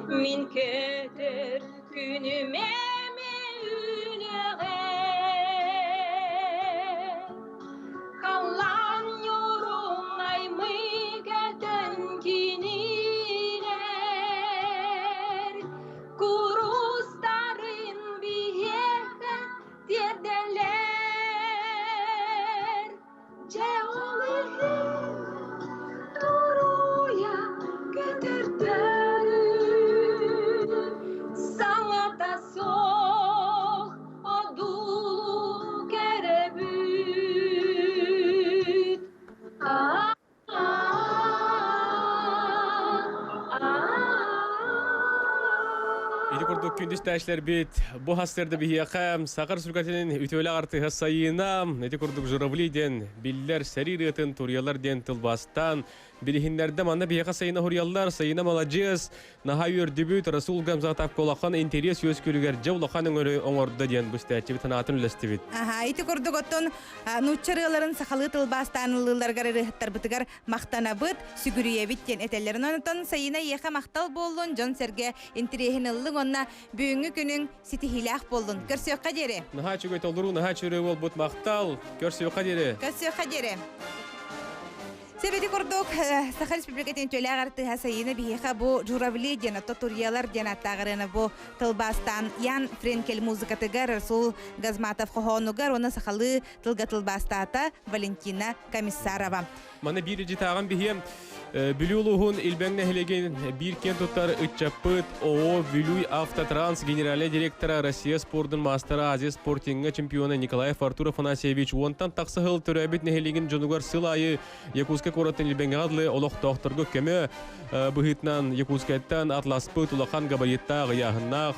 Speaker 17: Min kötür günüme Kalan yorum aymı geten kiniler Kurusların biyete derdeler Ceolihim duruya getirderim Sana da soğuk odulu kerebüt
Speaker 3: İdi kurduk gündüz täşler bit. Bu hasterde bir yakam Sakar Sürkatinin ütöle artı sayınam. İdi kurduk Журавлиден biller seri turyalar den tılbastan. Bilihinlerde manna bir yaka sayına huryallar sayınam alacağız. Naha yördübüt Rasul Gamza Tapkolakhan interes yüz külüger Javlakhanın örü oңorda den bu stäçi tanatın ülestibit.
Speaker 2: Aha, iti kurduk ottun nuçarıların sakalı tılbastanlılar garı hıttar bıtıgar maqtanabıt sügürüyebit den etellerin onutun sayına yeka maqtal bollun Jon Serge interehin ıllın onna büyüngü günün sitihilak bollun. Körsüyokka deri.
Speaker 3: Naha çögöt oluru naha çörü ol but maqtal. Körsüyokka deri.
Speaker 2: Körsüyokka deri. Sebeti kurduk Sakar Respublikatın töle agartı sayını bihiqa bu Juravli janatto turyalar janattağırını bu tılbastan yan Frenkel muzikatıgar Rasul Gazmatov Khohonugar ona sakalı tılga tılbastata Valentina Komissarova.
Speaker 3: Mana bir jitağın bihim Bülüluğun ilbengne helegen bir kent tutar ıçapıt o Bülüy Avtotrans general direktörü Россия Sport'un mastera Aziz Sporting'e çempiyonu Nikolay Artur Afanasьевич ondan taksı hıl törəbit nehelegen jonugar sılayı Yakutska koratın ilbengne adlı oloq doktorgu kömü bıhıtnan Yakutska'dan atlaspıt ulaqan gabarita gıyahınaq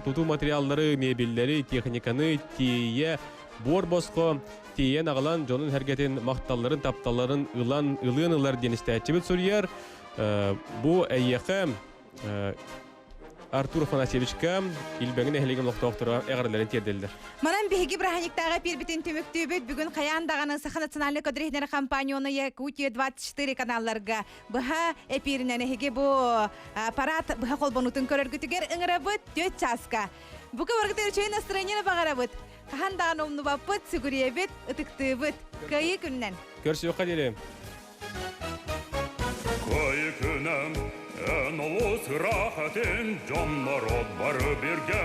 Speaker 3: tutu materialları mebelleri texnikanı tiye bor bosqo tiyen ağalan jonun hergetin maqtalların taptalların ılığın denistäçibit suriyar bu eyyaqam Artur Afanasьевичка ilbengin ehligin doktora eğerlerin terdeldir.
Speaker 2: Manam bihigi brahaniktağa bir bitin tümüktübüt bugün kayan dağının Saha Naциональный кадрихнер кампанияны Якутия 24 kanallarga bıha epirinden ehige bu parat bıha kolbonutun körörgütüger ıngırabıt 4 çaska. Bu kavargıtır çöy настроение bağırabıt. Kahan dağın omnu bapıt siguriyebit ıtıktığıbıt. Kayı günden.
Speaker 3: Körsüyokka derim.
Speaker 1: Kayı günem en olus rahatin Can narod barı birge